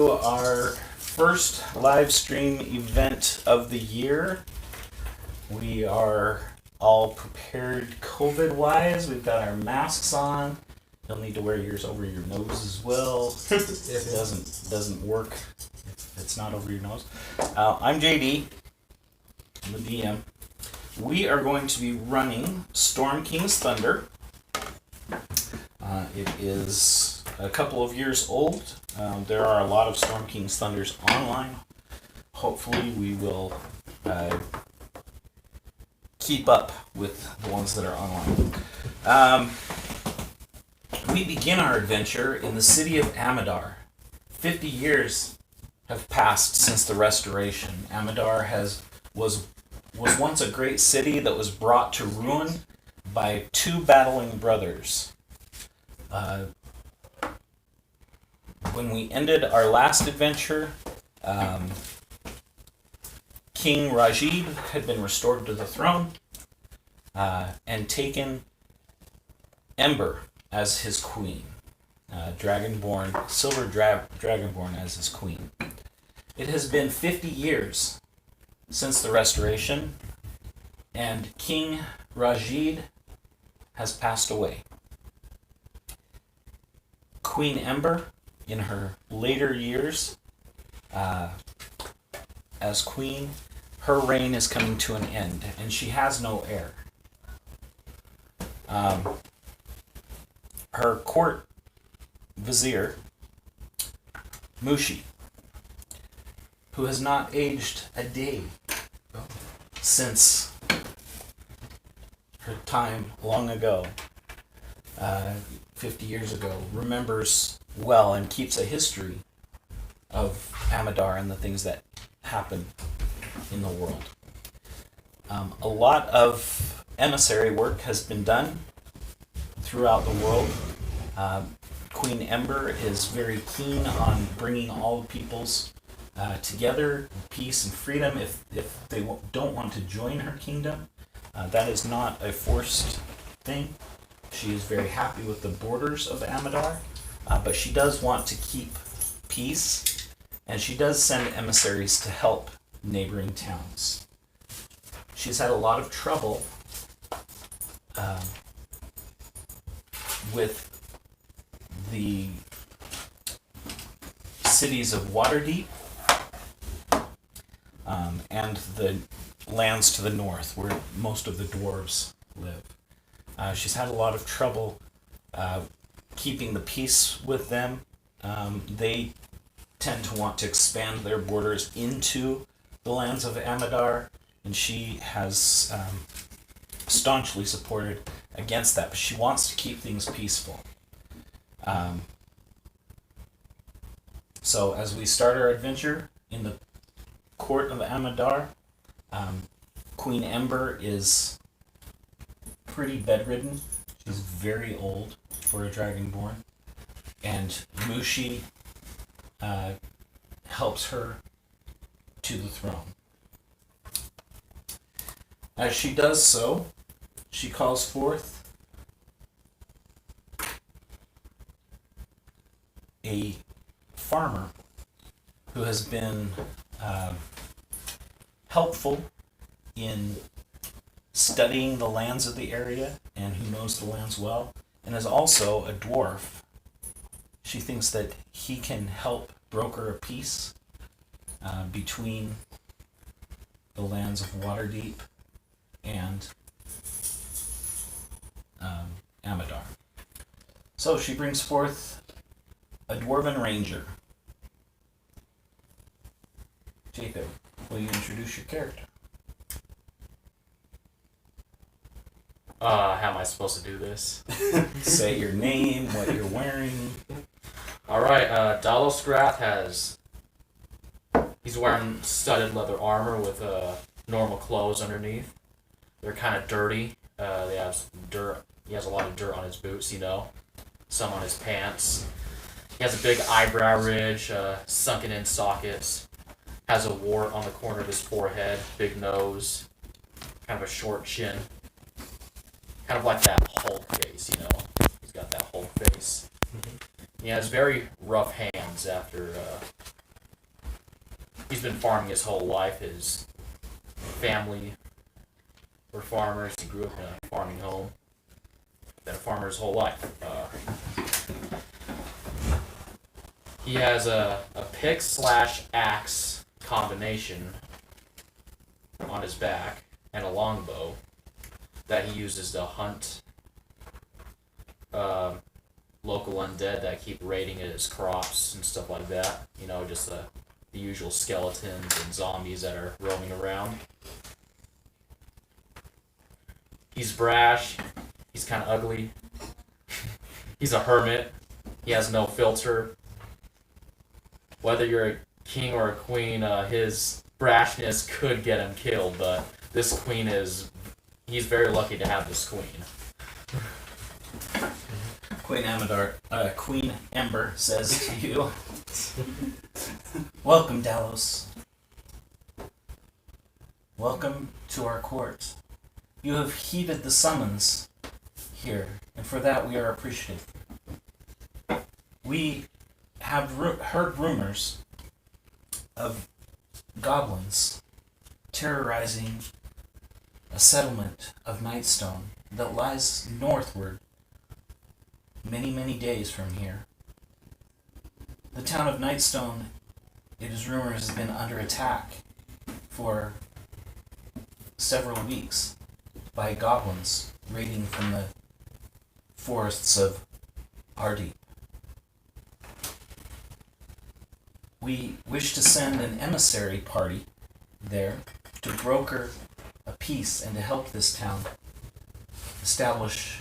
Our first live stream event of the year. We are all prepared COVID wise. We've got our masks on. You'll need to wear yours over your nose as well. It doesn't work if it's not over your nose. I'm JD, I'm the DM. We are going to be running Storm King's Thunder. It is a couple of years old. There are a lot of Storm King's Thunders online. Hopefully we will keep up with the ones that are online. We begin our adventure in the city of Amadar. 50 years have passed since the restoration. Amadar was once a great city that was brought to ruin by two battling brothers. When we ended our last adventure, King Rajib had been restored to the throne and taken Ember as his queen, Silver Dragonborn as his queen. It has been 50 years since the restoration, and King Rajid has passed away. Queen Ember, in her later years as queen, her reign is coming to an end, and she has no heir. Her court vizier, Mushi, who has not aged a day since her time long ago, 50 years ago, remembers well and keeps a history of Amadar and the things that happen in the world. A lot of emissary work has been done throughout the world. Queen Ember is very keen on bringing all the peoples together, peace and freedom. If they don't want to join her kingdom, that is not a forced thing. She is very happy with the borders of Amadar, but she does want to keep peace, and she does send emissaries to help neighboring towns. She's had a lot of trouble with the cities of Waterdeep and the lands to the north, where most of the dwarves live. She's had a lot of trouble keeping the peace with them. They tend to want to expand their borders into the lands of Amadar, and she has staunchly supported against that, but she wants to keep things peaceful. So as we start our adventure in the court of Amadar, Queen Ember is pretty bedridden. She's very old for a dragonborn, and Mushi helps her to the throne. As she does so, she calls forth a farmer who has been helpful in studying the lands of the area and who knows the lands well, and is also a dwarf. She thinks that he can help broker a peace between the lands of Waterdeep and Amadar. So she brings forth a dwarven ranger. Jacob, will you introduce your character? How am I supposed to do this? Say your name, what you're wearing. Alright, Dalos Grath he's wearing studded leather armor with normal clothes underneath. They're kind of dirty. They have some dirt. He has a lot of dirt on his boots, some on his pants. He has a big eyebrow ridge, sunken in sockets. Has a wart on the corner of his forehead, big nose, kind of a short chin. Kind of like that Hulk face, He's got that Hulk face. He has very rough hands after he's been farming his whole life. His family were farmers. He grew up in a farming home. Been a farmer his whole life. He has a pick/axe combination on his back and a longbow that he uses to hunt local undead that keep raiding his crops and stuff like that. You know, just the usual skeletons and zombies that are roaming around. He's brash. He's kind of ugly. He's a hermit. He has no filter. Whether you're a king or a queen, his brashness could get him killed, but this queen he's very lucky to have this queen. Queen Amadar, Queen Ember says to you, "Welcome, Dalos. Welcome to our court. You have heeded the summons here, and for that we are appreciative. We have heard rumors of goblins terrorizing a settlement of Nightstone that lies northward many, many days from here. The town of Nightstone, it is rumored, has been under attack for several weeks by goblins raiding from the forests of Ardeep. We wish to send an emissary party there to broker a peace and to help this town establish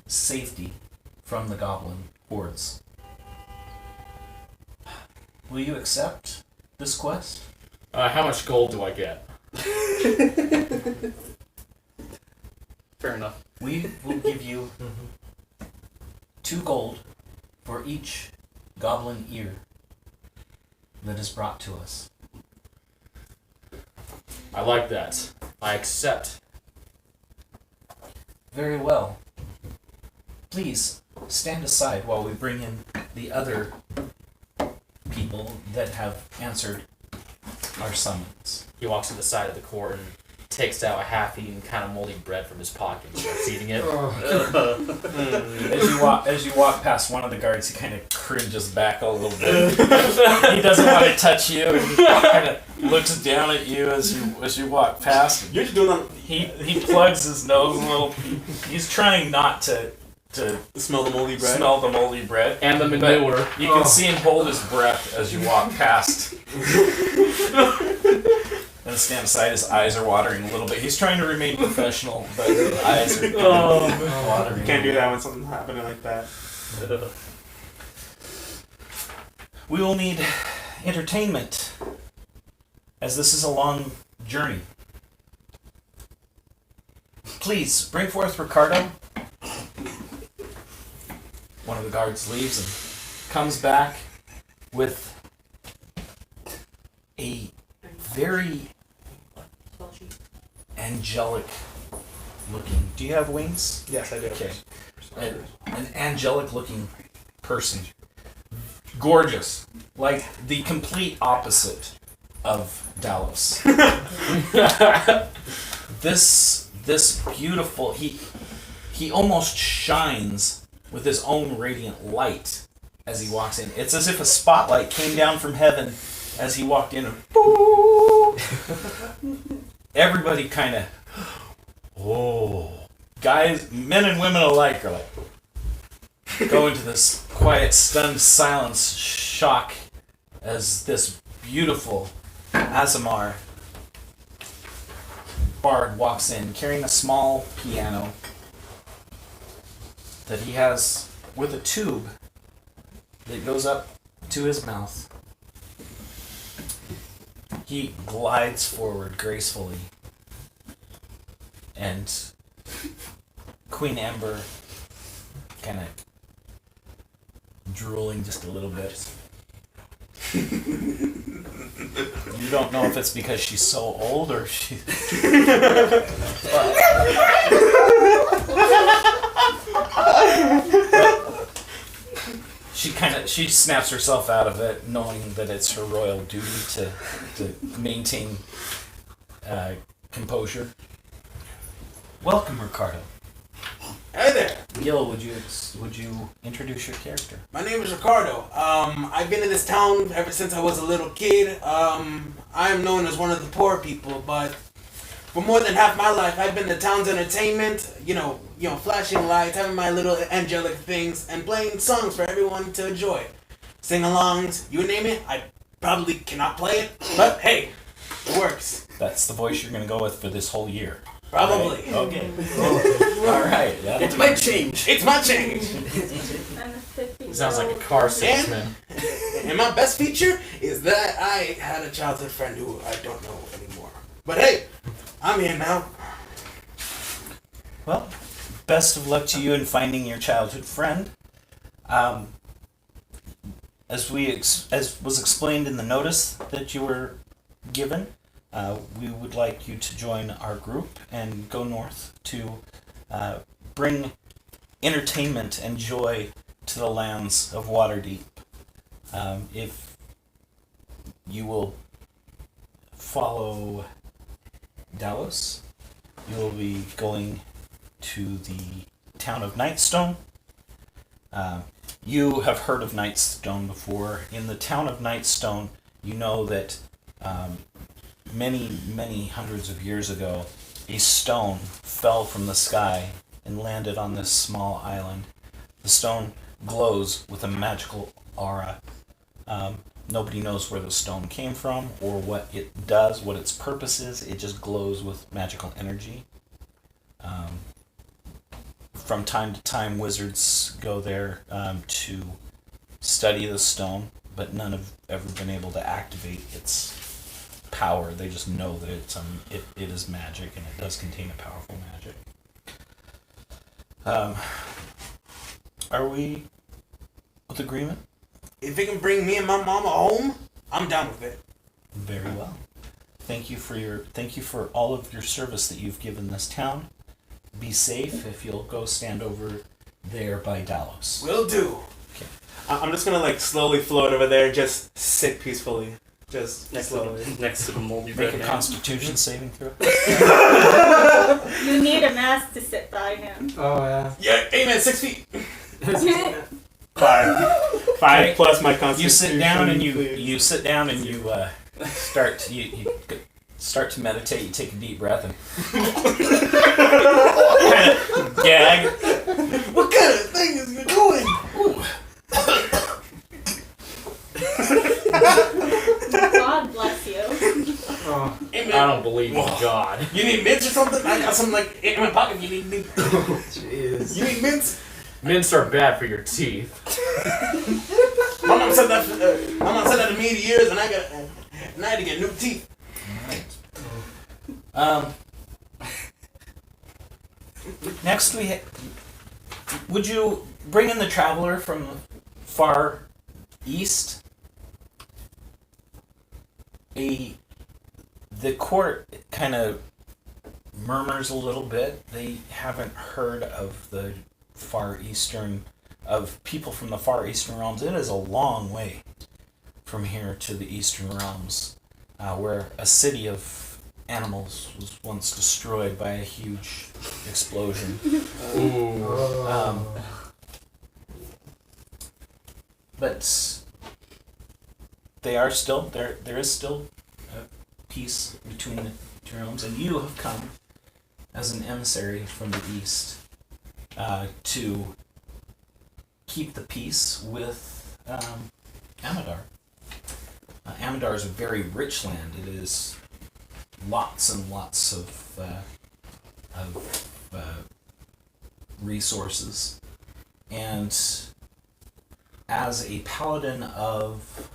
safety from the goblin hordes. Will you accept this quest?" How much gold do I get? Fair enough. We will give you 2 gold for each goblin ear that is brought to us. I like that. I accept. Very well. Please stand aside while we bring in the other people that have answered our summons. He walks to the side of the court and takes out a half-eaten kind of moldy bread from his pocket and starts eating it. As you walk past one of the guards, he kind of cringes back a little bit. He doesn't want to touch you. He kind of looks down at you as you walk past. You're just doing that. He plugs his nose a little. He's trying not to Smell the moldy bread. smell the moldy bread. And the manure. You can see him hold his breath as you walk past. And stand aside, his eyes are watering a little bit. He's trying to remain professional, but his eyes are watering. You can't do that when something's happening like that. We will need entertainment, as this is a long journey. Please, bring forth Ricardo. One of the guards leaves and comes back with a very angelic looking. Do you have wings? Yes, I do. Okay. An angelic looking person. Gorgeous. Like the complete opposite of Dalos. This beautiful, he almost shines with his own radiant light as he walks in. It's as if a spotlight came down from heaven as he walked in and everybody kind of, guys, men and women alike are like, go into this quiet, stunned silence, shock, as this beautiful Azamar bard walks in carrying a small piano that he has with a tube that goes up to his mouth. He glides forward gracefully, and Queen Amber kind of drooling just a little bit. You don't know if it's because she's so old or she. she snaps herself out of it, knowing that it's her royal duty to maintain composure. Welcome, Ricardo. Hey there. Gil, would you introduce your character? My name is Ricardo. I've been in this town ever since I was a little kid. I am known as one of the poor people, but for more than half my life, I've been the town's entertainment. You know, flashing lights, having my little angelic things, and playing songs for everyone to enjoy. Sing-alongs, you name it. I probably cannot play it, but hey, it works. That's the voice you're going to go with for this whole year. Probably. Right. Okay. All right. It's my change. It's my change. Sounds like a car salesman. And my best feature is that I had a childhood friend who I don't know anymore. But hey, I'm here now. Well, best of luck to you in finding your childhood friend. As was explained in the notice that you were given, we would like you to join our group and go north to bring entertainment and joy to the lands of Waterdeep. If you will follow Dallas, you will be going to the town of Nightstone. You have heard of Nightstone before. In the town of Nightstone, you know that many hundreds of years ago, a stone fell from the sky and landed on this small island. The stone glows with a magical aura. Nobody knows where the stone came from or what it does, what its purpose is. It just glows with magical energy. From time to time, wizards go there to study the stone, but none have ever been able to activate its power. They just know that it is magic, and it does contain a powerful magic. Are we with agreement? If it can bring me and my mama home, I'm down with it. Very well. Thank you for all of your service that you've given this town. Be safe. If you'll go stand over there by Dallas. Will do. Okay. I'm just gonna slowly float over there, just sit peacefully, just slowly. Next to the moldy Make red a man. Constitution saving throw. You need a mask to sit by him. Oh yeah. Yeah, amen. 6 feet. 5 plus my constitution. You sit down and you please. start to meditate. You take a deep breath and gag. What kind of thing is you doing? God bless you. Amen. I don't believe in God. You need mints or something? I got some in my pocket. You need mints. Jeez. You need mints? Mints are bad for your teeth. My mom said that. My mom said that to me in years, and I had to get new teeth. Next would you bring in the traveler from the far east? The court kind of murmurs a little bit. They haven't heard of people from the far eastern realms. It is a long way from here to the eastern realms, where a city of animals was once destroyed by a huge explosion. But there is still peace between the two realms, and you have come as an emissary from the east to keep the peace with Amadar. Amadar is a very rich land. It is lots and lots of resources, and as a paladin of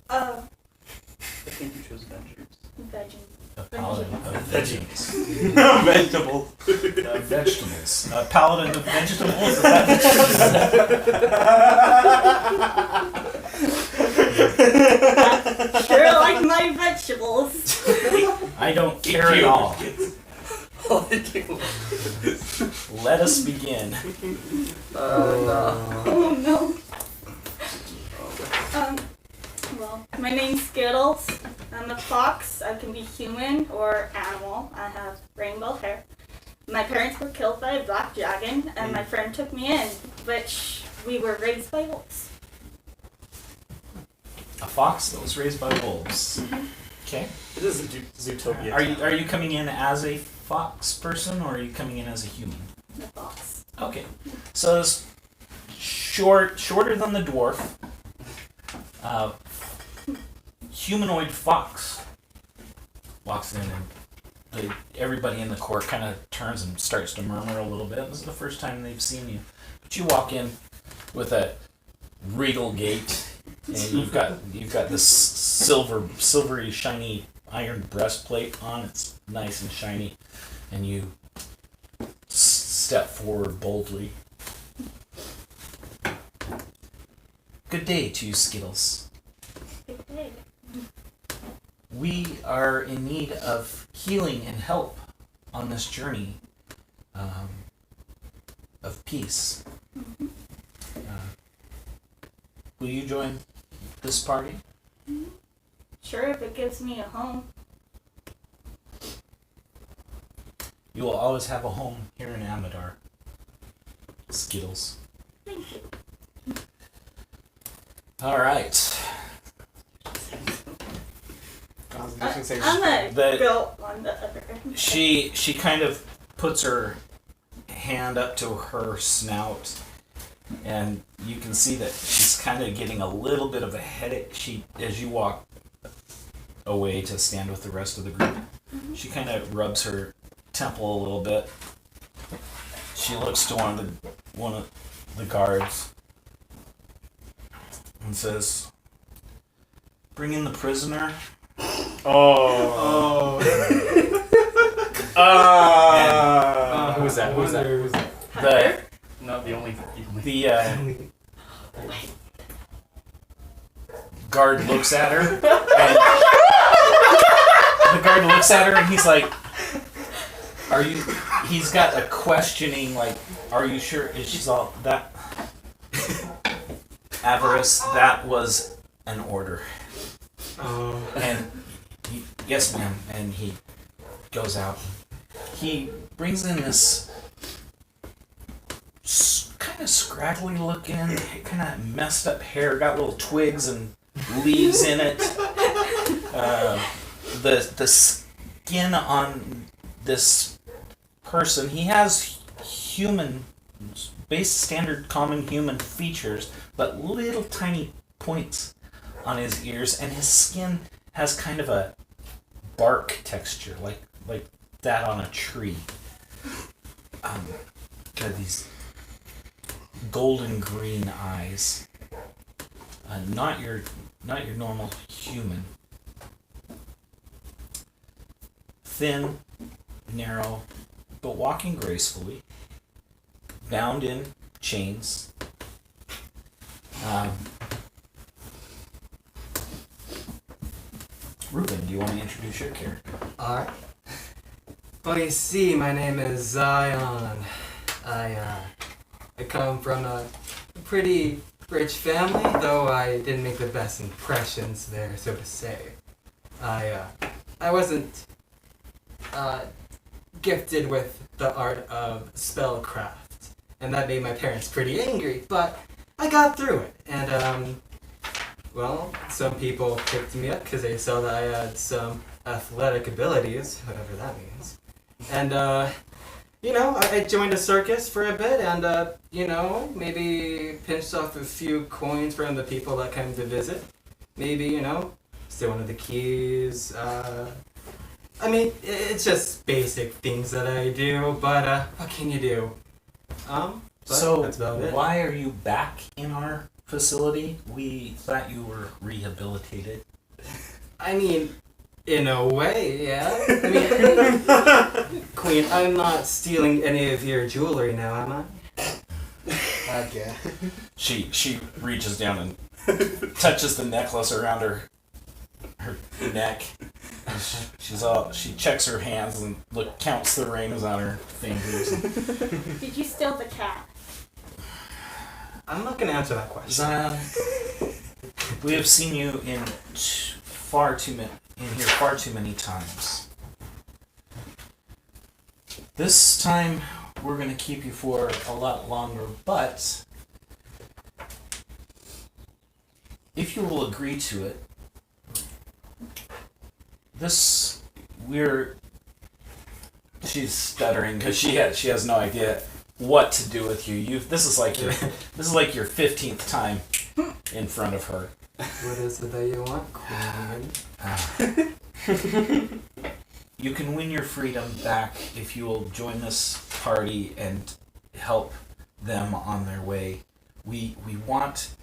I think you chose Avengers. Veggie. paladin of veggies. Vegetables. Vegetables. A paladin of vegetables. Is that Sure like my vegetables. I don't care at all. let us begin. Oh no. Well, my name's Skittles. I'm a fox. I can be human or animal. I have rainbow hair. My parents were killed by a black dragon, and my friend took me in, which we were raised by wolves. A fox that was raised by wolves. Okay. It is a Zootopia. Are you coming in as a fox person, or are you coming in as a human? The fox. Okay. So it's shorter than the dwarf. Humanoid fox walks in, and everybody in the court kind of turns and starts to murmur a little bit. This is the first time they've seen you, but you walk in with a regal gait, and you've got this silvery, shiny iron breastplate on. It's nice and shiny, and you step forward boldly. Good day to you, Skittles. Good day. We are in need of healing and help on this journey of peace. Will you join this party? Sure, if it gives me a home. You will always have a home here in Amadar, Skittles. Thank you. All right. I'm a The- built on the other end. She kind of puts her hand up to her snout, and you can see that she's kind of getting a little bit of a headache. As you walk away to stand with the rest of the group, she kind of rubs her temple a little bit. She looks to one of the guards and says, "Bring in the prisoner." Who's that? Who's that? The Not the only. guard looks at her, and the guard looks at her, and he's like, "Are you?" He's got a questioning, like, "Are you sure?" And she's all that. Avarice, that was an order. And yes, ma'am. And he goes out. He brings in this kind of scraggly looking, kind of messed up hair, got little twigs and leaves in it. The skin on this person, he has human, base standard common human features, but little tiny points on his ears, and his skin has kind of a bark texture, like that on a tree. Got these golden green eyes. Not your normal human. Thin, narrow, but walking gracefully. Bound in chains. Ruben, do you want to introduce your character? Alright. Well, you see, my name is Zion. I come from a pretty rich family, though I didn't make the best impressions there, so to say. I wasn't gifted with the art of spellcraft, and that made my parents pretty angry, but I got through it, and well, some people picked me up because they saw that I had some athletic abilities, whatever that means. And, I joined a circus for a bit and, maybe pinched off a few coins from the people that came to visit. Maybe, steal one of the keys. It's just basic things that I do, but, what can you do? But So, that's about it. why are you back in our facility? We thought you were rehabilitated. I mean, in a way, yeah. Queen, I'm not stealing any of your jewelry now, am I? Okay. She reaches down and touches the necklace around her neck. She checks her hands and counts the rings on her fingers. Did you steal the cat? I'm not gonna answer that question. Zion, we have seen you in here far too many times. This time we're gonna keep you for a lot longer, but if you will agree to it, she's stuttering because she has no idea what to do with you. This is like your 15th time in front of her. What is it that you want, Queen? You can win your freedom back if you will join this party and help them on their way. We want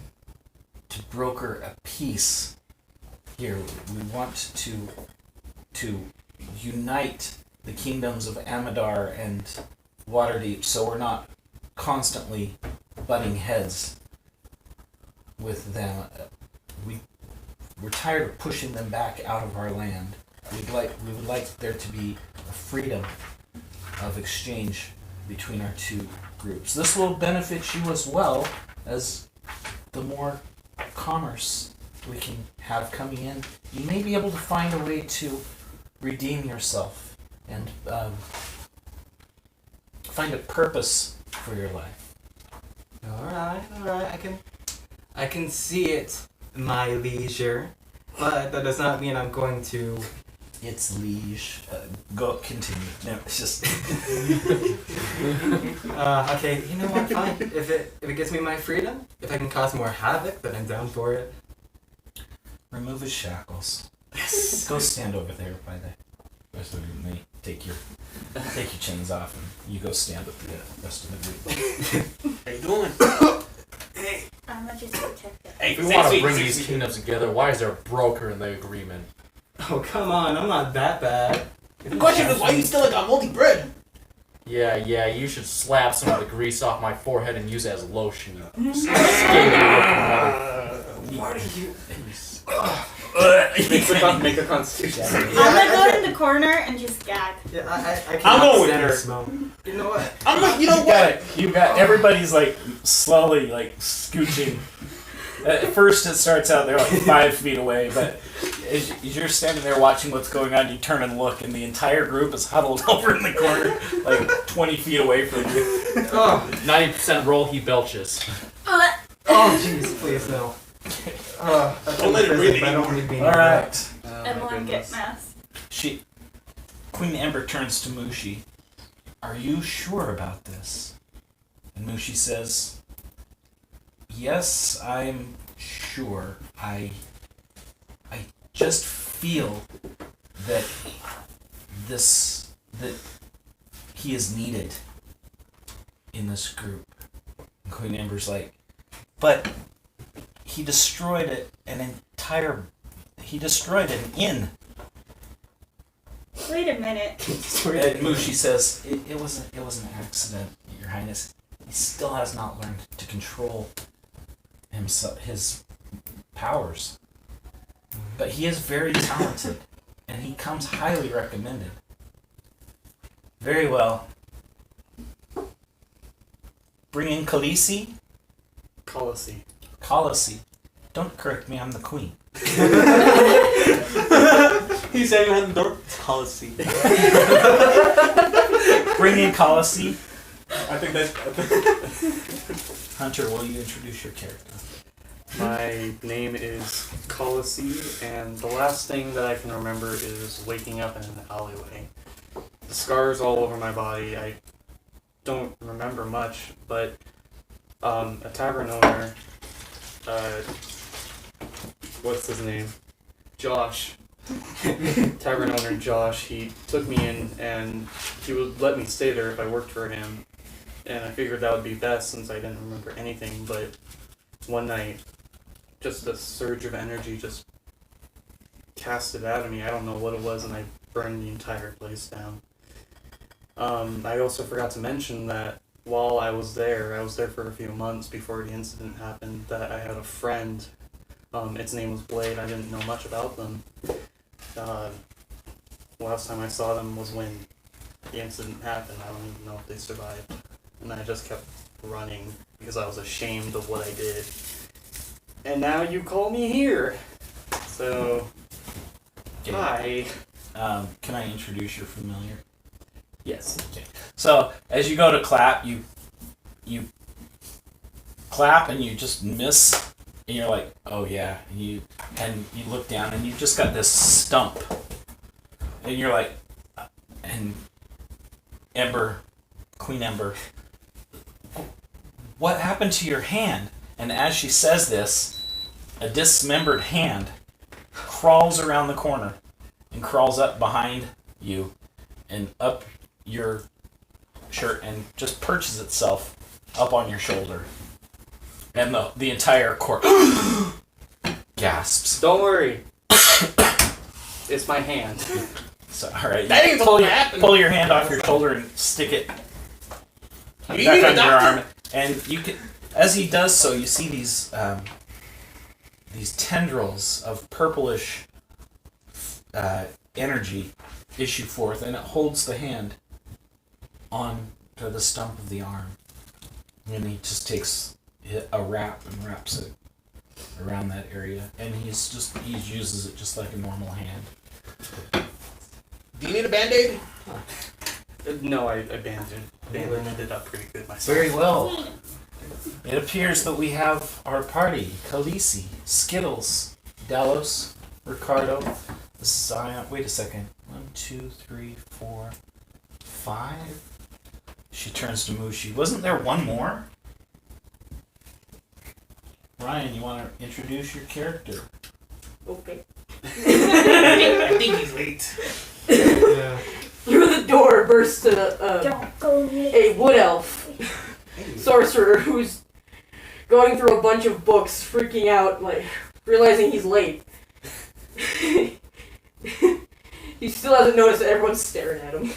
to broker a peace here. We want to unite the kingdoms of Amadar and Waterdeep so we're not constantly butting heads with them. We're tired of pushing them back out of our land. We would like there to be a freedom of exchange between our two groups. This will benefit you as well as the more commerce we can have coming in. You may be able to find a way to redeem yourself and find a purpose for your life. All right. I can see it, my leisure, but that does not mean I'm going to. It's liege. Go continue. No, it's just. Okay, you know what? Fine. If it gives me my freedom, if I can cause more havoc, then I'm down for it. Remove his shackles. Yes. Go stand over there by the rest of the group. Take your chains off, and you go stand with the rest of the group. How you doing? Hey. I'm gonna just protect it. Hey, If we want to bring these kingdoms together, why is there a broker in the agreement? Oh, come on. I'm not that bad. The question is, why you still got moldy bread? Yeah, you should slap some of the grease off my forehead and use it as lotion. You scaly looking mother. What are you? Make a constitution. I'm gonna go in the corner and just gag. Yeah, I can't I'm going with stand her. the smell. You know what? I'm like, you know what? You got everybody's like slowly like scooching. At first, it starts out they're like 5 feet away, but as you're standing there watching what's going on, you turn and look, and the entire group is huddled over in the corner, like 20 feet away from you. Oh, 90% roll, he belches. oh, jeez, please no. Don't let it breathe I don't need being All right. Everyone get masked. Queen Ember turns to Mushi. Are you sure about this? And Mushi says, yes, I'm sure. I just feel that he is needed in this group. And Queen Ember's like, but he destroyed an inn. Wait a minute. And Mushi says, it was an accident, Your Highness. He still has not learned to control his powers. But he is very talented, and he comes highly recommended. Very well. Bring in Khaleesi. Khaleesi. Don't correct me, I'm the queen. He's saying behind the door. Policy. Bring in Khaleesi. I think that's. Hunter, will you introduce your character? My name is Colossi, and the last thing that I can remember is waking up in an alleyway. The scars all over my body. I don't remember much, but a tavern owner, what's his name? Josh. Tavern owner Josh, he took me in and he would let me stay there if I worked for him. And I figured that would be best since I didn't remember anything, but one night, just a surge of energy just cast it out of me. I don't know what it was, and I burned the entire place down. I also forgot to mention that while I was there for a few months before the incident happened, that I had a friend. Its name was Blade. I didn't know much about them. last time I saw them was when the incident happened. I don't even know if they survived. And I just kept running because I was ashamed of what I did. And now you call me here. So, Okay. hi. Can I introduce your familiar? Yes. So as you go to clap, you clap and you just miss, and you're like, oh yeah. And you look down and you've just got this stump, and you're like, and Queen Ember, what happened to your hand? And as she says this, a dismembered hand crawls around the corner and crawls up behind you and up your shirt and just perches itself up on your shoulder. And the entire court gasps. Don't worry. It's my hand. So, all right, That ain't pull gonna your, happen. pull your hand off your shoulder and stick it You back need a on your doctor? arm. And you can, as he does so, you see these tendrils of purplish energy issue forth, and it holds the hand on to the stump of the arm. And he just takes a wrap and wraps it around that area, and he uses it just like a normal hand. Do you need a band-aid? No, I bandaged it up pretty good myself. Very well. It appears that we have our party: Khaleesi, Skittles, Dallos, Ricardo, Zion. Wait a second. 1, 2, 3, 4, 5. She turns to Mushi. Wasn't there one more? Ryan, you want to introduce your character? Okay. I think he's late. Yeah. Through the door bursts Don't go near. a wood elf sorcerer who's going through a bunch of books, freaking out, like realizing he's late. He still hasn't noticed that everyone's staring at him.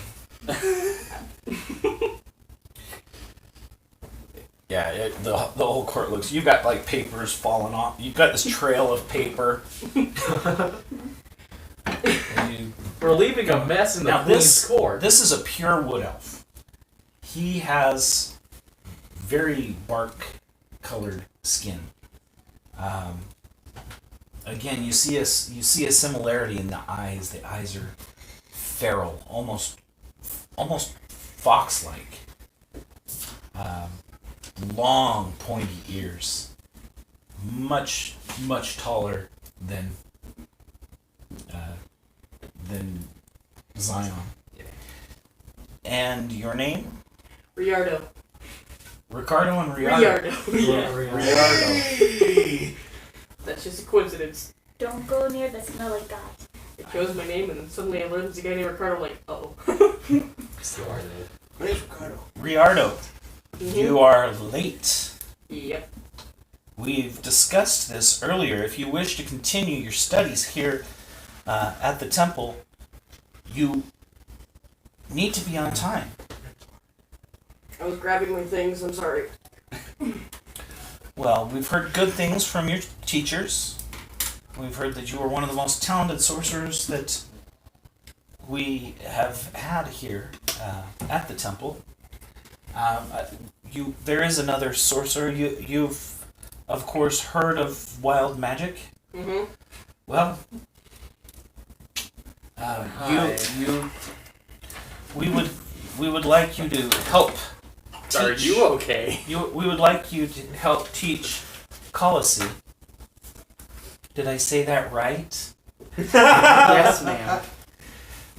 Yeah, the whole court looks. You've got like papers falling off. You've got this trail of paper. And you, We're leaving a mess in the Now Queen's this- court. This is a pure wood elf. He has very bark-colored skin. Again, you see a similarity in the eyes. The eyes are feral, almost fox-like. Long, pointy ears. Much taller than Zion. And your name? Riardo. Ricardo and Riardo. Riardo. Riardo. That's just a coincidence. Don't go near the smelly guy. It chose my name, and then suddenly I learned there's a guy named Ricardo. I'm like, oh. My name's Ricardo. Riardo, you are late. Yep. We've discussed this earlier. If you wish to continue your studies here at the temple, you need to be on time. I was grabbing my things. I'm sorry. Well, we've heard good things from your teachers. We've heard that you are one of the most talented sorcerers that we have had here at the temple. There is another sorcerer. You've, of course, heard of wild magic. Mm-hmm. Well, we would like you to help. Are teach- you okay? We would like you to help teach Khaleesi. Did I say that right? Yes, ma'am.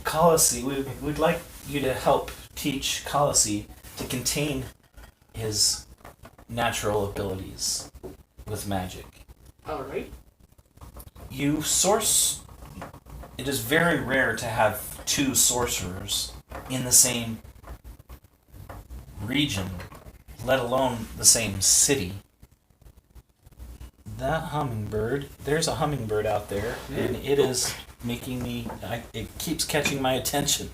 Khaleesi, we'd like you to help teach Khaleesi to contain his natural abilities with magic. Alright. You source. It is very rare to have two sorcerers in the same region, let alone the same city. That hummingbird, there's a hummingbird out there, and it is making me, it keeps catching my attention.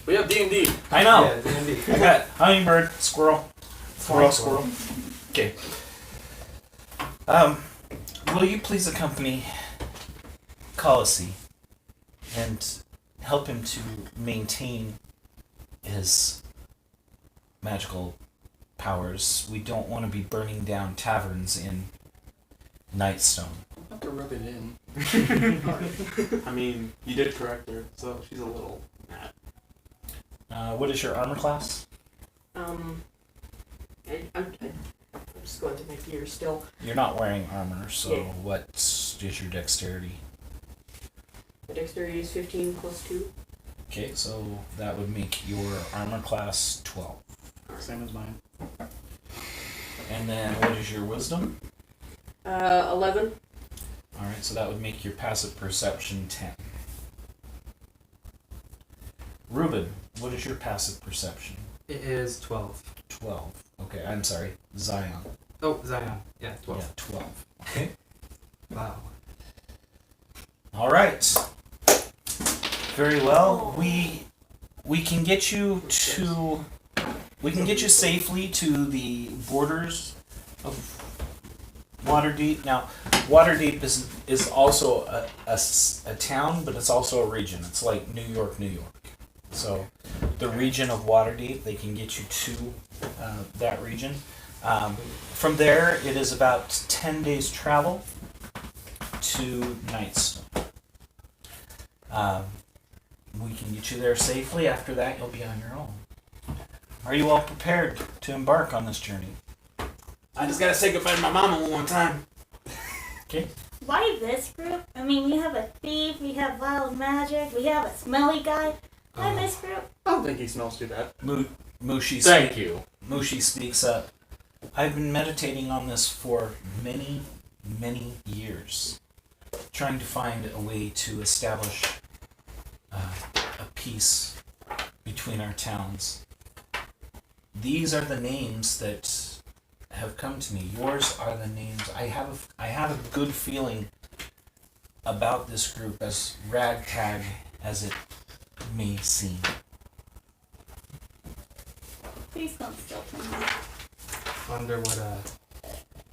We have D&D. I know. Yeah, D&D. I got hummingbird, squirrel. Squirrel. Okay. Will you please accompany Khaleesi and help him to maintain his magical powers. We don't want to be burning down taverns in Nightstone. I have to rub it in. I mean, you did correct her, so she's a little mad. What is your armor class? I'm just going to my gear still. You're not wearing armor, so Yeah. what is your dexterity? My dexterity is 15 plus 2. Okay, so that would make your armor class 12. Same as mine. And then what is your wisdom? 11. Alright, so that would make your passive perception 10. Ruben, what is your passive perception? It is 12. 12. Okay, I'm sorry. Zion. Oh, Zion. Yeah, 12. Yeah, 12. Okay. Wow. Alright. Very well. We can get you to safely to the borders of Waterdeep. Now, Waterdeep is also a town, but it's also a region. It's like New York, New York. So, the region of Waterdeep, they can get you to that region. From there, it is about 10 days travel to Nightstone. We can get you there safely. After that, you'll be on your own. Are you all prepared to embark on this journey? I just gotta say goodbye to my mama one more time. Okay. Why this group? I mean, you have a thief, we have wild magic, we have a smelly guy. Why this group? I don't think he smells too bad. Mushi. Thank you. Mushi speaks up. I've been meditating on this for many, many years, trying to find a way to establish a peace between our towns. These are the names that have come to me. Yours are the names. I have a good feeling about this group, as ragtag as it may seem. Please don't steal from me. Wonder what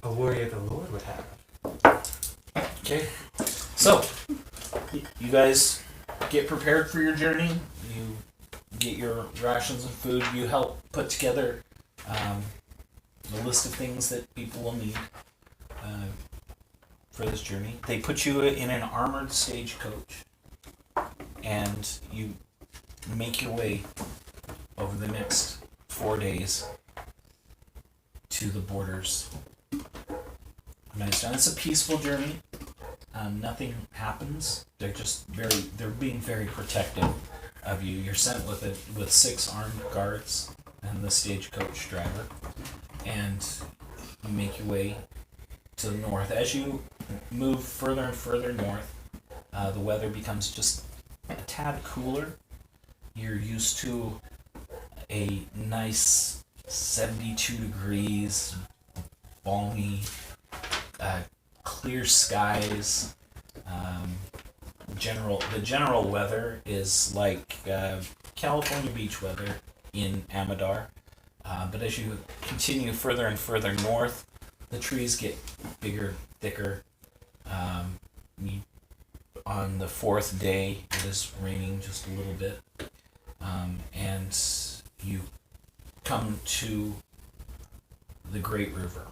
a warrior of the Lord would have. Okay. So, you guys get prepared for your journey. You get your rations of food. You help put together the list of things that people will need for this journey. They put you in an armored stagecoach, and you make your way over the next 4 days to the borders of Nightstone. It's a peaceful journey. Nothing happens. They're being very protective of you. You're sent with 6 armed guards and the stagecoach driver, and you make your way to the north. As you move further and further north, the weather becomes just a tad cooler. You're used to a nice 72 degrees, balmy, clear skies. The general weather is like California beach weather in Amadar. But as you continue further and further north, the trees get bigger, thicker. On the 4th day, it is raining just a little bit. And you come to the Great River.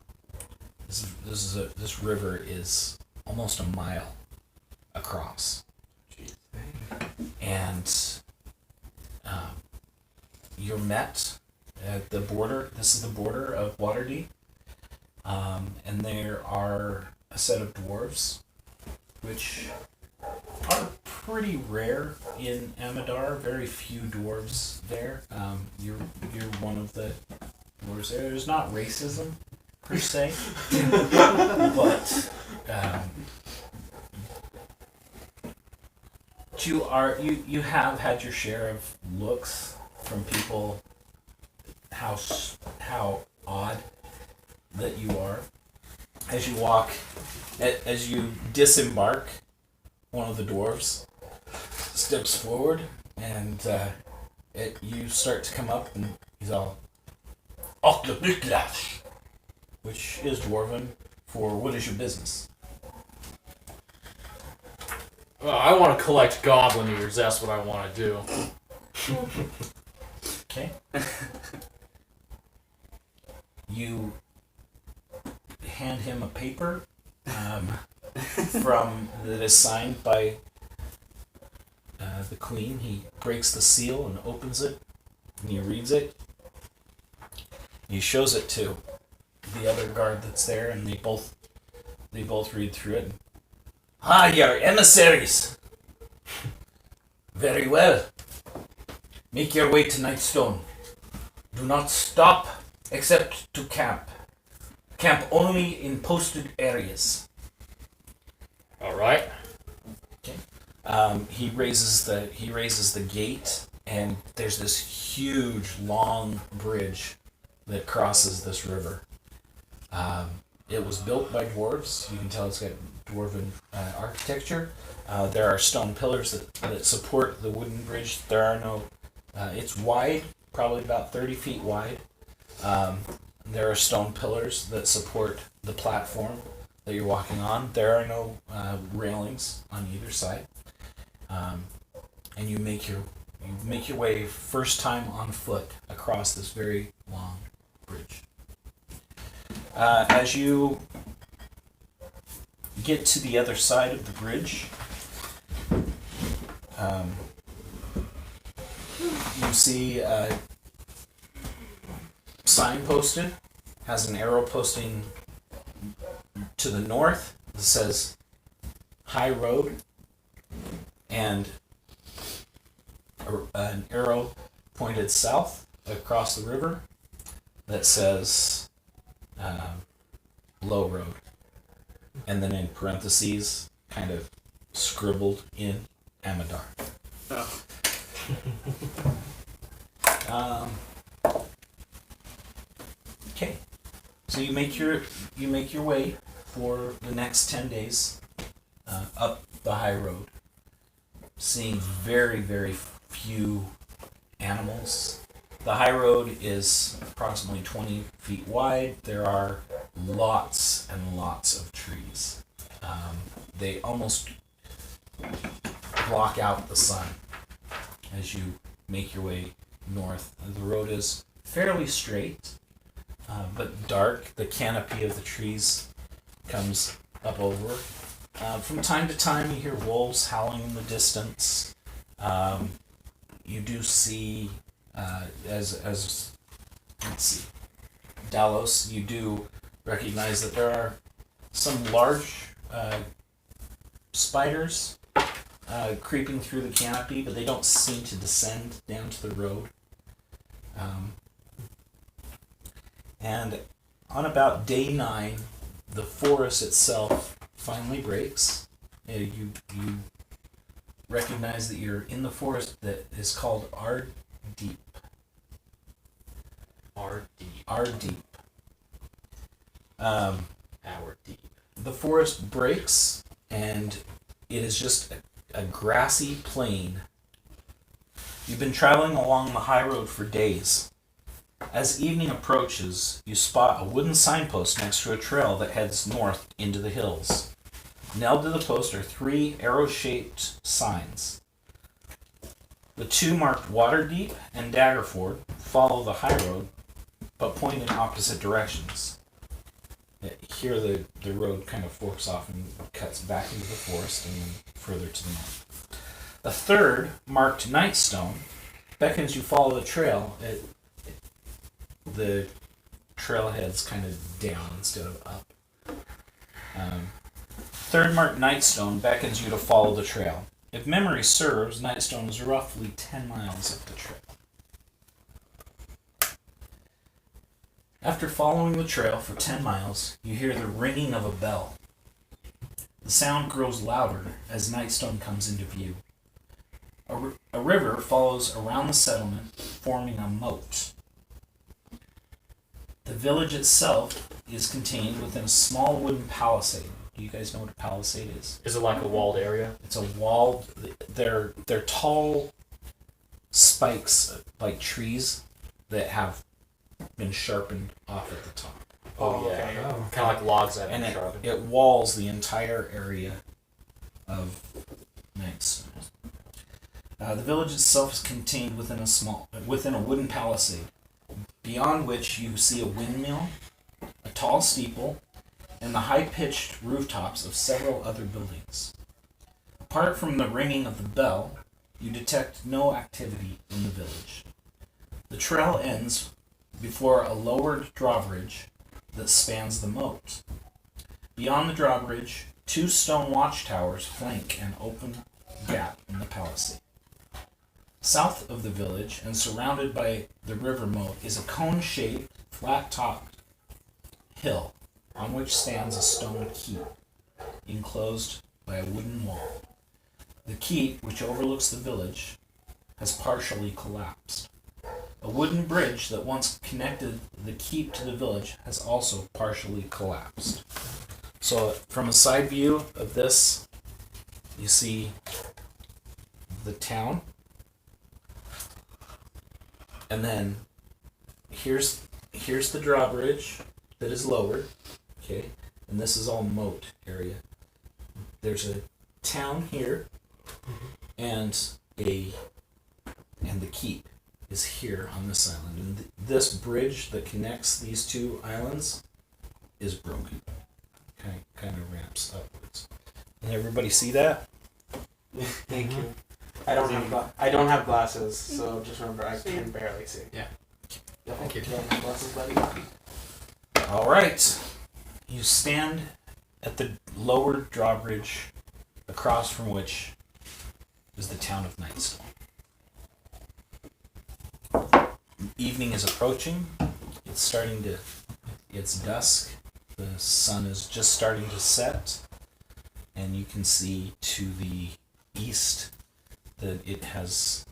This river is almost a mile across. And you're met at the border. This is the border of Waterdeep. And there are a set of dwarves, which are pretty rare in Amadar. Very few dwarves there. You're one of the dwarves there. There's not racism per se, but you have had your share of looks from people. How odd that you are. As you walk, as you disembark, one of the dwarves steps forward, and you start to come up, and he's all, which is Dwarven for what is your business? Well, I want to collect goblin ears. That's what I want to do. Okay. You hand him a paper from that is signed by the queen. He breaks the seal and opens it, and he reads it. He shows it to the other guard that's there, and they both read through it. Ah, your emissaries. Very well. Make your way to Nightstone. Do not stop except to camp. Camp only in posted areas. All right. He raises the gate, and there's this huge, long bridge that crosses this river. It was built by dwarves. You can tell it's got dwarven architecture. There are stone pillars that support the wooden bridge. There are no. It's wide, probably about 30 feet wide. There are stone pillars that support the platform that you're walking on. There are no railings on either side. And you make your way first time on foot across this very long bridge. As you get to the other side of the bridge, you see a sign posted, has an arrow posting to the north that says High Road, and an arrow pointed south across the river that says Low Road, and then in parentheses, kind of scribbled in Amadar. Oh. Okay, so you make your way for the next 10 days up the high road, seeing very, very few animals. The high road is approximately 20 feet wide. There are lots and lots of trees. They almost block out the sun as you make your way north. The road is fairly straight, but dark. The canopy of the trees comes up over. From time to time, you hear wolves howling in the distance. You do see, as let's see, Dalos, you do recognize that there are some large spiders creeping through the canopy, but they don't seem to descend down to the road. And on about day 9, the forest itself finally breaks. You recognize that you're in the forest that is called Ard Deep. Ard deep. Ard Deep. Hour deep. The forest breaks, and it is just a grassy plain. You've been traveling along the high road for days. As evening approaches, you spot a wooden signpost next to a trail that heads north into the hills. Nailed to the post are 3 arrow-shaped signs. The 2 marked Waterdeep and Daggerford follow the high road, but point in opposite directions. Here the road kind of forks off and cuts back into the forest and then further to the north. A 3rd, marked Nightstone, beckons you follow the trail. The trailhead's kind of down instead of up. 3rd, marked Nightstone, beckons you to follow the trail. If memory serves, Nightstone is roughly 10 miles up the trail. After following the trail for 10 miles, you hear the ringing of a bell. The sound grows louder as Nightstone comes into view. A river follows around the settlement, forming a moat. The village itself is contained within a small wooden palisade. Do you guys know what a palisade is? Is it like a walled area? It's a walled. They're tall spikes like trees that have been sharpened off at the top. Oh, yeah. okay. Oh. Kind of like logs that And are sharpened. it walls the entire area of Knightstone. The village itself is contained within a wooden palisade, beyond which you see a windmill, a tall steeple, and the high-pitched rooftops of several other buildings. Apart from the ringing of the bell, you detect no activity in the village. The trail ends before a lowered drawbridge that spans the moat. Beyond the drawbridge, 2 stone watchtowers flank an open gap in the palisade. South of the village and surrounded by the river moat is a cone-shaped, flat-topped hill on which stands a stone keep, enclosed by a wooden wall. The keep, which overlooks the village, has partially collapsed. A wooden bridge that once connected the keep to the village has also partially collapsed. So from a side view of this, you see the town, and then here's the drawbridge that is lowered, okay, and this is all moat area. There's a town here, and the keep is here on this island, and this bridge that connects these 2 islands is broken. Kind of ramps upwards. Can everybody see that? Thank you. I don't have glasses, so just remember I can barely see. Yeah. Thank you. Glasses, buddy. All right. You stand at the lowered drawbridge, across from which is the town of Knightstone. Evening is approaching. It's dusk. The sun is just starting to set, and you can see to the east that it has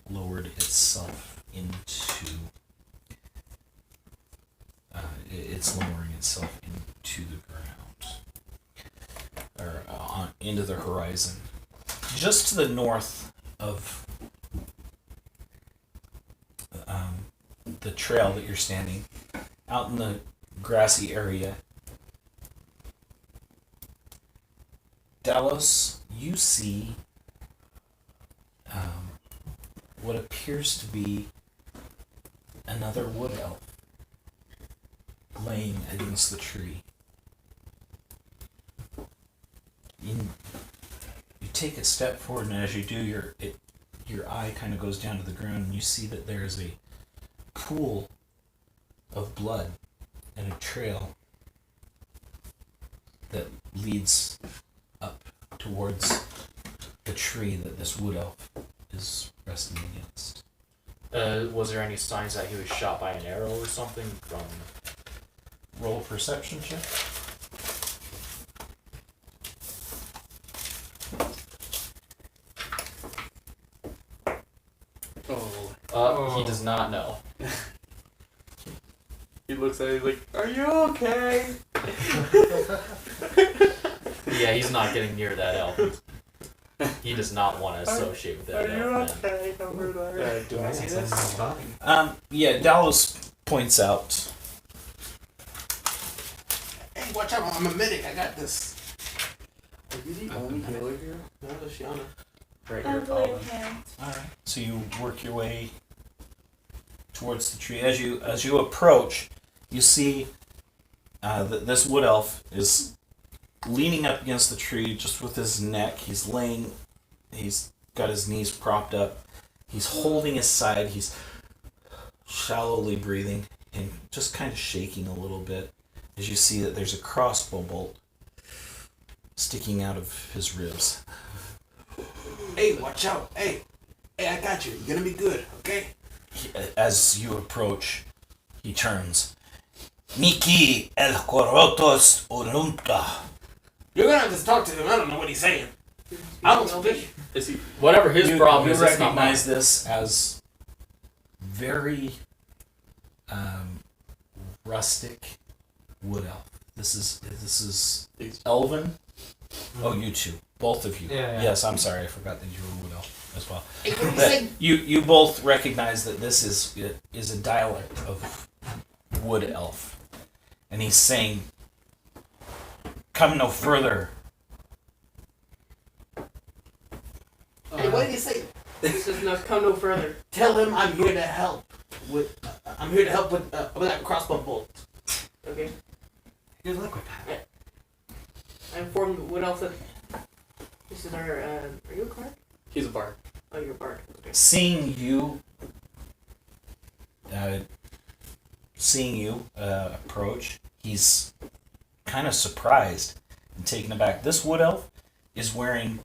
lowered itself into it's lowering itself into the ground, or into the horizon. Just to the north of the trail that you're standing, out in the grassy area, Dallas, you see what appears to be another wood elf laying against the tree. You take a step forward, and as you do, your eye kind of goes down to the ground, and you see that there is a pool of blood and a trail that leads up towards the tree that this wood elf is resting against. Was there any signs that he was shot by an arrow or something from... Roll a perception check. He does not know. He looks at it like, "Are you okay?" Yeah, he's not getting near that elf. He does not want to associate with that Are you elf. Man. okay over there? Do I see this? Yeah, Dallas points out. Hey, watch out! I'm a medic. I got this. Are you the only healer here? No, that's Shiana. Right I here, believe Colin. him. All right. So you work your way towards the tree. As you approach, you see that this wood elf is leaning up against the tree, just with his neck. He's got his knees propped up. He's holding his side. He's shallowly breathing and just kind of shaking a little bit as you see that there's a crossbow bolt sticking out of his ribs. Hey, watch out! Hey, I got you. You're gonna be good, okay? As you approach, he turns. Miki el corotos urunta. You're gonna have to talk to him. I don't know what he's saying. I don't speak. Is he? Whatever his problem you is, it's not mine. recognize this as very rustic wood elf. This is elven. Oh, you two, both of you. Yeah. Yes, I'm sorry, I forgot that you were wood elf as well. Hey, what are you But saying? you both recognize that this is a dialect of wood elf, and he's saying, "Come no further. what did he say? This does not come no further. Tell him I'm here to help with that crossbow bolt. Okay. Good luck with that. I informed what else? This is our. Are you a card? He's a bard. Oh, you're a bard. Okay. Seeing you approach, he's kind of surprised and taken aback. This wood elf is wearing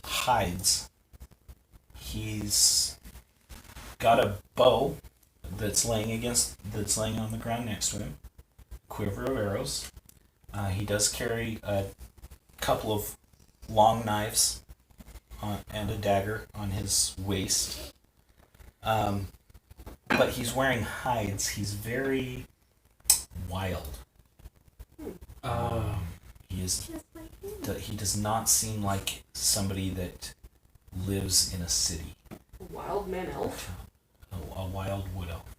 hides. He's got a bow that's laying on the ground next to him, quiver of arrows. He does carry a couple of long knives and a dagger on his waist. But he's wearing hides. He's very wild. He does not seem like somebody that lives in a city. Wild man elf. A wild wood elf.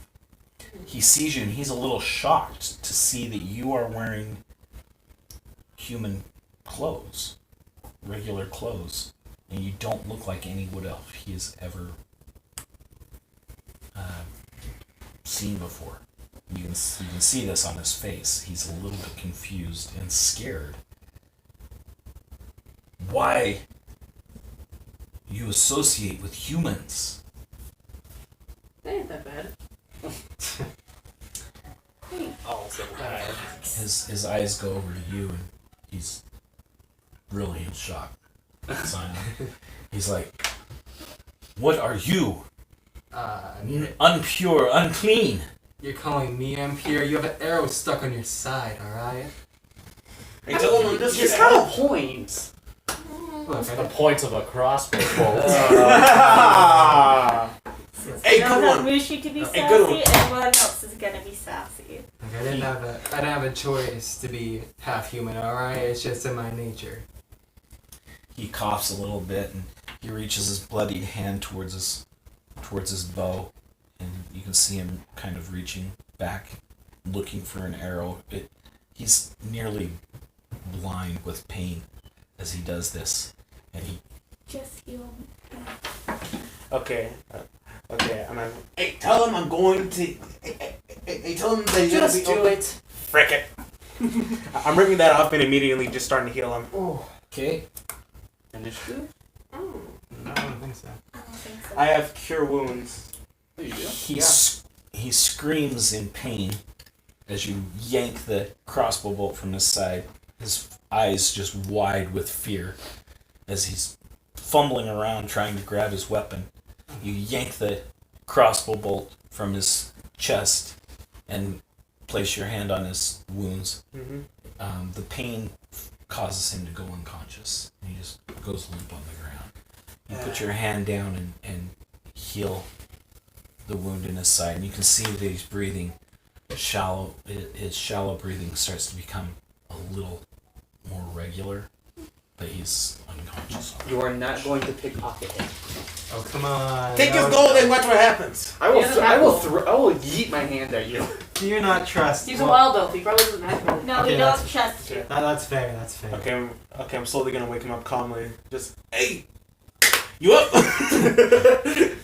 He sees you and he's a little shocked to see that you are wearing human clothes, regular clothes, and you don't look like any wood elf he has ever seen before. You can see this on his face. He's a little bit confused and scared. Why you associate with humans? That ain't that bad. Also bad. His eyes go over to you and he's really in shock. Simon. He's like, what are you? Unpure, unclean. You're calling me impure? You have an arrow stuck on your side, alright? Hey, tell him I'm just He's here to got help. points. Look, The points of a crossbow bolt. Hey, You good don't have one. Mushi to be Hey, good one. sassy, everyone else is gonna be sassy. I didn't have a choice to be half human, alright? It's just in my nature. He coughs a little bit and he reaches his bloodied hand towards his bow, and you can see him kind of reaching back, looking for an arrow. He's nearly blind with pain as he does this, and he Just heal me. Okay. Okay, I'm gonna... Hey, tell him I'm going to. Hey, tell him that he's gonna Just be do open. it. Frick it. I'm ripping that up and immediately just starting to heal him. Oh. okay. Initiative? Oh. No, I don't think so. I don't think so. I have cure wounds. Oh, you do? He screams in pain as you yank the crossbow bolt from his side. His eyes just wide with fear as he's fumbling around trying to grab his weapon. You yank the crossbow bolt from his chest and place your hand on his wounds. Mm-hmm. The pain causes him to go unconscious. He just goes limp on the ground. You put your hand down and heal the wound in his side, and you can see that he's breathing shallow. His shallow breathing starts to become a little more regular, but he's unconscious. You are not going to pickpocket him. Oh, come on. Take his gold and watch what happens. I will. He doesn't I have will. gold. I will yeet my hand at you. Do you not trust? He's a wild elf. He probably doesn't have gold. No, Okay, we that's- don't trust you. That's fair, that's fair. Okay, I'm slowly gonna wake him up calmly. Just, hey! You up?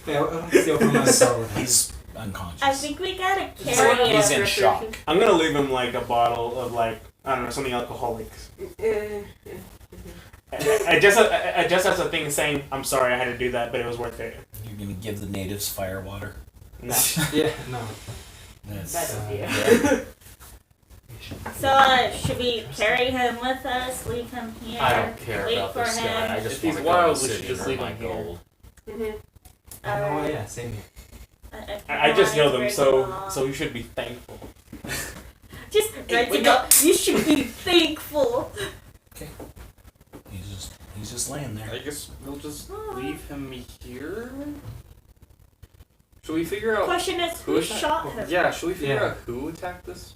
Yeah, let's see what my soul is. He's unconscious. I think we gotta carry He's him. in shock. I'm gonna leave him like a bottle of like, I don't know, something alcoholic. I just has a thing saying, I'm sorry I had to do that, but it was worth it. You're gonna give the natives fire water. No. Yeah, no. That's, Bad idea. yeah. So, should we carry him with us? Leave him here? I don't care Wait about for this him? guy. I just If he's want to go wild, to we the should city just and leave earn him my here. gold. Oh, yeah, same here. I just healed him, so you should be thankful. Just right to wake go. You should be thankful. He's just laying there. I guess we'll just leave him here. Should we figure out? Question is, Who who is that? shot him? Yeah. Should we figure Yeah. out who attacked this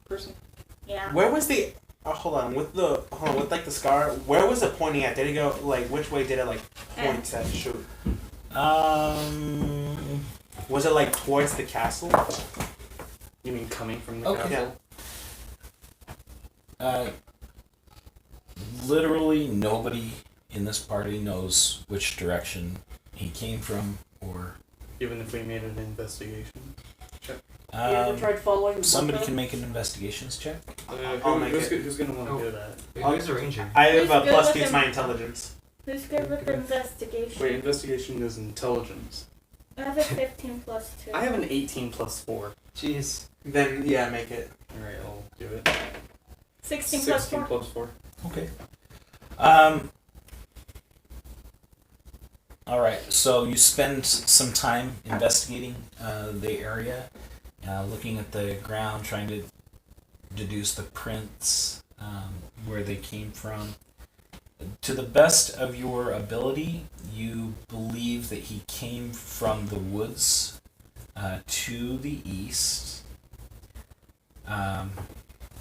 person? Yeah. Where was the... hold on, with like the scar, where was it pointing at? Did it go, like, which way did it, like, point at shoot? Was it, like, towards the castle? You mean coming from the Okay. castle? Literally nobody in this party knows which direction he came from, or Even if we made an investigation. You ever tried following the somebody book can make an investigations check. I'll make it. Who's gonna want to do that? Who's a ranger? I have a Who's good plus with 2 to him? my intelligence. Who's good with investigation? Wait, investigation is intelligence. I have a 15 plus 2. I have an 18 plus 4. Jeez. Then yeah, make it. Alright, I'll do it. 16 plus 16 4. plus 4. Okay. All right. So you spend some time investigating the area, looking at the ground, trying to deduce the prints, where they came from. To the best of your ability, you believe that he came from the woods to the east.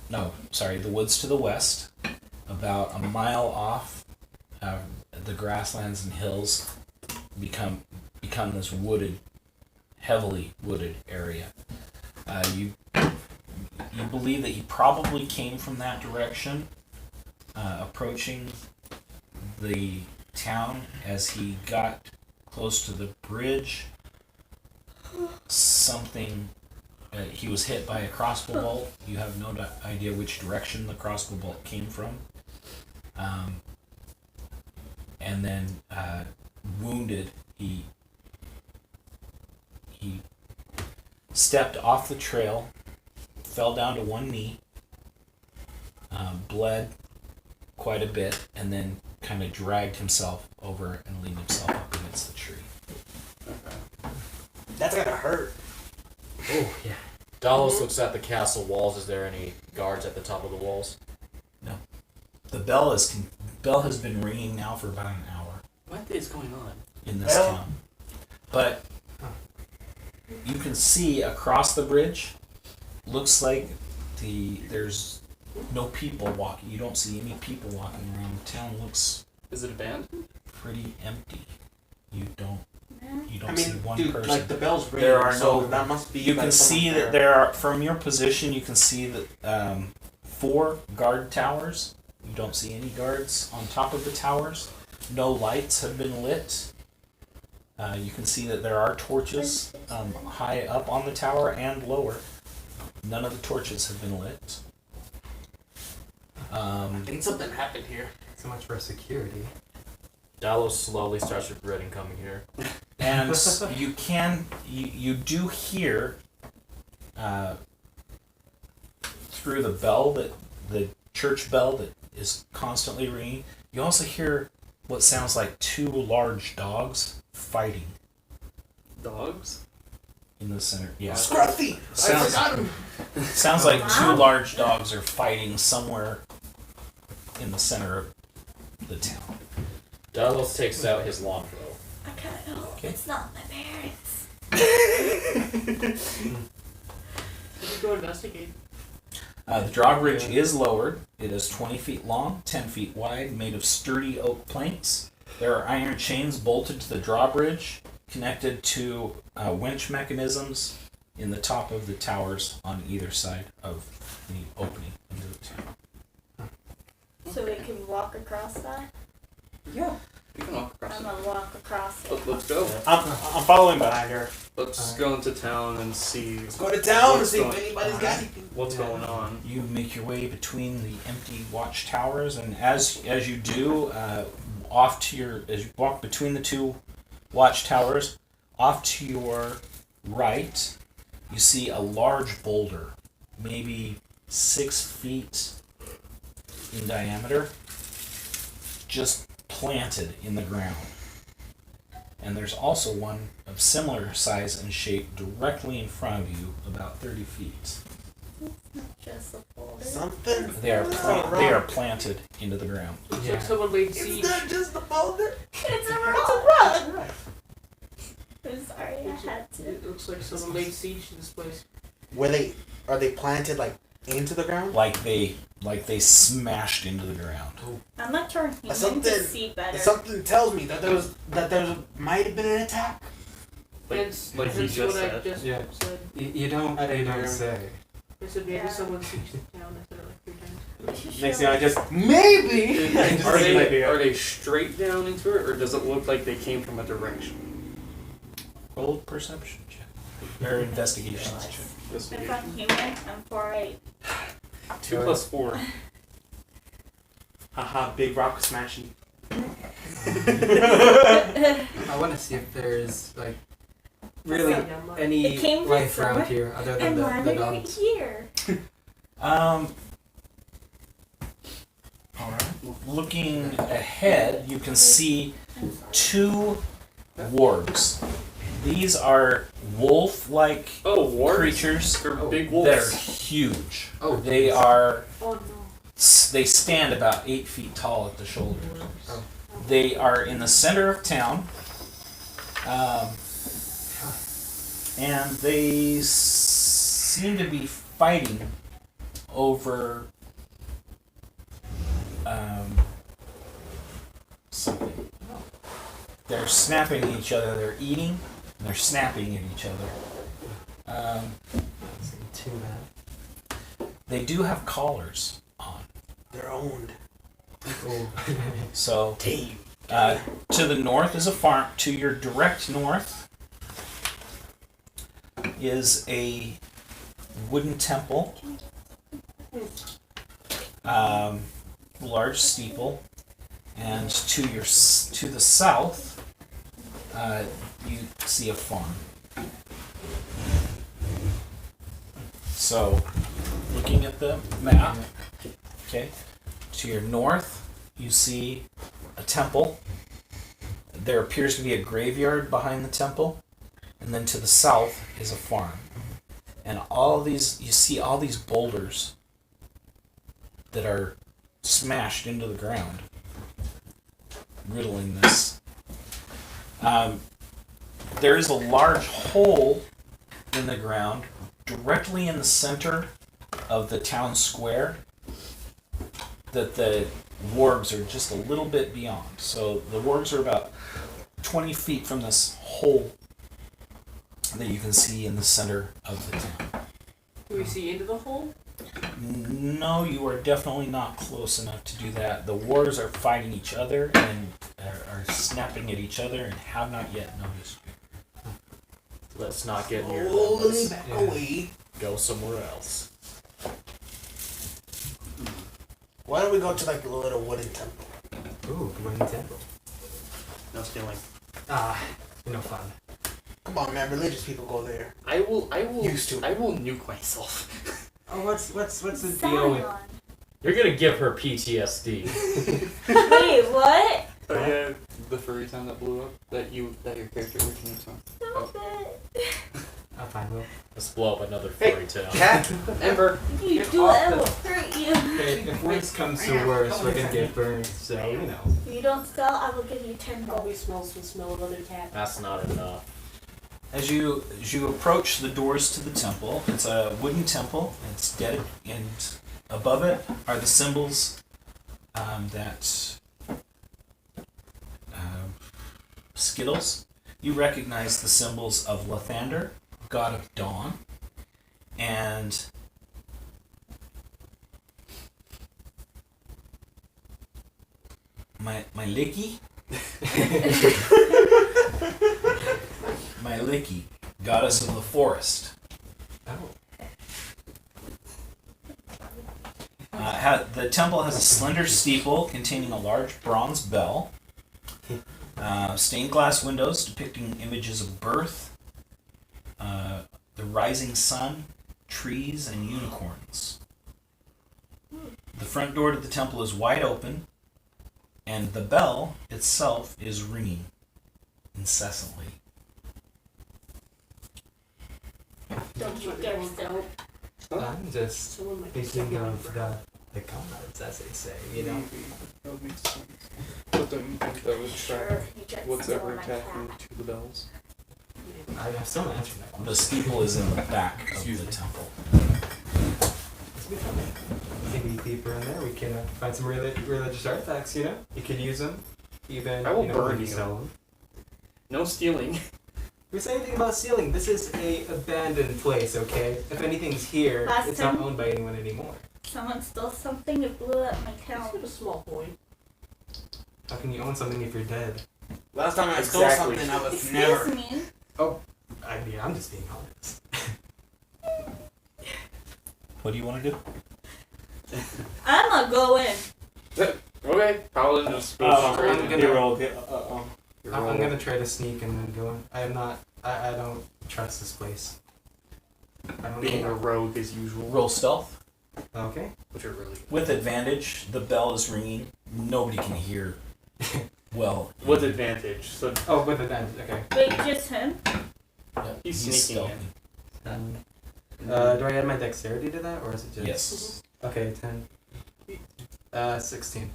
No, sorry, the woods to the west, about a mile off. The grasslands and hills become this wooded, heavily wooded area. You believe that he probably came from that direction, approaching the town. As he got close to the bridge, something he was hit by a crossbow bolt. You have no idea which direction the crossbow bolt came from, and then wounded, he stepped off the trail, fell down to one knee, bled quite a bit, and then kind of dragged himself over and leaned himself up against the tree. That's gotta hurt. Oh, yeah. Dalos looks at the castle walls. Is there any guards at the top of the walls? The bell has been ringing now for about an hour What is going on? in this Well- town, but you can see across the bridge. Looks like there's no people walking. You don't see any people walking around. The town looks Is it abandoned? pretty empty. You don't I see mean, one dude, person. like the bell's ringing. There are so no- That must be. You like, can see someone that there are, from your position, you can see that 4 guard towers. You don't see any guards on top of the towers. No lights have been lit. You can see that there are torches high up on the tower and lower. None of the torches have been lit. I think something happened here. So much for security. Dalos slowly starts regretting coming here. And you do hear through the bell, the church bell that is constantly ringing. You also hear what sounds like 2 large dogs fighting Dogs? in the center. Yeah, Scruffy! I forgot him! sounds like 2 Wow. large dogs are fighting somewhere in the center of the town. Dalos takes out his longbow. I can't help. Okay. It's not my parents. Did you go investigate? The drawbridge is lowered. It is 20 feet long, 10 feet wide, made of sturdy oak planks. There are iron chains bolted to the drawbridge, connected to winch mechanisms in the top of the towers on either side of the opening into the town. So we can walk across that? Yeah. We can walk across I'm it. gonna walk across it. Let's go. I'm following behind her. Let's go into town and see Let's go to town and What's see if going- anybody's got anything. what's going on. You make your way between the empty watchtowers, and as you do, as you walk between the 2 watchtowers, off to your right, you see a large boulder, maybe 6 feet in diameter, just planted in the ground. And there's also one of similar size and shape directly in front of you, about 30 feet. Just a folder. Something. They are planted into the ground. Looks Yeah. like someone laid It's siege. not just a boulder. It's a rug. I'm sorry, I had to. It looks like someone laid siege to this place. Are they planted like into the ground? Like they smashed into the ground. I'm not turning human Something- to see better. Something tells me that there might have been an attack. That's like he that's just what I said. just Yeah. said. You don't I didn't hear him. say. I said maybe Yeah. someone sieged the town. I said it like 3 times. Next thing I just maybe. I just Are think it might be are they straight down into it, or does it look like they came from a direction? Roll perception check. Or investigation check. If I'm human, I'm 4'8". 2 plus 4. Haha, big rock smashing. I want to see if there's like really That's not much. any It came from life around somewhere, here other than And the landed right dogs. here. All right. Looking ahead, you can see 2 wargs. These are wolf-like Oh, wargs? creatures. They're big They're wolves. huge. Oh, They are. Oh no. They stand about 8 feet tall at the shoulders. Oh. They are in the center of town, and they seem to be fighting over something. They're snapping at each other. They're eating. And they're snapping at each other. Too bad. They do have collars on. They're owned. Oh. So to the north is a farm. To your direct north is a wooden temple, large steeple, and to the south you see a farm. So, looking at the map, okay, to your north you see a temple. There appears to be a graveyard behind the temple, and then to the south is a farm. And you see all these boulders that are smashed into the ground, riddling this. There is a large hole in the ground directly in the center of the town square that the wargs are just a little bit beyond. So the wargs are about 20 feet from this hole that you can see in the center of the town. Do we see into the hole? No, you are definitely not close enough to do that. The wargs are fighting each other and are snapping at each other and have not yet noticed you. Let's not get near them. Holy Let's back Yeah. away. go somewhere else. Why don't we go to like a little wooden temple? Ooh, wooden temple. No stealing. Ah, no fun. Come on, man. Religious people go there. I will Used to. I will nuke myself. Oh, what's the deal with? Zion. You're gonna give her PTSD. Wait, what? Oh yeah, the furry town that blew up that your character originates from. Stop it. I'll find Will. Let's blow up another Hey, fairy tale. Cat. Ember. If you Get do off it, I the- will hurt you. Hey, if worse comes to worse, we're gonna get burned, so you know. If you don't sell, I will give you 10 gold. Always smells the smell of other cat. That's not enough. As you approach the doors to the temple, it's a wooden temple. It's dead, and above it are the symbols that Skittles. You recognize the symbols of Lathander, god of dawn, and my Licky. My Licky, goddess of the forest. Oh. The temple has a slender steeple containing a large bronze bell, stained glass windows depicting images of birth, the rising sun, trees, and unicorns. The front door to the temple is wide open, and the bell itself is ringing incessantly. Don't you dare sell. I'm just Someone might be thinking stealing of the comments, as they say, you know. That would make sense. But don't you think that would Sure, track you just what's steal ever my attacking cat. to the bells? I still not answering that The one. steeple is in the back of the temple. Let's be funny. We can be deeper in there. We can find some religious artifacts, you know? You could use them. Even, I will you know, burn maybe you. sell them. No stealing. Who said anything about stealing? This is a abandoned place, okay? If anything's here, Last it's not time- owned by anyone anymore. Someone stole something and blew up my town. It's a small point. How can you own something if you're dead? Last time I stole Exactly. something, I was Excuse never. me. I'm just being honest. What do you want to do? I'm gonna go in. Okay, Paladin just goes Oh, straight I'm in. gonna- you roll. I'm gonna try to sneak and then go in. I don't trust this place. I don't Being a know. rogue as usual. Roll stealth. Okay. Which are really With advantage, the bell is ringing. Nobody can hear well. with advantage. So Oh, with advantage. Okay. Wait, just him? Yep, He's sneaking stealthy. Do I add my dexterity to that, or is it just? Yes. Okay, 10. 16.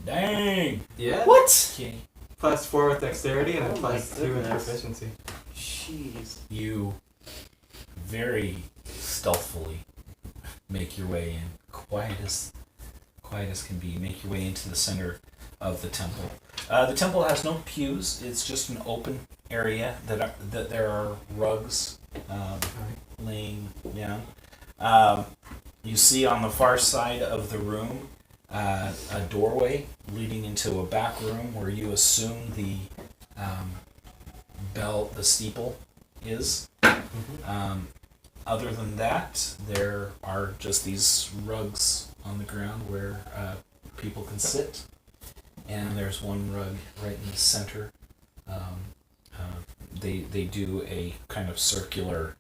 Dang. Yeah. What? Okay. Plus 4 with dexterity and then Oh my plus 2 with goodness. proficiency. jeez. You very stealthily make your way in, quiet as can be. Make your way into the center of the temple. The temple has no pews. It's just an open area that there are rugs laying down. You see on the far side of the room a doorway leading into a back room where you assume the the steeple is. Other than that, there are just these rugs on the ground where people can sit, and there's one rug right in the center. They do a kind of circular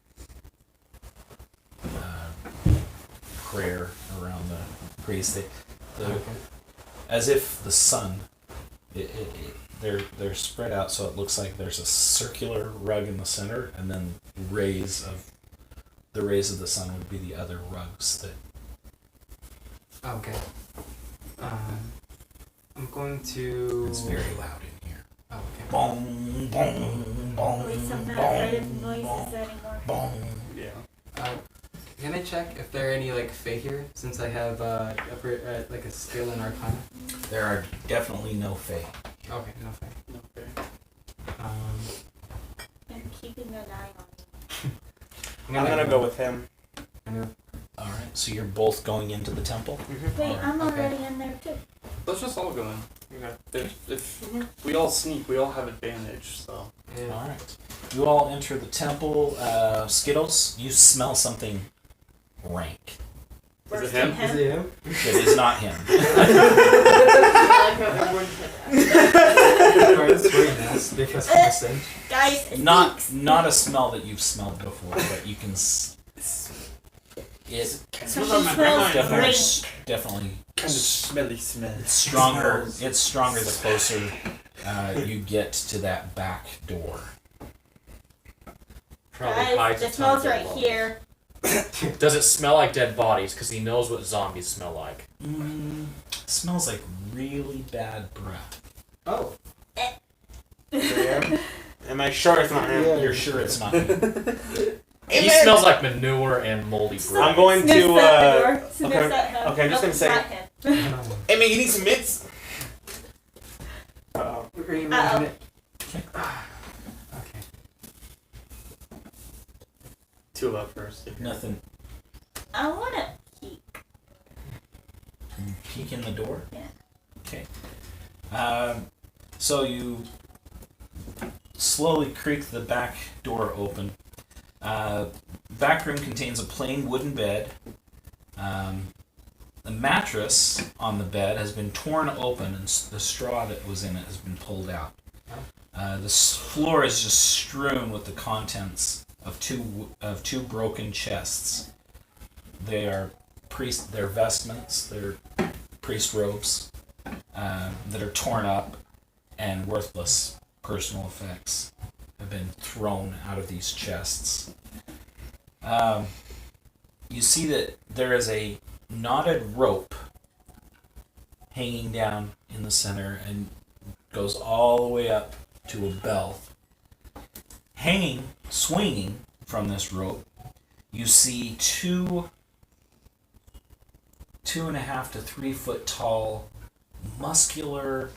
prayer around the priest. As if the sun, they're spread out so it looks like there's a circular rug in the center, and then the rays of the sun would be the other rugs that. Okay. I'm going to. It's very loud in here. Oh, okay. Boom, boom, boom, Wait, some boom, not afraid of boom, noises anymore. boom. Yeah. Can I check if there are any like Fey here? Since I have like a skill in Arcana. There are definitely no fae. Okay, no Fey. Okay. I'm keeping an eye on you. I'm gonna go with him. All right, so you're both going into the temple. Wait, I'm Okay. already in there too. Let's just all go in. Okay. If we all sneak, we all have advantage. So Yeah. All right, you all enter the temple. Skittles, you smell something rank. is it Worse him? than Is it him? It is not him. I like how everyone said that. Or it's very nice because of the stench. Guys, it Not stinks. a smell that you've smelled before, but you can. It Something smells definitely rank. definitely Kind of smelly smell. it's stronger. It's stronger the closer you get to that back door. Probably Guys, hides a it ton of smells dead right bodies. here. Does it smell like dead bodies? Because he knows what zombies smell like. Smells like really bad breath. Oh. Am I sure it's not him? Yeah. You're sure it's not him. He smells like manure and moldy breath. I'm going Sniff to. that door. Sniff okay. that him. Okay, I'm just Nope, gonna say- not him. Hey man, you need some mints? Uh-oh. Reimagine it. Okay. Two up first. Nothing. I wanna peek. You peek in the door. Yeah. Okay. So you slowly creak the back door open. Back room contains a plain wooden bed. The mattress on the bed has been torn open, and the straw that was in it has been pulled out. The floor is just strewn with the contents of two broken chests. They are their vestments, their priest robes that are torn up, and worthless personal effects have been thrown out of these chests. You see that there is a knotted rope hanging down in the center and goes all the way up to a bell. Hanging, swinging from this rope, you see two 2.5 to 3 foot tall, muscular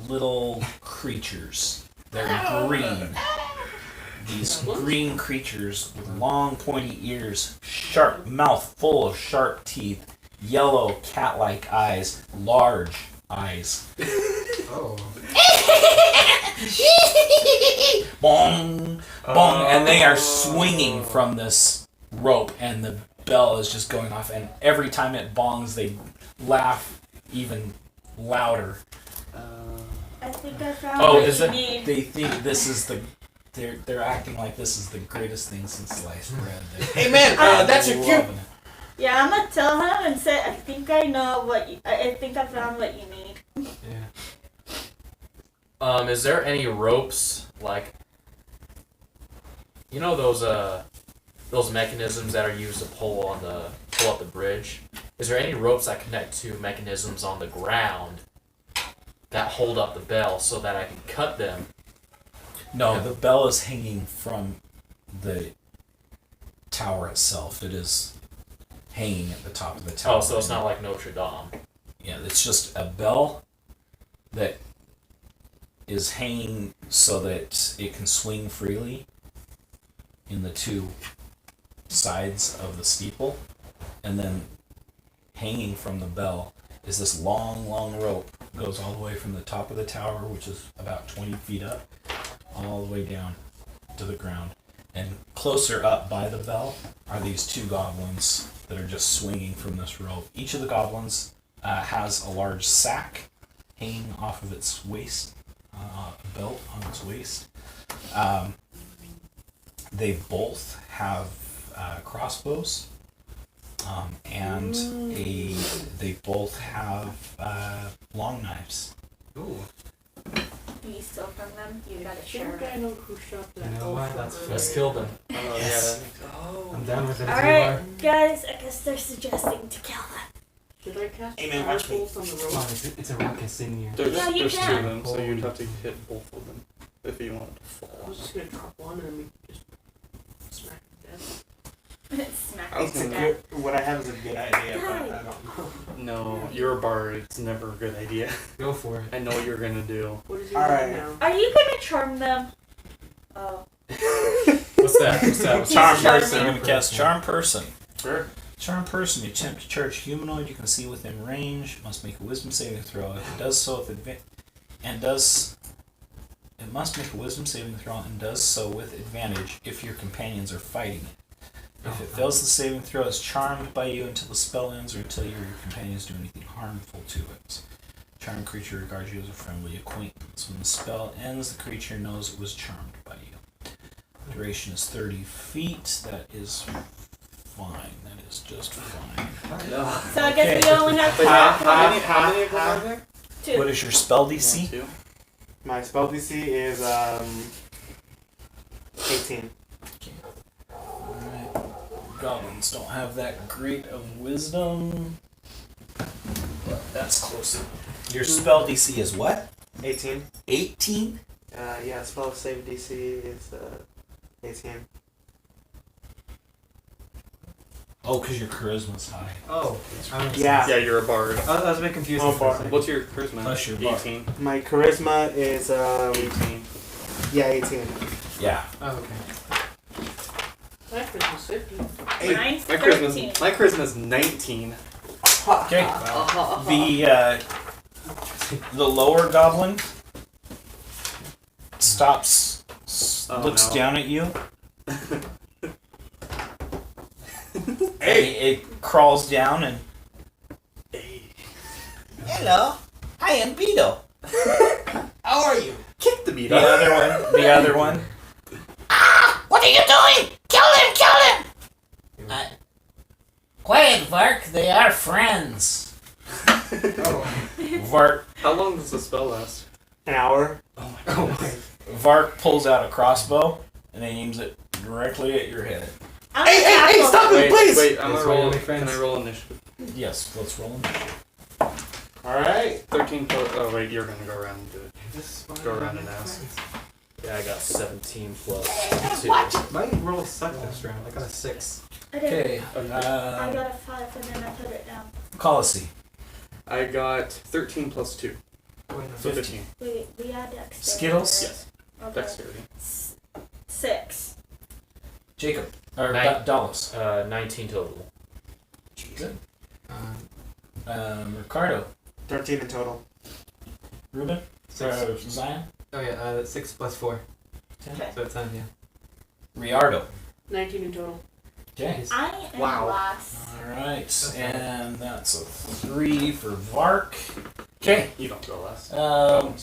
little creatures. They're green. These green creatures with long pointy ears, sharp mouth full of sharp teeth, yellow cat-like eyes, large eyes. Oh. Bong, bong, and they are swinging from this rope, and the bell is just going off. And every time it bongs, they laugh even louder. I think I found Oh, what is you it? need. They think this is the. They're acting like this is the greatest thing since sliced bread. Hey man, that's your cue. Loving it. Yeah, I'm gonna tell him and say I think I know what you. I think I found what you need. Yeah. Is there any ropes like you know those mechanisms that are used to pull up the bridge? Is there any ropes that connect to mechanisms on the ground that hold up the bell so that I can cut them? No, the bell is hanging from the tower itself. It is hanging at the top of the tower. Oh, so it's not like Notre Dame. Yeah, it's just a bell that is hanging so that it can swing freely in the two sides of the steeple, and then hanging from the bell is this long, long rope. It goes all the way from the top of the tower, which is about 20 feet up, all the way down to the ground. And closer up by the bell are these two goblins that are just swinging from this rope. Each of the goblins has a large sack hanging off of its waist, a belt on its waist. They both have crossbows, and they both have long knives. Ooh. Do you steal from them? You gotta I share. think I know who shot that. You know what? That's fair. Let's kill them. Oh Yes. yeah. Oh. I'm down with it. All as you are. right, guys. I guess they're suggesting to kill them. Should I cast Hey, man, watch me. firebolt on the Come on, rope? it's a ruckus in here. There's, Yeah, you there's two can. of them, so you'd have to hit both of them if you wanted to I fall. was just gonna drop one and then we just smack it dead. Smack I was it to It's a death. good. What I have is a good idea, but I don't know. No, you're a bard. It's never a good idea. Go for it. I know what you're gonna do. What is your Alright. name now? Are you gonna charm them? Oh. What's that? What's that? What's Charm Charming. person. I'm going to cast Charm Person. Sure. Charm Person. You attempt to charge humanoid you can see within range. Must make a Wisdom saving throw. If it does so, it must make a Wisdom saving throw and does so with advantage if your companions are fighting it. If it fails the saving throw, it's charmed by you until the spell ends or until your companions do anything harmful to it. Charmed creature regards you as a friendly acquaintance. When the spell ends, the creature knows it was charmed by you. Duration is 30 feet. That is fine. That is just fine. So I guess Okay. we only have Wait, two. how many of them are there? Two. What is your spell DC? Two. My spell DC is 18. Alright. Goblins don't have that great of wisdom. But that's close. Your spell DC is what? 18. 18? Yeah, spell save DC is 18. Oh, because your charisma's high. Oh, Yeah. Yeah, you're a bard. I was a bit confused. Oh, for a bar. second. What's your charisma? Plus your bar. 18. My charisma is 18. yeah, 18. Yeah. Oh, okay. My Christmas 15. Mine's My 13. charisma's 19. Okay. The lower goblin stops, Oh, looks no. down at you. It crawls down and. Hello, I am Beetle. How are you? Kick the beat The other one. What are you doing? Kill him! Kill him! Quiet, Vark. They are friends. Vark How long does the spell last? An hour. Vark pulls out a crossbow and aims it directly at your head. I'm Hey, gonna tackle stop them. it, please! Wait, I'm Let's gonna roll. roll Can defense. I roll initiative? Yes, let's roll him. Alright. 13 plus. Oh wait, you're gonna go around and do it. Go around and ask. Yeah, I got 17 plus 2. My roll sucked this round. I got a 6. I did. Okay. I got a 5 and then I put it down. Colossi. I got 13 plus 2, so 15. We had dexterity. Skittles? Yes, Okay. dexterity. 6. Jacob. Or Nine. Dallas. 19 total. Good. Ricardo. 13 in total. Ruben. Zion. Oh yeah, 6 plus 4. Okay. So 10, yeah. Riardo. 19 in total. Okay. I am Wow. last. Alright, and that's a 3 for Vark. Okay. You don't go last. Second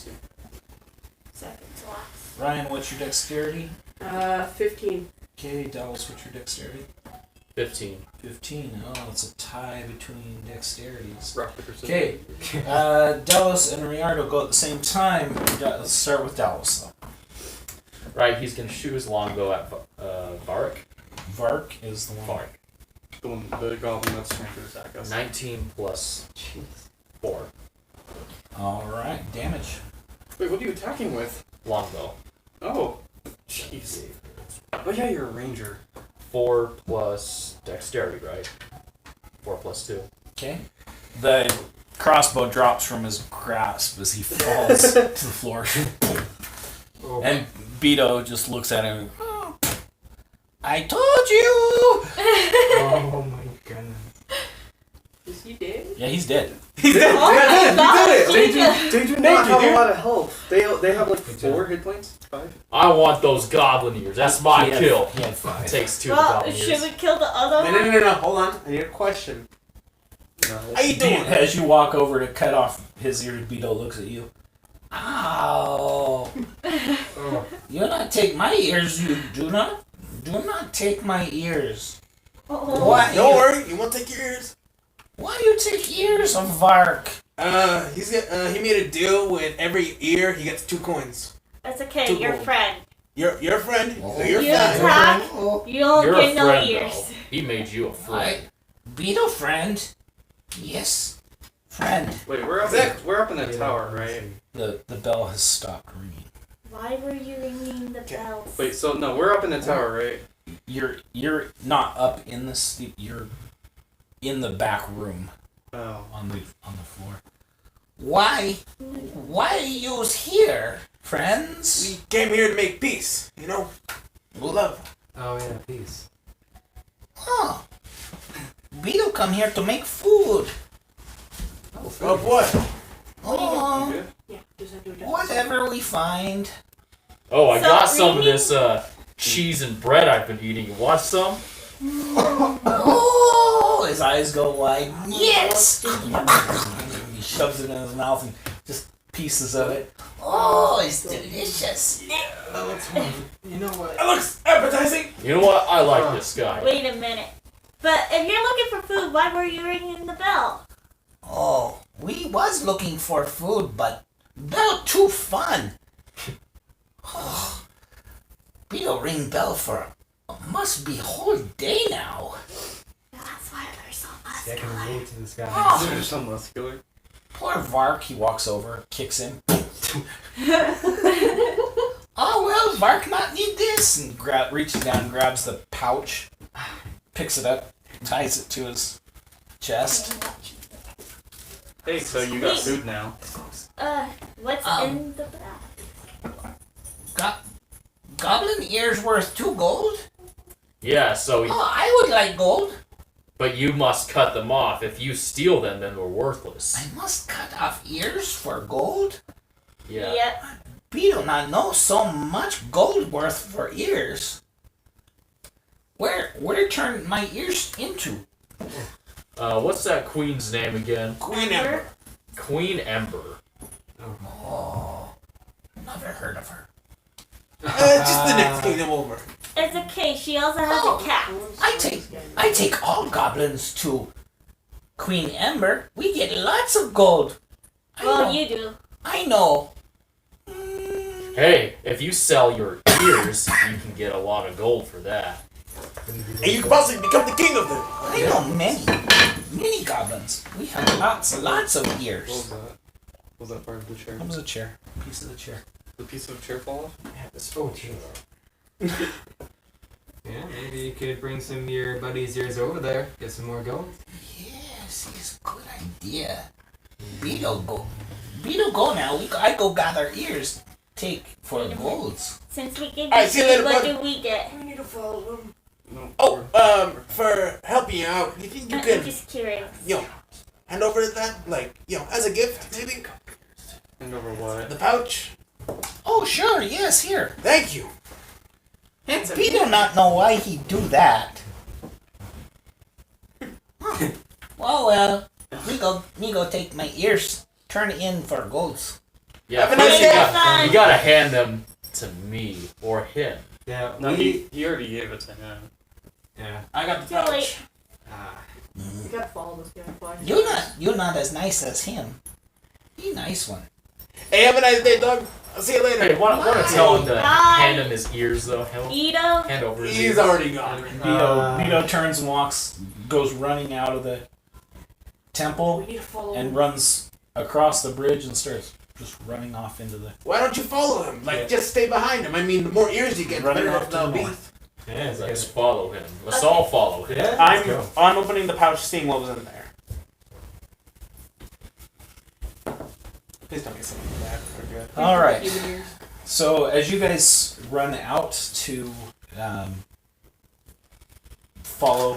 to last. Ryan, what's your dexterity? 15. Okay, Dallas, what's your dexterity? 15. 15. Oh, it's a tie between dexterities. Rock, paper, scissors. Okay, Dallas and Riardo go at the same time. Let's start with Dallas, though. Right, he's gonna shoot his longbow at Vark. Vark is the one. Vark. The goblin that's trying to attack us. 19 plus 4. Alright, damage. Wait, what are you attacking with? Longbow. Oh, jeez. Oh yeah, you're a ranger. 4 plus dexterity, right? 4 plus 2. Okay. The crossbow drops from his grasp as he falls to the floor. And Beto just looks at him. "Oh, I told you! Oh my goodness. Is he dead? Yeah, he's dead. He's dead. Oh my gosh, They Jesus. do not have a lot of health. They have like 4 hit points? 5? I want those goblin ears. That's my He had- kill. He had 5. Takes 2 Well, goblin should ears. we kill the other one? No. Hold on. I need a question. No. How you doing? As you walk over to cut off his ears, Beto looks at you. Ow! Oh. You not take my ears, you do not. Do not take my ears. Oh. Why? Don't worry. You won't take your ears. Why you take ears of Vark? He made a deal with every ear. He gets 2 coins. That's okay, Two your gold. friend. Your friend. Oh. So you're You fine. attack, you don't You're get a no friend, ears. though. He made you a friend. I Beto friend. Yes, friend. Wait, we're up in the tower, right? The bell has stopped ringing. Why were you ringing the Okay. bells? Wait, so no, we're up in the tower, right? You're not up in the you're in the back room Oh. on the floor. Why you's here, friends? We came here to make peace. You know, love. Oh yeah, peace. Oh, Beto come here to make food. Of what? Oh, You good? Yeah, does that do it? whatever we find. Oh, I So, got some of really? this cheese and bread I've been eating. You want some? Oh, his eyes go wide. Yes. He shoves it in his mouth and just pieces of it. Oh, it's delicious. Oh, that's fine. You know what? It looks appetizing. You know what? I like this guy. Wait a minute. But if you're looking for food, why were you ringing the bell? Oh, we was looking for food, but bell too fun. Oh, Beto ring bell for must be whole day now. That's why they're so Yeah, I can muscular. relate to this guy. Oh, They're so muscular. poor Vark. He walks over, kicks him. Oh well, Vark not need this, and reaches down, grabs the pouch, picks it up, ties it to his chest. Hey, so you got Wait. food now. What's Um, in the bag? Goblin ears worth 2 gold? Yeah, so Oh, I would like gold. but you must cut them off. If you steal them, then they're worthless. I must cut off ears for gold. Yeah. Yep. Beetle not know so much gold worth for ears. Where turn my ears into? What's that queen's name again? Queen Ember. Queen Ember. Oh, never heard of her. Just the next kingdom over. It's okay. She also has Oh. a cat. I take all goblins to Queen Ember. We get lots of gold. I Well, know. you do. I know. Hey, if you sell your ears, you can get a lot of gold for that. And you can possibly become the king of them. I know many goblins. We have lots of What ears. was that? Was that part of the chair? That was a chair. Piece of the chair. The piece of chair fall off? Oh, jeez. Yeah, maybe you could bring some of your buddies' ears over there, get some more gold. Yes, it's a good idea. Beetle go now. I go gather ears. Take for golds. Since we give Alright, you see you later, food, what bud. do we get? I need to follow him. No. Oh, for helping you out, you think you I'm can, just curious. you know, hand over that, like, as a gift, maybe? And over what? The pouch? Oh, sure, yes, here. Thank you. We do not know why he do that. Well, me go take my ears, turn in for goats. Yeah, Have a first nice you, day. you gotta hand them to me or him. Yeah, No, he already gave it to him. Yeah. I got the Too pouch. late. You gotta follow this guy. Flash. You not as nice as him. He nice one. Hey, have a nice day, dog. I'll see you later. Hey, want to tell him to Bye. hand him his ears though? Ito. Hand over his He's ears. already gone. Vito turns and goes running out of the temple We need to follow. and runs across the bridge and starts just running off into the Why don't you follow him? Like, just stay behind him. I mean, the more ears you get, the running better off to the that'll be. north. Yeah, it's Let's good. follow him. Let's all follow him. Yeah, let's go. I'm opening the pouch, seeing what was in there. Please don't get something bad. We're good. All right. Human ears. So as you guys run out to follow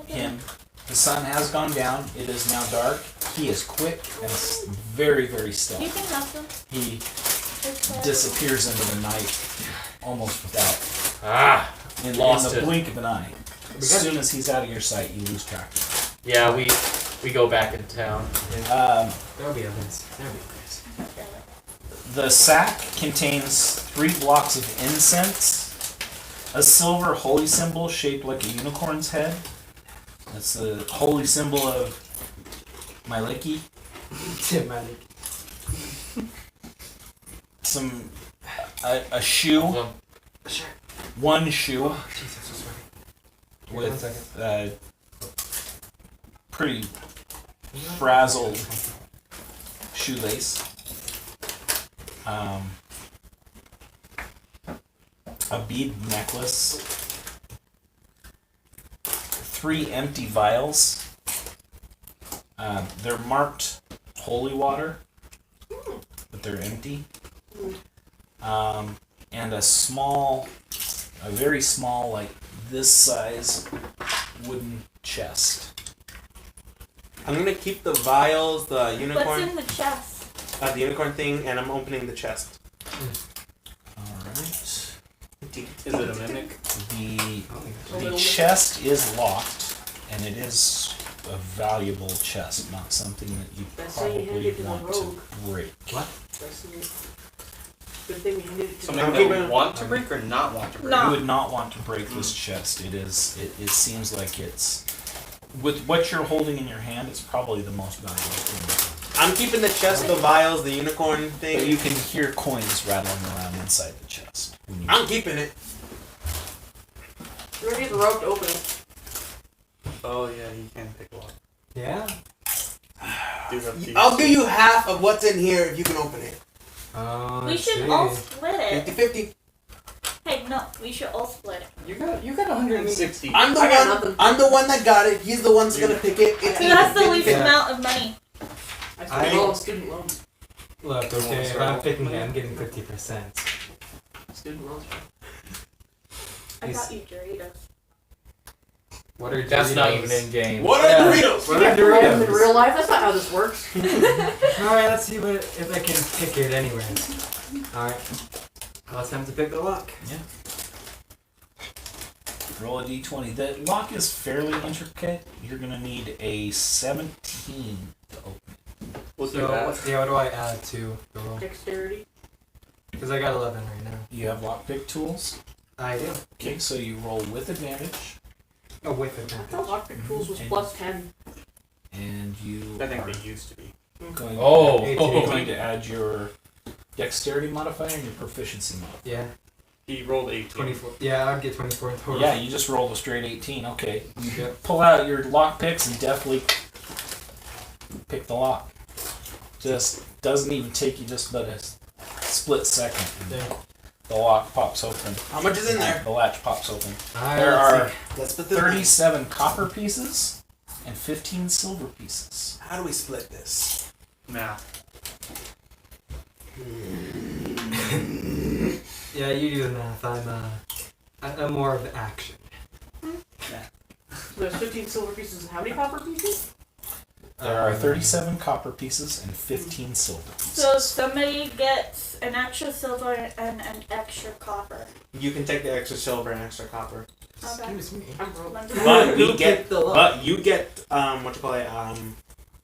him, the sun has gone down. It is now dark. He is quick and very, very still. You can have them. He disappears into the night almost without in Lost the it. blink of an eye. As soon as he's out of your sight, you lose track of Yeah, we go back into town. him. There'll be others. There'll be others. The sack contains 3 blocks of incense, a silver holy symbol shaped like a unicorn's head. That's the holy symbol of Myliki. Some a shoe, Well, one shoe Oh, Jesus, so sorry. One second. with pretty frazzled shoelace. A bead necklace. 3 empty vials. They're marked holy water, but they're empty. And a very small, like this size, wooden chest. I'm gonna keep the vials, the What's unicorn, in the chest? the unicorn thing, and I'm opening the chest. Alright. Is it a mimic? The chest is locked, and it is a valuable chest, not something that you That's how you hand probably it to the want to rogue. break. That's the good thing we handed it to Something I'm that keeping- we want to break or not want to break? No. You would not want to break this chest. It seems like it's with what you're holding in your hand, it's probably the most valuable thing. I'm keeping the chest, the vials, the unicorn But thing. you can hear coins rattling around inside the chest. when you- I'm keeping it. We're gonna get the rope to open it. Oh yeah, you can pick a lock. Yeah? Do have thieves. I'll give you half of what's in here if you can open it. Oh, We I should see. all split it. 50-50. Hey, no, we should all split it. You got 160. I'm the I got one. nothing. I'm the one that got it. He's the one that's gonna pick it. It's Who has the even least 50-50. amount of money? I I- still own student loans. Look, okay, if I'm picking it, I'm getting 50%. Student loans. I He's- got you Doritos. What are That's not Doritos? even in game. What are Yeah. Doritos? What You are can't roll them in Doritos? real life. That's not how this works. Alright, let's see if I can pick it anyways. Alright. Well, it's time to pick the lock. Roll a d20. The lock is fairly intricate. You're gonna need a 17 to open. We'll do So, that. what do I add to the roll? Dexterity. Because I got 11 right now. You have lockpick tools. I do. Okay, so you roll with advantage, Oh, with I thought advantage. lockpick tools was plus 10. and you I think are they used to be. going, Oh, you're going to add your dexterity modifier and your proficiency modifier. Yeah, He rolled 18. 24. Yeah, I'd get 24 in total. Yeah, you just rolled a straight 18. Okay, you Yep. pull out your lock picks and definitely pick the lock. Just doesn't even take you just but a split second. There. The lock pops open. How much is in there? The latch pops open. Alright, There let's are see. Let's split this. 37 copper pieces and 15 silver pieces. How do we split this? Math. Yeah, you do the math. I'm more of action. So there's 15 silver pieces and how many copper pieces? There are 37 copper pieces and 15 silver pieces. So somebody gets an extra silver and an extra copper. You can take the extra silver and extra copper. Okay. Excuse me. I'm broke. But Who picked the law? But you get what you call it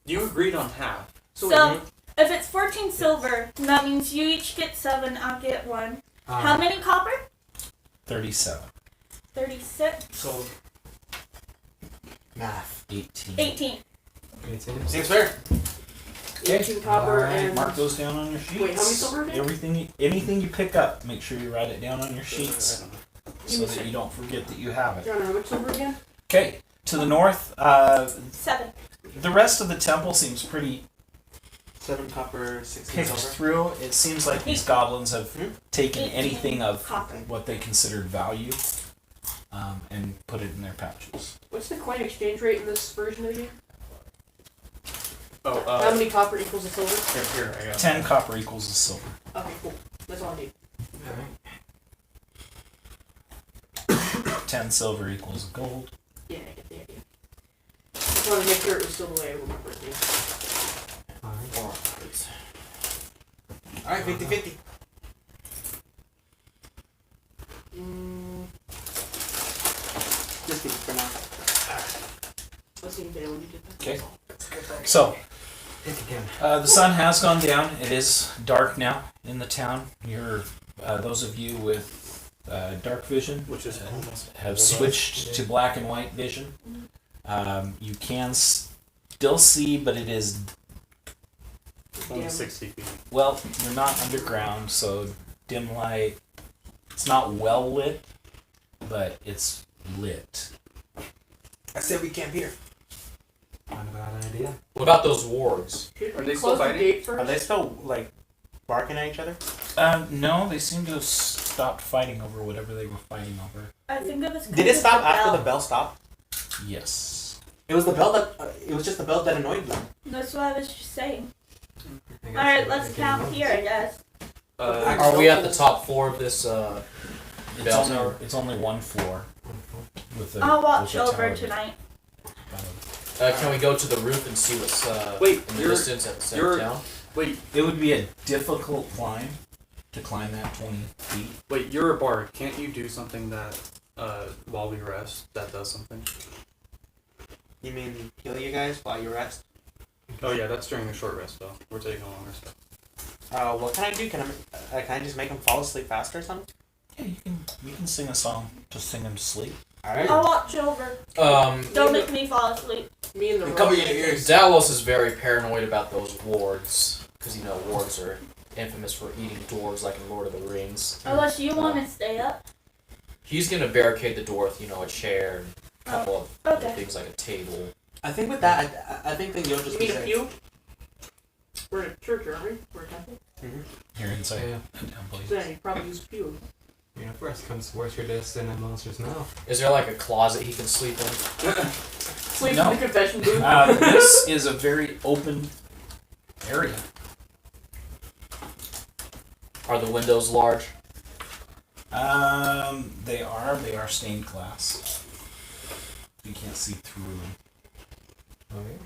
You agreed on half. So if it's 14 silver, that means you each get 7, I'll get 1. How many copper? 37. 36. so math. 18. 18. Seems fair. 18 copper Alright, and. mark those down on your sheets. Wait, how many silver again? Anything you pick up, make sure you write it down on your I sheets don't know. so that you don't forget that you have it. John, how much silver again? Okay, to the north, 7. the rest of the temple seems pretty 7 copper, 16 picked silver. through. It seems like these goblins have taken 18 anything of copper. what they considered value and put it in their pouches. What's the coin exchange rate in this version of the game? Oh, How many copper equals a silver? here, I got 10 copper equals a silver. Okay, cool. That's all I need. 10 silver equals gold. Yeah, I get the idea. Just wanted to make sure it was still the way I remember it being. Alright, 50-50. Just keep it for now. Let's see if anyone did that. Okay. So, Pick again. the sun has gone down. It is dark now in the town. You're those of you with dark vision, which is have switched to black and white vision. You can still see, but it is only Damn. 60 feet. well. You're not underground, so dim light. It's not well lit, but it's lit. I said we camp here. Not a bad idea. What about those wards? Should Are we they close still the fighting? gate first? Are they still like barking at each other? No, they seem to have stopped fighting over whatever they were fighting over. I think it was. Did it stop after the bell stopped? Yes. It was the bell that. It was just the bell that annoyed you. That's what I was just saying. I guess Alright, we're let's picking camp one. here, I guess. Are we at the top floor of this It's bell only, tower? it's only one floor. With the, I'll watch with the over tower. tonight. Can we go to the roof and see what's Wait, in the you're- distance at the center of town? Wait, It would be a difficult climb to climb that 20 feet. wait, you're a bard. Can't you do something that, while we rest, that does something? You mean heal you guys while you rest? Oh yeah, that's during the short rest though. We're taking a long rest. What can I do? Can I just make them fall asleep faster or something? Yeah, you can sing a song to sing them to sleep. Alright. I'll watch over. Um, Don't make me fall asleep. Me and the Cover rogue. your ears. Dalos is very paranoid about those wards because you know wards are infamous for eating dwarves like in Lord of the Rings. Unless you want to stay up. He's gonna barricade the door with a chair and a couple of other okay. things like a table. I think with that, I think then you'll just You be mean a safe. pew? We're in a church, aren't we? We're a temple. Here inside Yeah. the temple. So then you probably use a pew. You know, worst comes to worst, you're just in a monster's mouth. Is there like a closet he can sleep in? Sleep No. in the confession booth. This is a very open area. Are the windows large? They are stained glass. You can't see through them. Okay.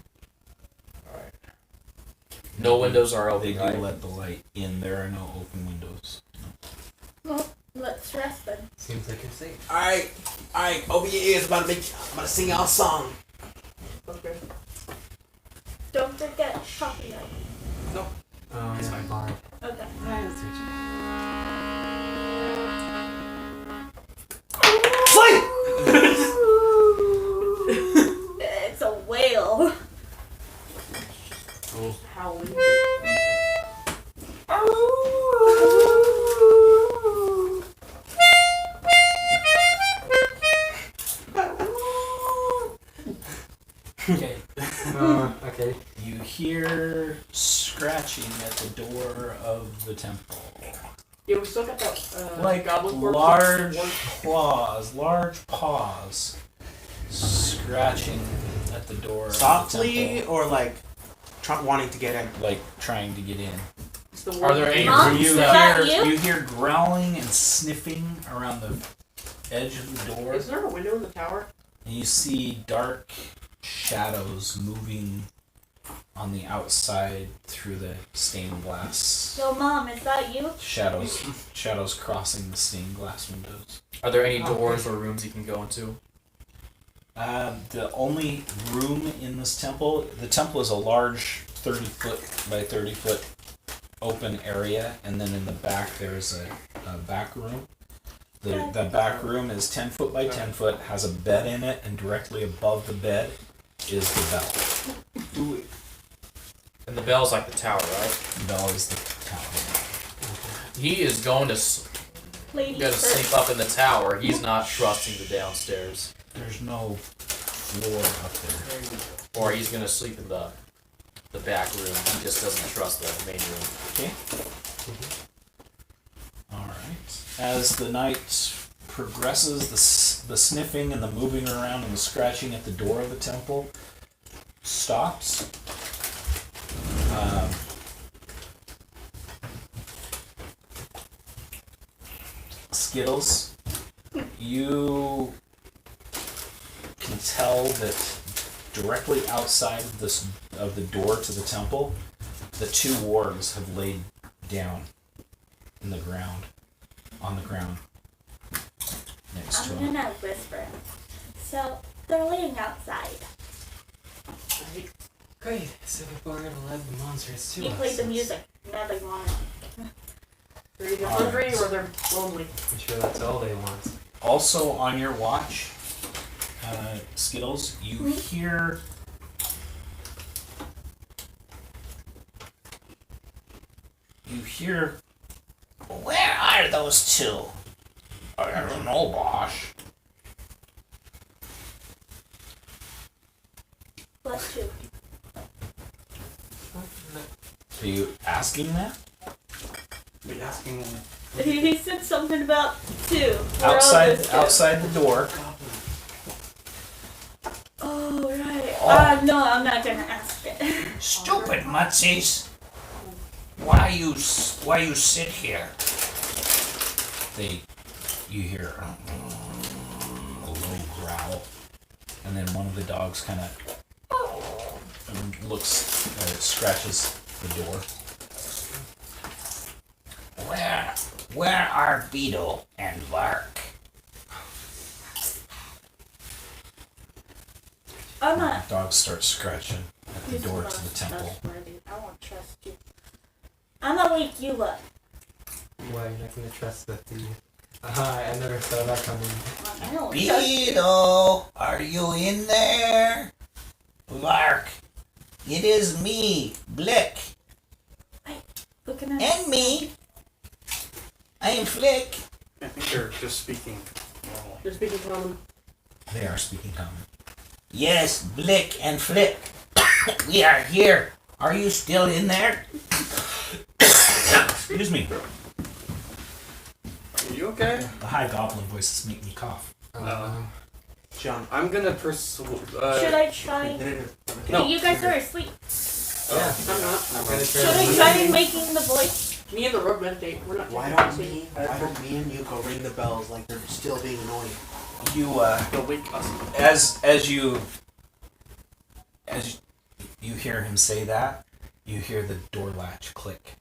No windows are They open, do right? let the light in. There are no open windows. Well, let's rest then. Seems like it's safe. Alright, open your ears. I'm about to sing y'all a song. Okay. Don't forget copyright. Oh, yeah, bard. Okay. It's a whale. Howling. Okay. Okay. You hear scratching at the door of the temple. Yeah, we still got that Like goblin corpse. large paws, scratching at the door. Softly of the temple, or like wanting to get in? like trying to get in. It's the Are there any Mom, rooms is that? that you? You hear growling and sniffing around the edge of the door, Is there a window in the tower? and you see dark shadows moving on the outside through the stained glass. Yo, Mom, is that you? Shadows crossing the stained glass windows. Are there any doors or rooms you can go into? The only room in this temple, the temple is a large 30-foot by 30-foot open area, and then in the back there's a back room. The back room is 10 foot by 10 foot, has a bed in it, and directly above the bed is the bell. And the bell's like the tower, right? The bell is the tower. He is going to Ladies gonna first. sleep up in the tower. He's not trusting the downstairs. There's no floor up there. Or he's gonna sleep in the back room. He just doesn't trust the main room. Okay. Alright. As the night progresses, the sniffing and the moving around and the scratching at the door of the temple stops. Skittles, you can tell that directly outside of the door to the temple, the two wargs have laid down in the ground, on the ground next to I'm him. gonna whisper. So, they're laying outside. Great. So we've already led the monsters to You us. played the music. Now they want it. They're either hungry or they're lonely. I'm sure that's all they want. Also on your watch, Skittles, you hear, Where are those two? I don't know, Bosh. What two? Are you asking that? Be asking them. He said something about two. Where are those two? Outside the door. Oh, right. No, I'm not gonna ask it. Stupid mutsies. Why you sit here? You hear a low growl, and then one of the dogs kind of scratches the door. Where are Beetle and Vark? I'm not. Dogs start scratching at the Who's door most to the temple. trustworthy? I won't trust you. I'm gonna wake you up. Why you're not gonna trust that the? I never saw that coming. I don't trust you. Beetle, are you in there? Vark, it is me, Blick, Looking at and me. I am Flick. I think they're just speaking normal. They're speaking common. They are speaking common. Yes, Blick and Flick. We are here. Are you still in there? Excuse me. Are you okay? The high goblin voices make me cough. John. I'm gonna persuade. Should I try? No. You guys are asleep. Yeah. I'm not. I'm gonna Should I try making the voice? Me and the rogue meditate. We're not. Why don't me and you go ring the bells like they're still being annoying? You They'll wake us. as you hear him say that, you hear the door latch click,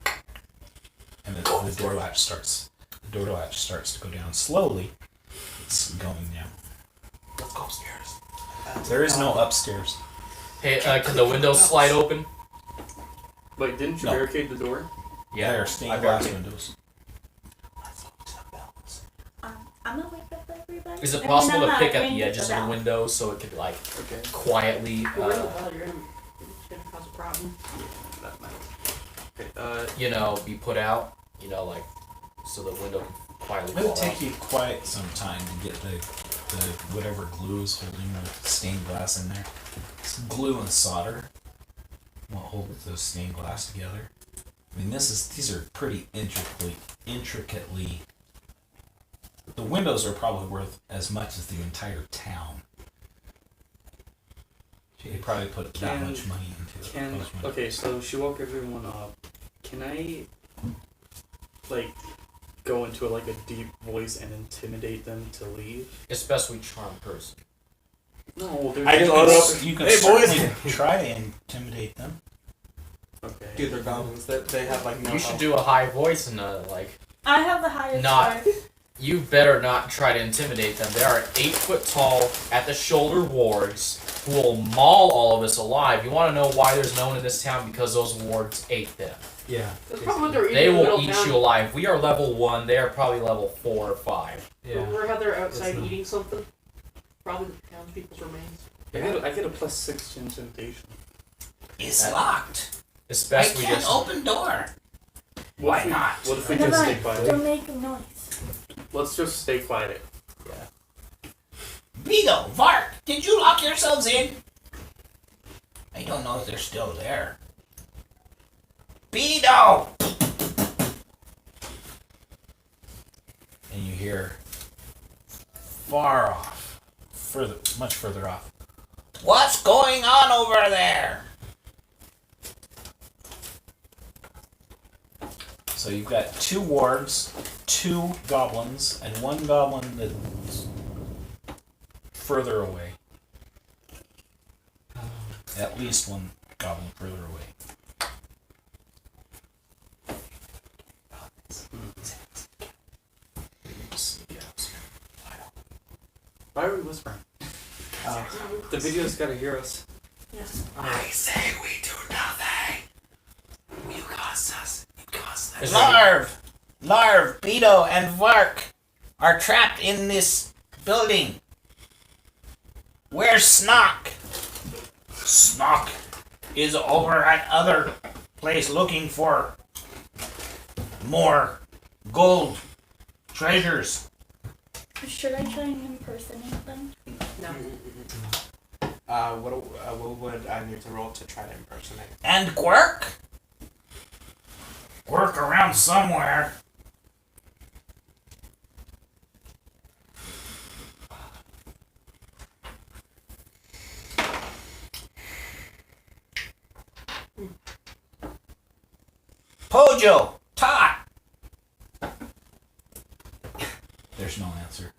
and the door latch starts to go down slowly. It's going down. Let's go upstairs. There is no upstairs. Hey, can the windows slide open? Wait, didn't you No. barricade the door? They are stained I glass barricade- windows. Let's go to the bells. I'm gonna wake up everybody. Is it I mean, possible I'm to not pick at ringing the edges of the bell. window so it could like Okay. quietly? You're ringing the bell. You're gonna cause a problem. That matters. Okay. Be put out. Like so the window can quietly It would fall take out. you quite some time to get the whatever glue is holding the stained glass in there. It's glue and solder will hold the stained glass together. I mean, these are pretty intricately. The windows are probably worth as much as the entire town. They probably put that Can- much money into it. that much money. Okay, so she woke everyone up. Can I, go into a deep voice and intimidate them to leave? Especially charm person. No, they're I just load up. You can Hey, boys. certainly try to intimidate them. Okay. Dude, they're goblins. They have like no. You should health. do a high voice and like. I have the highest Not- score. You better not try to intimidate them. They are 8 foot tall, at the shoulder wards who will maul all of us alive. You want to know why there's no one in this town? Because those wards ate them. Yeah. That's probably what they're eating They in the middle will of eat town. you alive. We are level 1. They are probably level 4 or 5. Yeah. We're out there outside That's not- eating something. Probably the townspeople's remains. I get a +6 to intimidation. It's That- locked. I Especially can't just. open door. What Why if we, not? What if we Come just on, stay quiet? don't make a noise. Let's just stay quiet. Beto, Vark, did you lock yourselves in? I don't know if they're still there. Beto! And you hear far off, much further off. What's going on over there? So you've got 2 wards, 2 goblins, and 1 goblin that's further away. At least 1 goblin further away. Why are we whispering? The video's gotta hear us. I say we do nothing. You cost us. It costs us. Is Larv, Beto, and Vark are trapped in this building. Where's Snock? Snock is over at other place looking for more gold treasures. Should I try and impersonate them? What would I need to roll to try to impersonate? And Quirk? Quirk around somewhere. Pojo, Tot. There's no answer.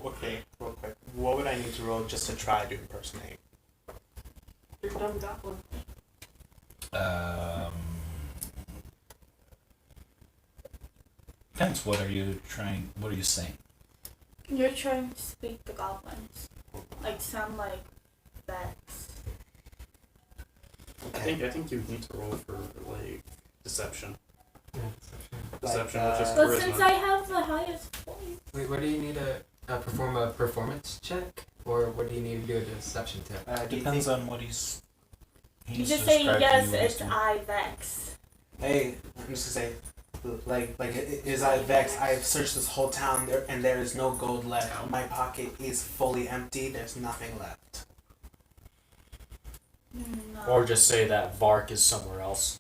Okay, real quick. What would I need to roll just to try to impersonate? You're done with that one. Depends. What are you trying? What are you saying? You're trying to speak the goblins. Like sound like Vex. I think you need to roll for like deception. Yeah. Deception, Like, which is But charisma. since I have the highest voice. Wait, what do you need to perform a performance check? Or what do you need to do a deception check? Do you Depends think, on what he's. You just say yes, it's I Vex. hey, I'm just gonna say, is I Vex? I've searched this whole town there, and there is no gold left. My pocket is fully empty. There's nothing left. No. Or just say that Vark is somewhere else.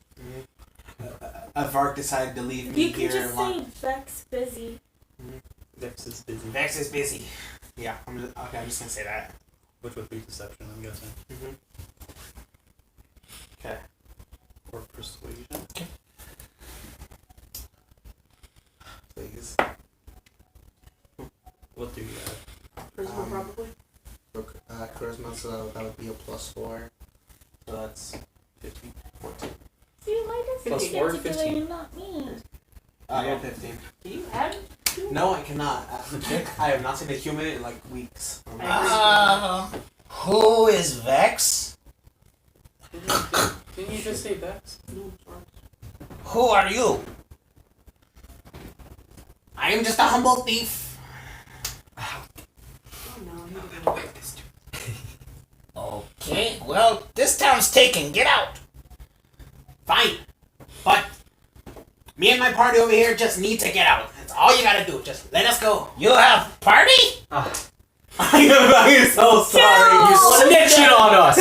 Vark decided to leave me You can here. just say Vex busy. Vex is busy. Vex is busy. Yeah, I'm just gonna say that. Which would be deception, I'm guessing. Okay. Or persuasion. Please. What do you have? Charisma, probably. Charisma, so that would be a +4. So that's 15, 14. See, why does Plus he four, get to do 15. it and not me? Yeah, 15. Do you add? No, I cannot. I have not seen a human in like weeks. Who is Vex? Didn't you just say Vex? No, sorry. Who are you? I am just a humble thief. Oh no, you don't know. Okay, well, this town's taken. Get out. Fine. But me and my party over here just need to get out. That's all you gotta do. Just let us go. You have party? I am so sorry. No! Snitching on us!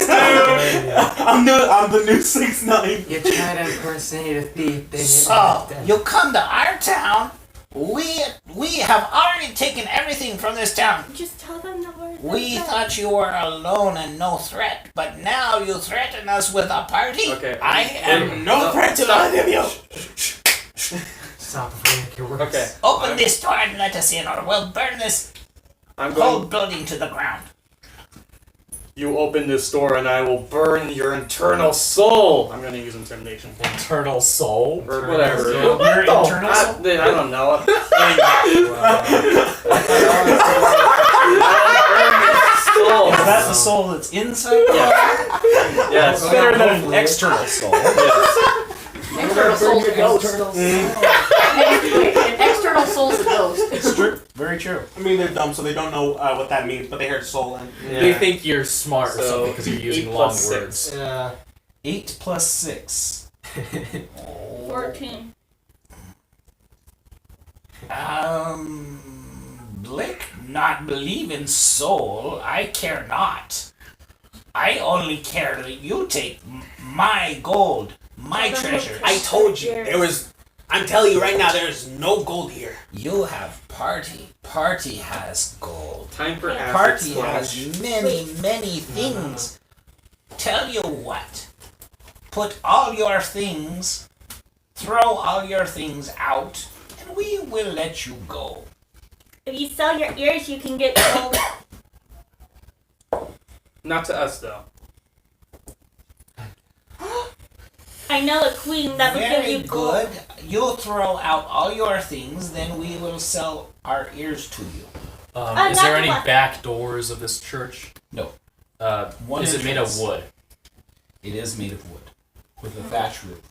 I'm the new 6'9". You try to impersonate a thief, then So, you come to our town. We have already taken everything from this town. Just tell them that we're We Vex. thought you were alone and no threat, but now you threaten us with a party? Okay. I am No threat to either of you. Stop before you make your words. Okay. Open this door and let us in, or we'll burn this I'm going. Cold-blooding to the ground. You open this door and I will burn your internal soul. I'm gonna use intimidation. Internal soul? Or whatever. Your internal soul? I don't know. Soul. Is that the soul that's inside? Yeah. Yes. It's better than an external soul. Yes. External soul's a ghost. Wait, an external soul's a ghost. It's true. Very true. I mean, they're dumb, so they don't know what that means, but they heard soul and. Yeah. They think you're smart or So, something because you're using 8 long plus words. 6. 8 plus 6. 14. Blick, not believe in soul. I care not. I only care that you take my gold, my treasures. I told you there was. I'm telling you right now, there is no gold here. You have party. Party has gold. Time for acid Party splash. has many things. Tell you what. Put all your things, throw all your things out, and we will let you go. If you sell your ears, you can get gold. Not to us though. I know a queen that will give Very you gold. good. You throw out all your things, then we will sell our ears to you. Is there not any the one. back doors of this church? No. Is it made of entrance. wood? It is made of wood with a thatch roof.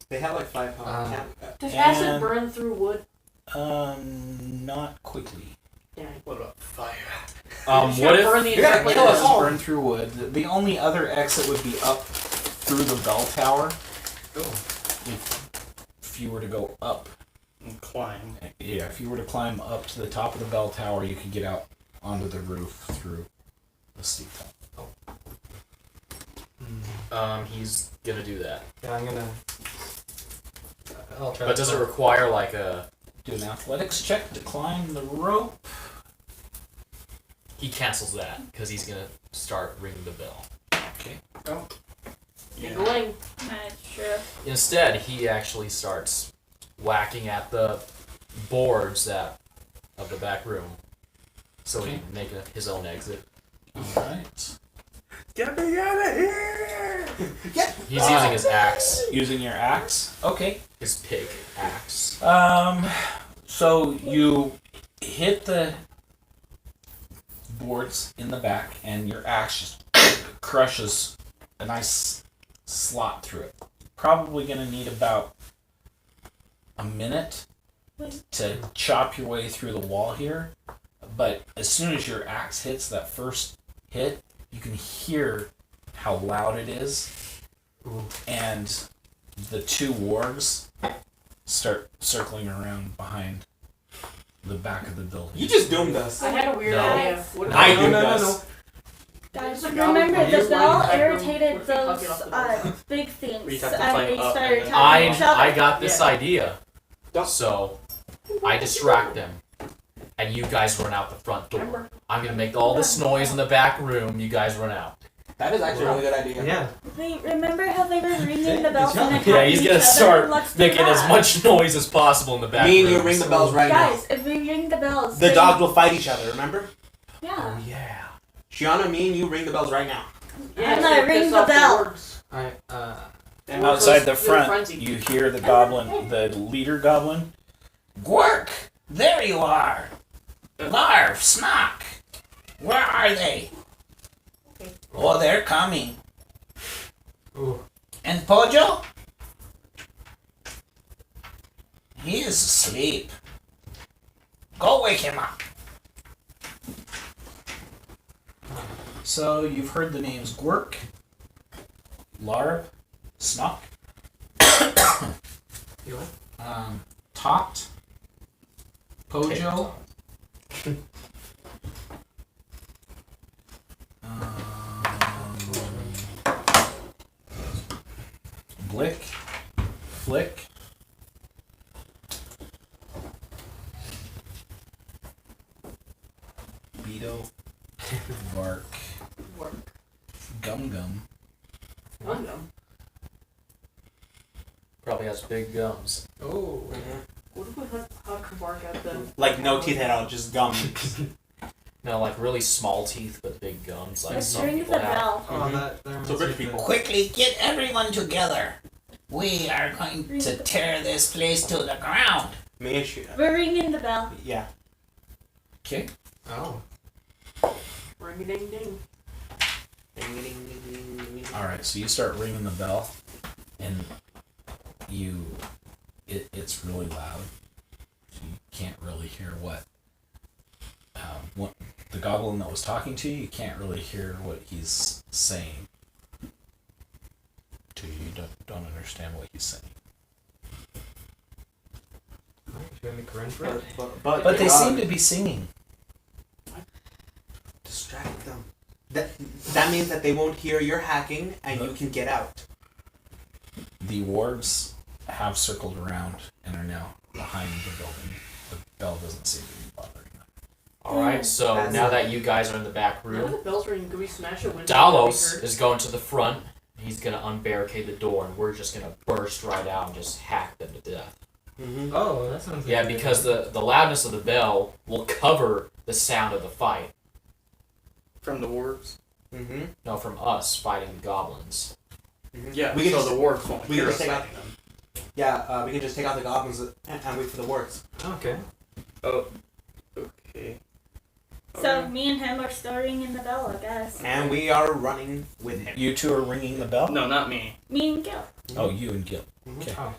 They have like 5 pounds. Does acid And- burn through wood? Not quickly. Yeah. What about fire? What if burn the Yeah, entire it place does down? burn through wood. The only other exit would be up through the bell tower. If you were to go up, And climb. yeah, if you were to climb up to the top of the bell tower, you could get out onto the roof through the steep top. he's gonna do that. Yeah, I'm gonna. I'll try. But does it require like a? Do an athletics check to climb the rope. He cancels that because he's gonna start ringing the bell. Giggling. That's true. Instead, he actually starts whacking at the boards of the back room, so he can make his own exit. All right. Get me out of here! He's using his axe, Using your axe. Okay. his pig axe. So you hit the boards in the back, and your axe just crushes a nice slot through it. Probably gonna need about a minute to chop your way through the wall here. But as soon as your axe hits that first hit, you can hear how loud it is. And the 2 wargs start circling around behind the back of the building. You just doomed us. I had a weird No. idea. What if I I doomed no, us. Guys, There's a remember goblin the here bell running back room. irritated What if we cut those it off the wall? big We things, have to and climb they up started and attacking each other. I got this Yeah. idea, Don't- so I distract them, and you guys run out the front door. Remember? I'm gonna make all this noise in the back room. You guys run out. That is actually a really good idea. Yeah. Wait, remember how they were ringing the bells and Yeah, attacking he's each gonna other? start Let's do making as that. much noise as possible in the back Me and room. you ring the bells right now. Guys, if we ring the bells, The then- dogs will fight each other, remember? Yeah. Oh yeah. Shiana, me and you ring the bells right now. Yeah, I'm so gonna it ring piss the off bell. orcs. Alright, And Outside the They're front, frenzied. you hear the goblin, the leader goblin. Gwerk, there you are. Larv, Snock, where are they? Oh, they're coming. ooh. And Pojo? He is asleep. Go wake him up. So you've heard the names Gwerk, Larb, Snock, You what? Tot, Pojo, Blick, Flick, Beto, Vark, Gum Gum, Gundam. Probably has big gums. What if we huck bark at them? Like no teeth at all, just gum. No, like really small teeth but big gums, like Let's some ring the people have. bell. Oh, that reminds So me rich of the- people. Quickly, get everyone together. We are going to tear this place to the ground. Me and she. We're ringing the bell. Yeah. Okay. Oh. Ring a ding ding. All right. So you start ringing the bell, and it's really loud. So you can't really hear what the goblin that was talking to you. You can't really hear what he's saying. To you, you don't understand what he's saying. Alright, should I make a run for it? But they seem to be singing. Distract them. That means that they won't hear you're hacking and you can get out. The wards have circled around and are now behind the building. The bell doesn't seem to be bothering them. Alright, so That's now it. that you guys are in the back Now the room, bells ring. Could we smash a window? Dalos is going to the front. He's gonna unbarricade the door, and we're just gonna burst right out and just hack them to death. Mm-hmm. Oh, that sounds like Yeah, a good because idea. the loudness of the bell will cover the sound of the fight. From the wards. Mm-hmm. No, from us fighting the goblins. Yeah, We can so just- the wards won't we hear can us just take out- fighting them. Yeah, we can just take out the goblins and wait for the words. Okay. Oh, okay. So me and him are still ringing the bell, I guess. And we are running with him. You two are ringing the bell? No, not me. Me and Gil. Oh, you and Gil. Okay. Oh.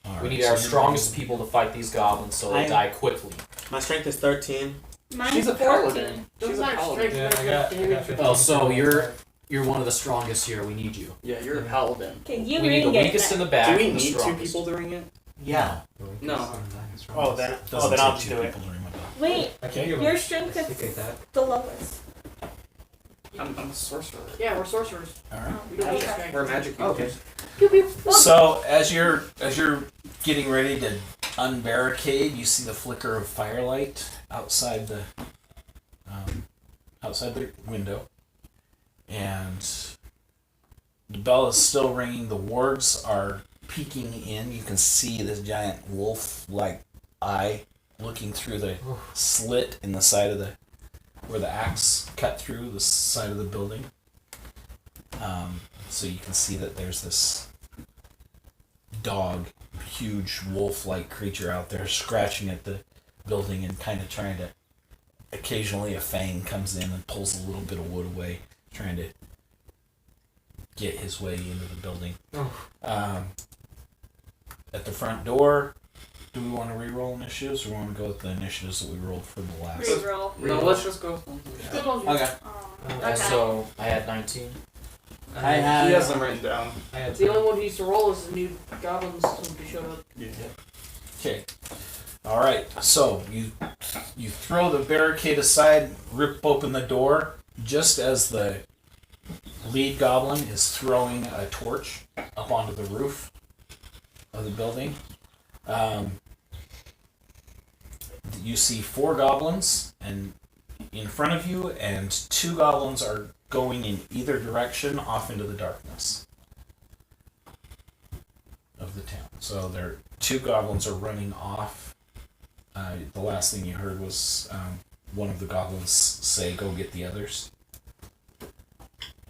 All We right, need so our you're strongest people to fight these goblins so they I- die quickly. My strength is 13. Mine's She's a 14. paladin. Doesn't She's a matter. paladin. Strength Yeah, I measures got damage. 15. Oh, so you're one of the strongest here. We need you. Yeah, you're a paladin. Okay, you We need the ring it. weakest in the back. Do we and the need two strongest. people to ring it? Yeah. No. Oh, then Doesn't I'll take just two do it. people to ring the bell. Wait, Okay. your strength Stick is like that. the lowest. I'm a sorcerer. Yeah, we're sorcerers. All right. We don't need Okay. strength. We're magic Okay. users. Pew, pew. So as you're getting ready to unbarricade, you see the flicker of firelight outside the window, and the bell is still ringing. The wards are peeking in. You can see this giant wolf-like eye looking through the slit in the side of where the axe cut through the side of the building. So you can see that there's this dog, huge wolf-like creature out there scratching at the building and kind of trying to. Occasionally, a fang comes in and pulls a little bit of wood away, trying to get his way into the building. Oh. At the front door, do we want to re-roll initiatives, or want to go with the initiatives that we rolled for the last? Reroll. No, let's just go. Okay. Oh, Okay. So I had 19. I He have. has them written down. I had The only one who used to roll is the new goblins who showed up. Yeah. Okay. All right. So you throw the barricade aside, rip open the door, just as the lead goblin is throwing a torch up onto the roof of the building. You see 4 goblins and in front of you, and 2 goblins are going in either direction off into the darkness of the town. So there, 2 goblins are running off. The last thing you heard was one of the goblins say, "Go get the others."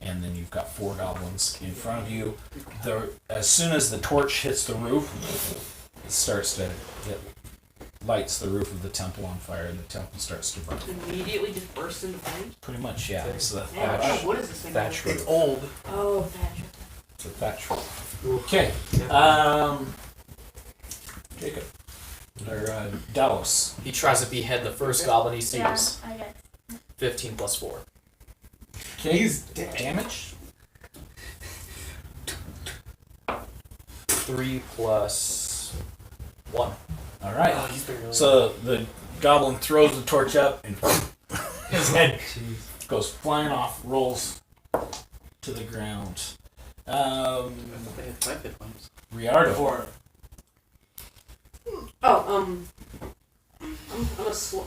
And then you've got 4 goblins in front of you. As soon as the torch hits the roof, it lights the roof of the temple on fire, and the temple starts to burn. Immediately just burst into flames. Pretty much, yeah. It's the Yeah, thatch. what is this thing? Thatch called? roof. It's old. Oh, thatch. It's a thatch roof. Okay. Jacob. Or Dallas. He tries to behead the first goblin he sees. yeah, I guess. 15 plus 4. Okay. He's dead. Damage. 3 plus 1. All right. Oh, he's been really So the goblin throws the torch up, and his head Jeez. goes flying off, rolls to the ground. I thought they had 5 hit points. Riardo. Oh, I'm a so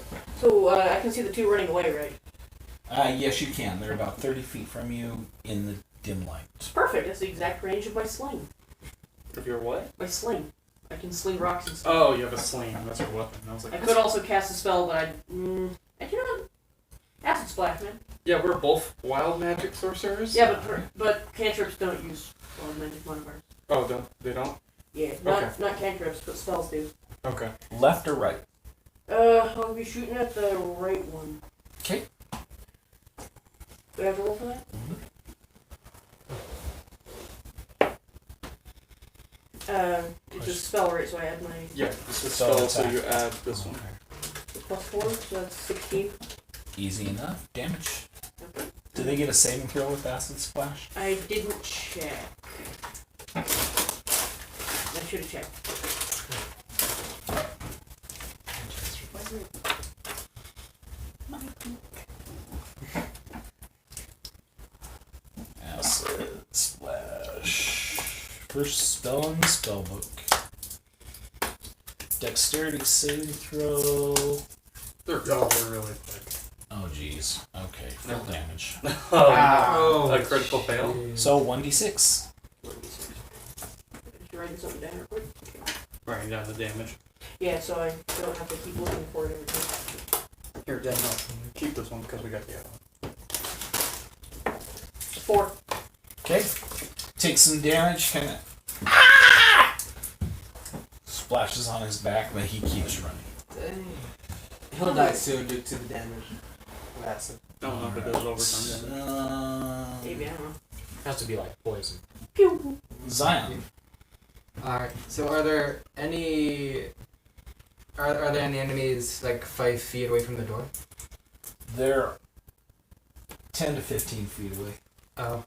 I can see the 2 running away, right? Yes, you can. They're about 30 feet from you in the dim light. It's perfect. That's the exact range of my sling. If you're what? My sling. I can sling rocks and stuff. Oh, you have a sling. That's your weapon. I was like, I could also cast a spell, but I cannot. Acid splash, man. Yeah, we're both wild magic sorcerers. Yeah, but cantrips don't use wild magic modifiers. Oh, they don't? Yeah, not cantrips, but spells do. Okay. Left or right? I'll be shooting at the right one. Okay. Do I have to roll for that? It's a spell, right? So I add my Yeah, it's a So spell, so attack. you add this one. +4, so that's 16. Easy enough. Damage. Okay. Do they get a saving throw with acid splash? I didn't check. I should have checked. Acid splash. First spell in the spell book. Dexterity saving throw. They're really quick. Oh jeez. Okay, full damage. Oh, a critical fail. So 1d6. Just writing something down real quick. Writing down the damage. Yeah, so I don't have to keep looking for it every time. Here, Dad, no. Keep this one because we got the other one. 4. Okay. Take some damage, kinda splashes on his back, but he keeps running. Dang. He'll die soon due to the damage of acid. I don't know if it does overtime damage. Maybe, I don't know. Has to be like poison. Pew! Zion. Alright, so are there any enemies like 5 feet away from the door? They're 10 to 15 feet away. Oh.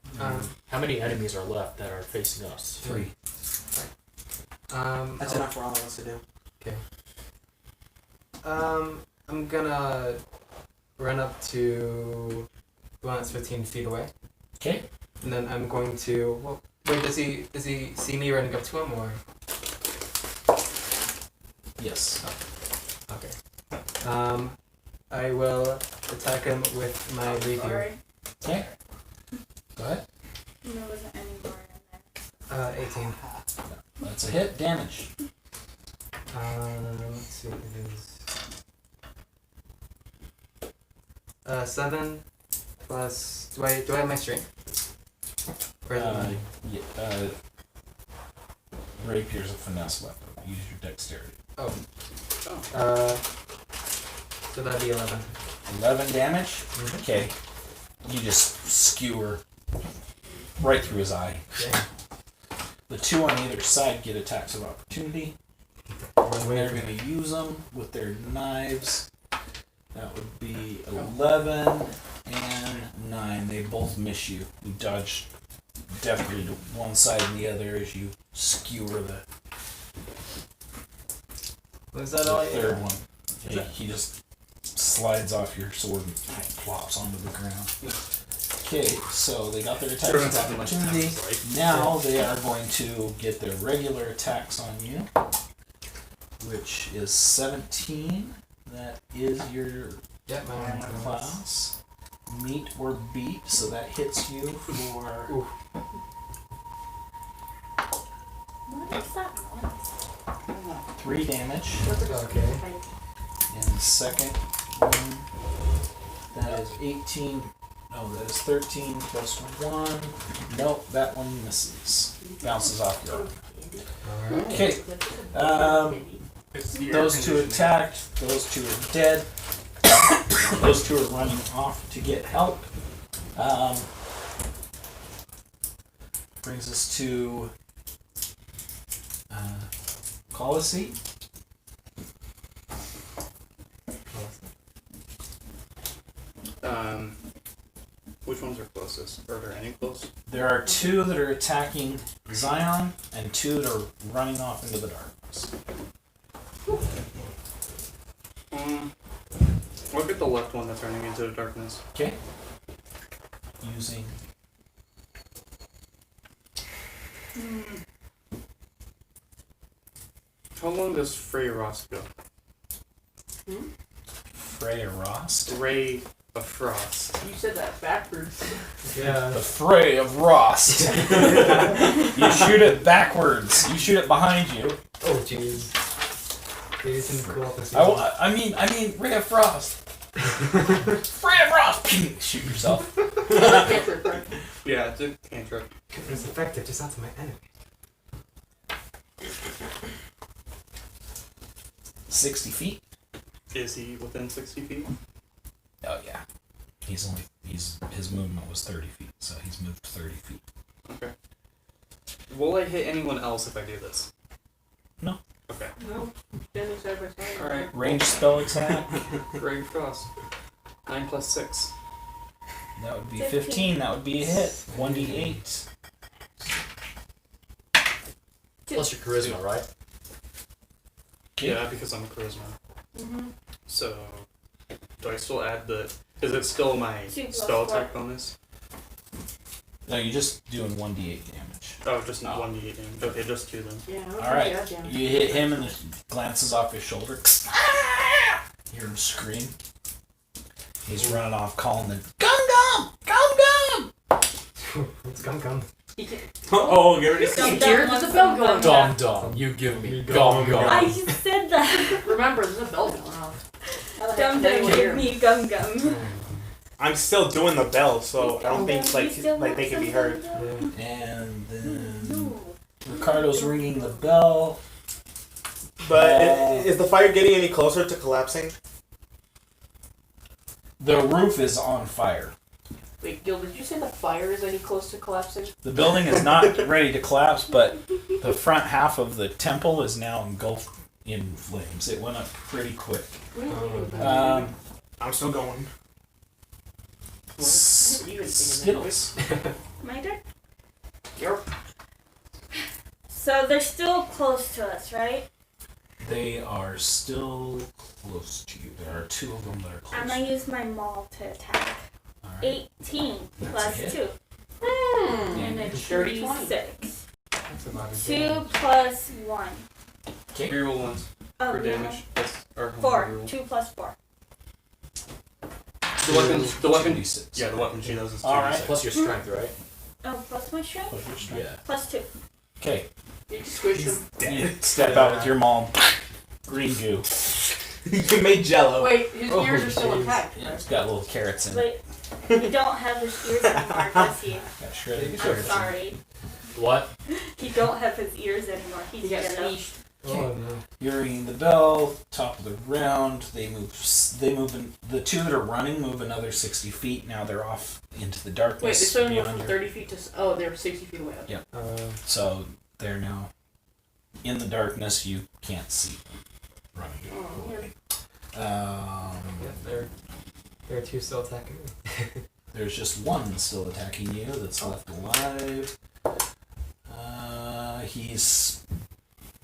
How many enemies are left that are facing us? 3. That's enough for all of us to do. I'm gonna run up to the one that's 15 feet away. Okay. And then I'm going to. Well, wait, does he see me running up to him or? Yes. Okay. I will attack him with my rapier. Sorry. Okay. Go ahead. There wasn't any more in there. 18. That's a hit. Damage. Let's see what it is. 7 plus. Do I have my strength? Or is it Yeah, rapier's a finesse weapon. Use your dexterity. so that'd be 11. 11 damage. Okay. You just skewer right through his eye. Yeah. The 2 on either side get attacks of opportunity. And they're going to use them with their knives. That would be 11 and 9. They both miss you. You dodge definitely to one side and the other as you skewer the Was that all? third one. He just slides off your sword and plops onto the ground. Okay, so they got their attacks of opportunity. Now they are going to get their regular attacks on you, which is 17. That is your Yep, my armor class. Meet or beat, so that hits you for What is that noise? 3 damage. Okay. And the second one, that is 18. No, that is 13 plus 1. Nope, that one misses. Bounces off your arm. Alright. Okay. Those 2 attacked. Those 2 are dead. Those 2 are running off to get help. Brings us to Colossi. Which ones are closest? Are there any close? There are 2 that are attacking Zion and 2 that are running off into the darkness. Look at the left one that's running into the darkness. Okay. Using How long does Frey Rost go? Freya Rost. Ray of Frost. You said that backwards. Yeah. The Fray of Rost. You shoot it backwards. You shoot it behind you. Oh jeez. Maybe some cool I mean, Ray of Frost. Fred Ross! Shoot yourself. Cantrip, right? Yeah, it's a cantrip. It's effective, just not to my enemy. 60 feet. Is he within 60 feet? Oh yeah. His movement was 30 feet, so he's moved 30 feet. Okay. Will I hit anyone else if I do this? No. Okay. No. Standing side by side. Alright. Range spell attack. Great cross. 9 plus 6. That would be 15. That would be a hit. 1d8. Plus your charisma, right? Yeah, because I'm a charisma. Mm-hmm. So, do I still add the... Is it still my 2 plus spell 4. attack bonus? No, you're just doing 1d8 damage. Oh, just not 1d8 damage. Okay, just 2 then. Yeah. Alright. You hit him and it glances off his shoulder. You hear him scream. He's running off calling the Gum Gum! Gum Gum! It's gum. He can. Oh, get ready to Gum He Gum hears wants the some bell gum going. gum. Dum. You give me Gum gum gum. I just said that. Remember, there's a bell going off. How the heck Dum did Dum anyone hear give him? me gum gum. I'm still doing the bell, so I don't think You like still they want can be some heard. gum gum? And then No. Ricardo's ringing the bell. But is the fire getting any closer to collapsing? The roof is on fire. Wait, Gil, did you say the fire is any close to collapsing? The building is not ready to collapse, but the front half of the temple is now engulfed in flames. It went up pretty quick. I'm still going. Skittles. My turn? Yep. So they're still close to us, right? They are still close to you. There are 2 of them that are close. I'm gonna use my maul to attack. Alright. 18 That's plus a hit. 2. And a Dirty 20. 6. That's a lot of 2 damage. plus 1. Reroll ones Oh, for no. damage. That's our 4. reroll. 2 plus 4. The weapon. 2d6. Yeah, the weapon she does is 2d6. Alright. Plus your strength, right? Oh, plus my strength? Plus your strength. Yeah. Plus 2. Okay. You squished him. You step out with your maul. Green goo. You made jello. Wait, his Oh, ears are still jeez. intact. Yeah, it's got little carrots in it. Wait, you don't have his ears anymore, does he? Got shredded I'm carrots. sorry. What? He don't have his ears anymore. He's He got yellow. squeezed. Oh no. You're ringing the bell. Top of the round. They move. The 2 that are running move another 60 feet. Now they're off into the darkness. Wait, they suddenly went beyond from your- 30 feet to. Oh, they're 60 feet away. Yeah. Uh, So they're now in the darkness. You can't see them running Oh, weird. away. yeah, there are 2 still attacking me. There's just 1 still attacking you that's left alive.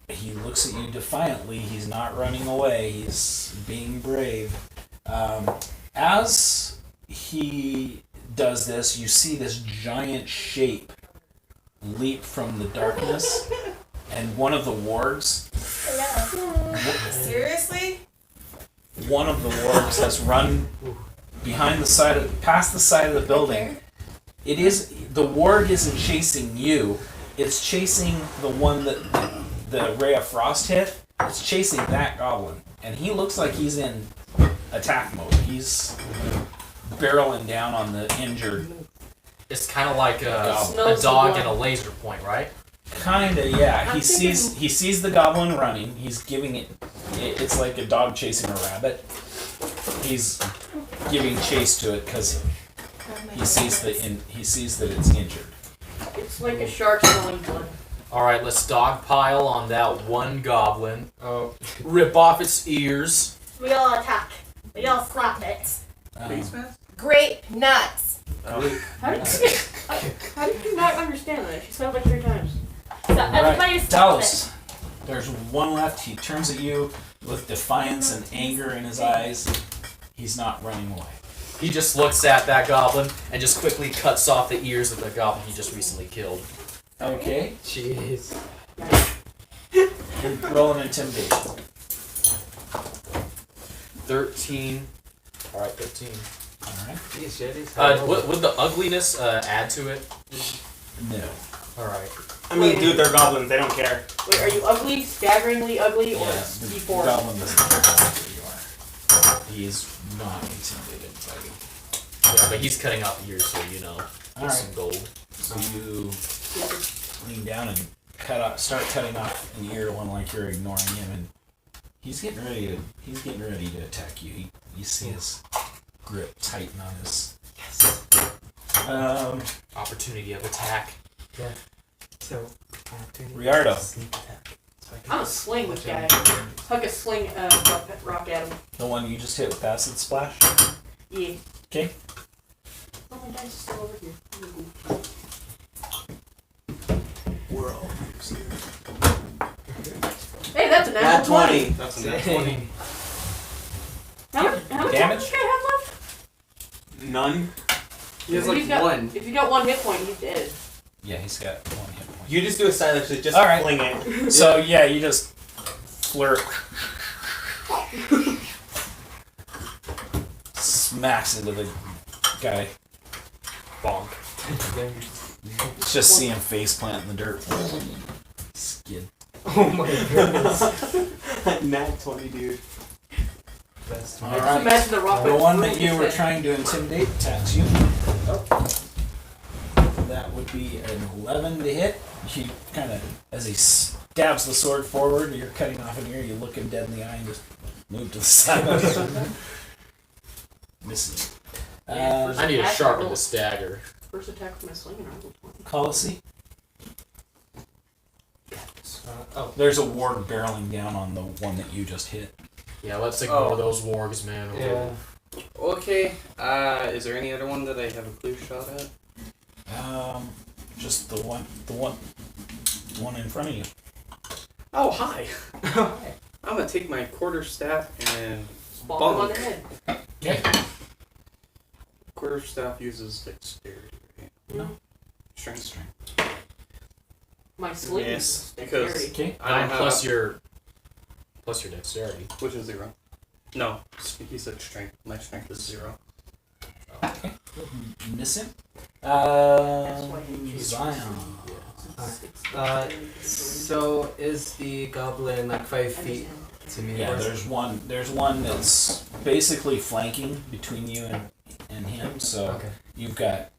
He looks at you defiantly. He's not running away. He's being brave. As he does this, you see this giant shape leap from the darkness, and one of the wargs. Seriously? One of the wargs has run past the side of the building. The warg isn't chasing you. It's chasing the one that the ray of frost hit. It's chasing that goblin, and he looks like he's in attack mode. He's barreling down on the injured. It's kind of like a Smells dog the and a blood. laser point, right? Kinda, yeah. I'm He sees the goblin running. He's giving it. It's like a dog chasing a rabbit. He's giving chase to it because he sees that it's injured. It's like a shark smelling blood. All right, let's dogpile on that one goblin. Oh, Rip off its ears. We all attack. We all slap it. Grape nuts. How did you not understand that? She said it like 3 times. So everybody Alright, slap Dallas. There's 1 left. He turns at you with defiance and anger in his eyes. He's not running away. He just looks at that goblin and just quickly cuts off the ears of the goblin he just recently killed. Okay. jeez. Roll an intimidation. 13. All right, 13. All right. Jeez, Jetties. Would the ugliness add to it? No. All right. I mean, dude, they're goblins. They don't care. Wait, are you ugly, staggeringly ugly, or Yeah, the D4? goblin doesn't care who you are. he is not intimidated by you. Yeah, but he's cutting off ears, so All right. some gold. So you lean down and start cutting off an ear one like you're ignoring him, and he's getting ready to attack you. You see his grip tighten on his. Yes. Opportunity of attack. Yeah. So, Riardo. sneak attack. So I can I'm gonna sling this guy. Huck a sling rock at him. The one you just hit with acid splash. Yeah. Okay. Oh, my dice is still over here. World. Hey, that's a Nat natural 20. 20. That's a nat 20. How much Damage? damage does this guy have left? None. He has If he's like got- one. If you got 1 hit point, he's dead. Yeah, he's got 1 hit point. You just do it silently. Just All right. fling it. So yeah, you just flirt. Smacks into the guy. Bonk. Just see him face plant in the dirt. Skid. Oh my goodness. Nat 20, dude. Best All Just right. imagine the rock. The with one that his you were head. trying to intimidate attacks you. That would be an 11 to hit. He kind of, as he stabs the sword forward, you're cutting off an ear, you look him dead in the eye and just move to the side. Misses. I need to sharpen this dagger. First attack with my sling and I rolled 20. Colossi. oh, There's a warg barreling down on the one that you just hit. Yeah, let's ignore Oh. those wargs, man. yeah. Okay. Is there any other one that I have a clue shot at? Just the one in front of you. Oh, hi. I'm gonna take my quarterstaff and Ball him on bonk. the head. Okay. Quarterstaff uses dexterity, right? No. Strength. My sling Yes, is because- dexterity. Okay. I don't have plus your dexterity. Which is 0. No, he said strength. My strength is 0. Miss him. why he Zion. So is the goblin like 5 feet to me? Yeah, or- there's one that's basically flanking between you and him. So Okay. you've got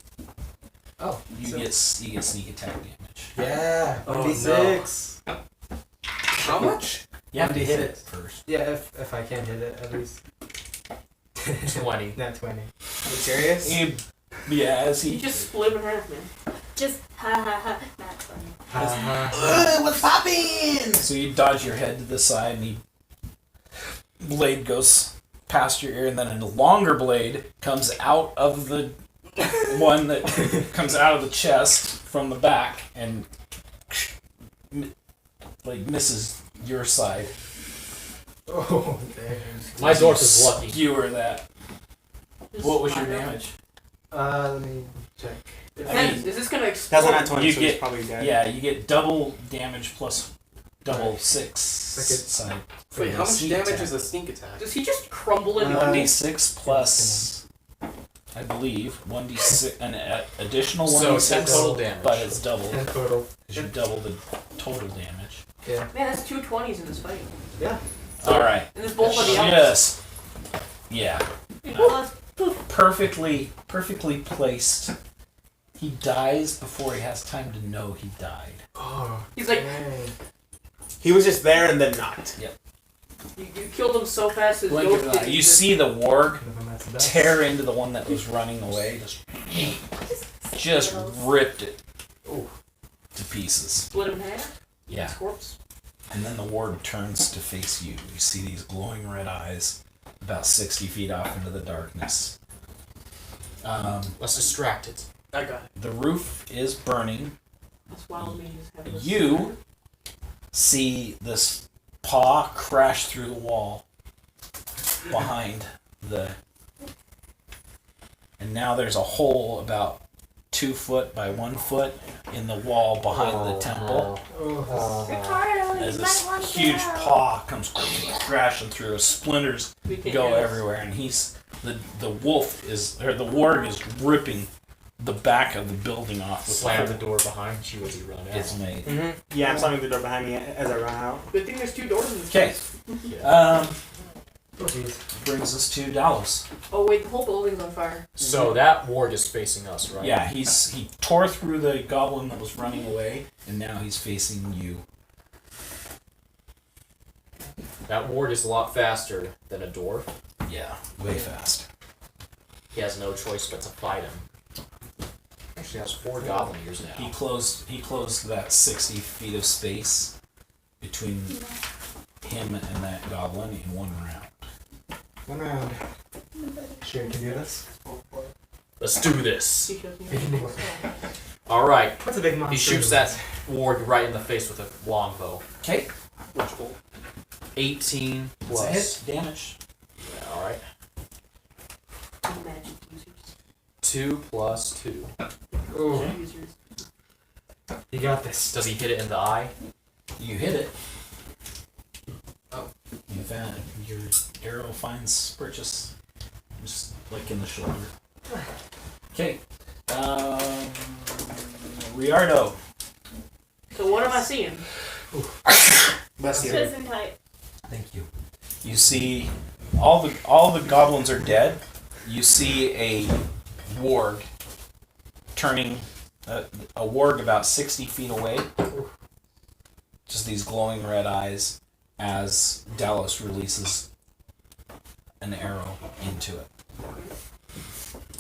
Oh. you so- get sneak attack damage. Yeah. Oh, 1d6. How much? You have to hit hit it it. first. Yeah, if I can hit it at least. 20. Not 20. Are you serious? Yeah, as You he just split him in half, man. Just ha ha ha. Not funny. What's poppin'? so you dodge your head to the side, and blade goes past your ear, and then a longer blade comes out of the one that comes out of the chest from the back and like misses your side. Oh, damn. My dwarf is lucky. Skewer that. Just What was your fire him. damage? Let me check. Depends. Is this gonna explode? That's a nat 20, You so he's get- probably dead. Yeah, you get double damage plus double Right. 6 Second. side. for Wait, the how much sneak damage attack. is a sneak attack? Does he just crumble in? 1d6 plus, I believe, 1d6, an additional So 1d6, 10 total damage. but it's double, 10 total. because you double the total damage. Yeah. Man, that's 2 20s in this fight. Yeah. Alright. And there's both on the outs. Yes. Yeah. Plus, poof. Perfectly placed. He dies before he has time to know he died. Oh. He's like, Dang. He was just there and then not. you killed him so fast his Blink ghost of an eye. didn't You exist. see the warg That's the best. tear into the one that was running away, just ripped it to pieces. Split him in half. Yeah. His corpse. And then the warg turns to face you. You see these glowing red eyes about 60 feet off into the darkness. Let's distract it. I got it. The roof is burning. That's wild. Me just having this- You see this paw crash through the wall behind the... And now there's a hole about 2 foot by 1 foot in the wall behind the temple. Oh, Ricardo, As you this might want to huge know. paw comes crashing through, splinters We can't go do this. everywhere, and the warg is ripping the back of the building off with Slam the door behind you as you run out. it's made. Mm-hmm. Yeah, I'm slamming the door behind me as I run out. Good thing there's 2 doors in this Okay. place. Oh, jeez. Brings us to Dallas. Oh wait, the whole building's on fire. So that warg is facing us, right? Yeah, he tore through the goblin that was running away, and now he's facing you. That warg is a lot faster than a dwarf. Yeah, way fast. He has no choice but to fight him. Actually has 4 goblin ears now. He closed that 60 feet of space between him and that goblin in one round. 1 round. Sure, you can do this. Let's do this. He shows me. You can do it. Alright. What's a big monster? He shoots that warg right in the face with a longbow. Okay. 18 Plus plus. hit damage. Yeah, alright. Magic users. 2 plus 2. Ooh, Users. you got this. Does he hit it in the eye? You hit it. Oh. You found your arrow finds purchase, just like in the shoulder. Okay. Riardo. So what am I seeing? Bless you. Prison type. Thank you. You see, all the goblins are dead. You see a warg turning a warg about 60 feet away. Just these glowing red eyes as Dallas releases an arrow into it,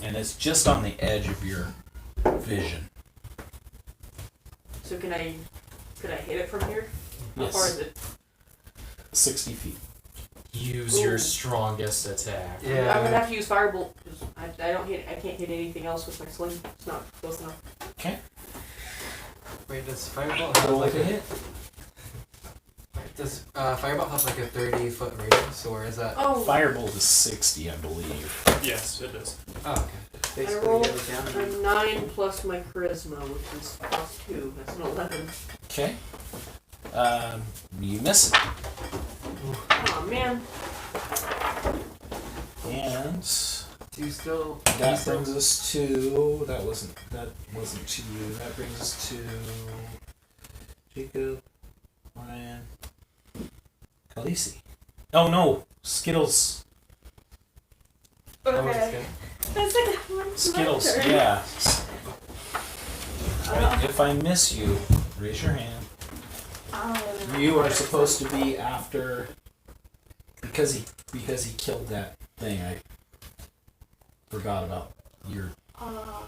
and it's just on the edge of your vision. So could I hit it from here? How Yes. far is it? 60 feet. Use your strongest attack. Yeah. I'm gonna have to use firebolt. 'Cause I can't hit anything else with my sling. It's not close enough. Okay. Wait, does Firebolt have Roll like a hit. Does Firebolt have like a 30-foot radius, or is that? Oh, Firebolt is 60, I believe. Yes, it is. Oh, okay. I Basically, rolled get it down. a 9 plus my charisma, which is plus 2. That's an 11. Okay. You miss it. Oh man. And Do you still? that brings us to that wasn't to you. That brings us to Jacob, Ryan, Khaleesi. Oh no, Skittles. Oh, it's Okay. good. That's like my Skittles. turn. Yeah. Right, if I miss you, raise your hand. You are supposed to be after because he killed that thing. I forgot about your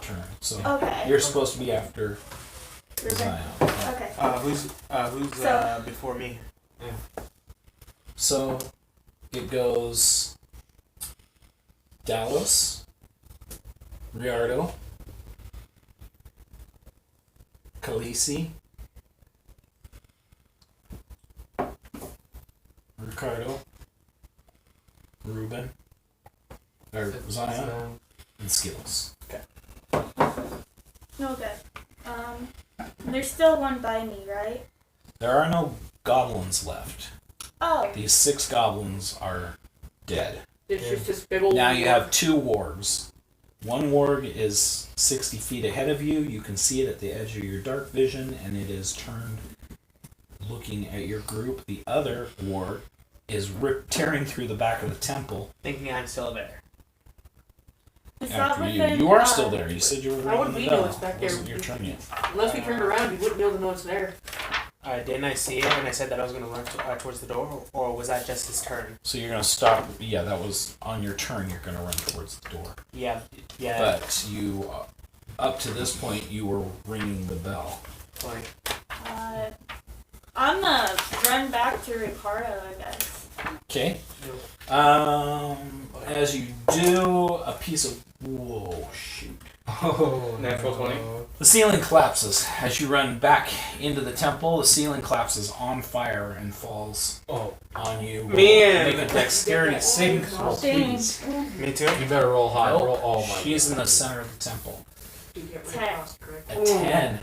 turn. So Okay. you're supposed to be after Zion. Okay. Who's So- before me? So it goes Dallas, Riardo, Khaleesi, Ricardo, Ruben, or Zion, and Skittles. Okay. There's still one by me, right? There are no goblins left. Oh. These 6 goblins are dead. It's just this big old. Now you have 2 wargs. One warg is 60 feet ahead of you. You can see it at the edge of your dark vision, and it is turned looking at your group. The other warg is tearing through the back of the temple Thinking I'm still there. It's not after you. within, You are still there. You said you were How would ringing we the know bell. it's back It there? wasn't your turn yet. Unless we turned around, we wouldn't be able to know it's there. Didn't I see it and I said that I was going to run towards the door, or was that just his turn? So you're going to stop. Yeah, that was on your turn. You're going to run towards the door. Yeah. But you, up to this point, you were ringing the bell. Like, I'm gonna run back to Ricardo, I guess. Okay. As you do, a piece of whoa, shoot. Oh, Natural 20. The ceiling collapses as you run back into the temple. The ceiling collapses on fire and falls on you. Man. Make a dexterity saving throw, please. me too. You better roll high. Nope. Roll all my. She's in the center of the temple. You get my 10. cost correct. A 10.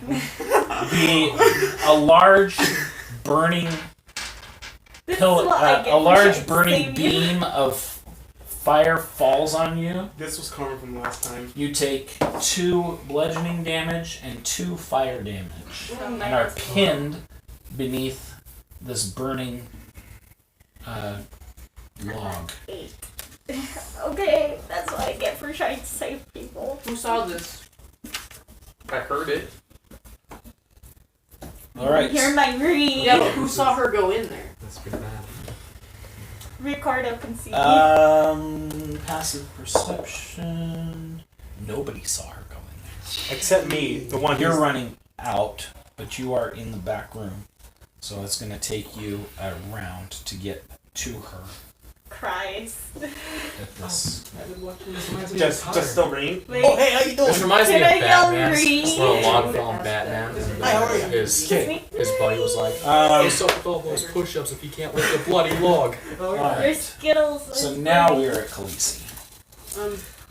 A large burning This pill, is what I get a for large trying to burning save you. beam of fire falls on you. This was coming from last time. You take 2 bludgeoning damage and 2 fire damage, and are pinned beneath this burning log. 8. Okay, that's what I get for trying to save people. Who saw this? I heard it. All right. Hear my read. Yeah, but who saw her go in there? That's pretty bad. Ricardo can see. Passive perception. Nobody saw her go in there. Except me, the one You're who's running out, but you are in the back room, so it's going to take you a round to get to her Cries. at this. just the ring. Wait. Oh, hey, how you doing? This reminds me of Can I yell Batman. Reed? This little long film Batman. Hi, how are you? His buddy was like, Um, up with all those push-ups if you can't lift a bloody log. all Your right. Skittles. So is now funny. we're at Khaleesi.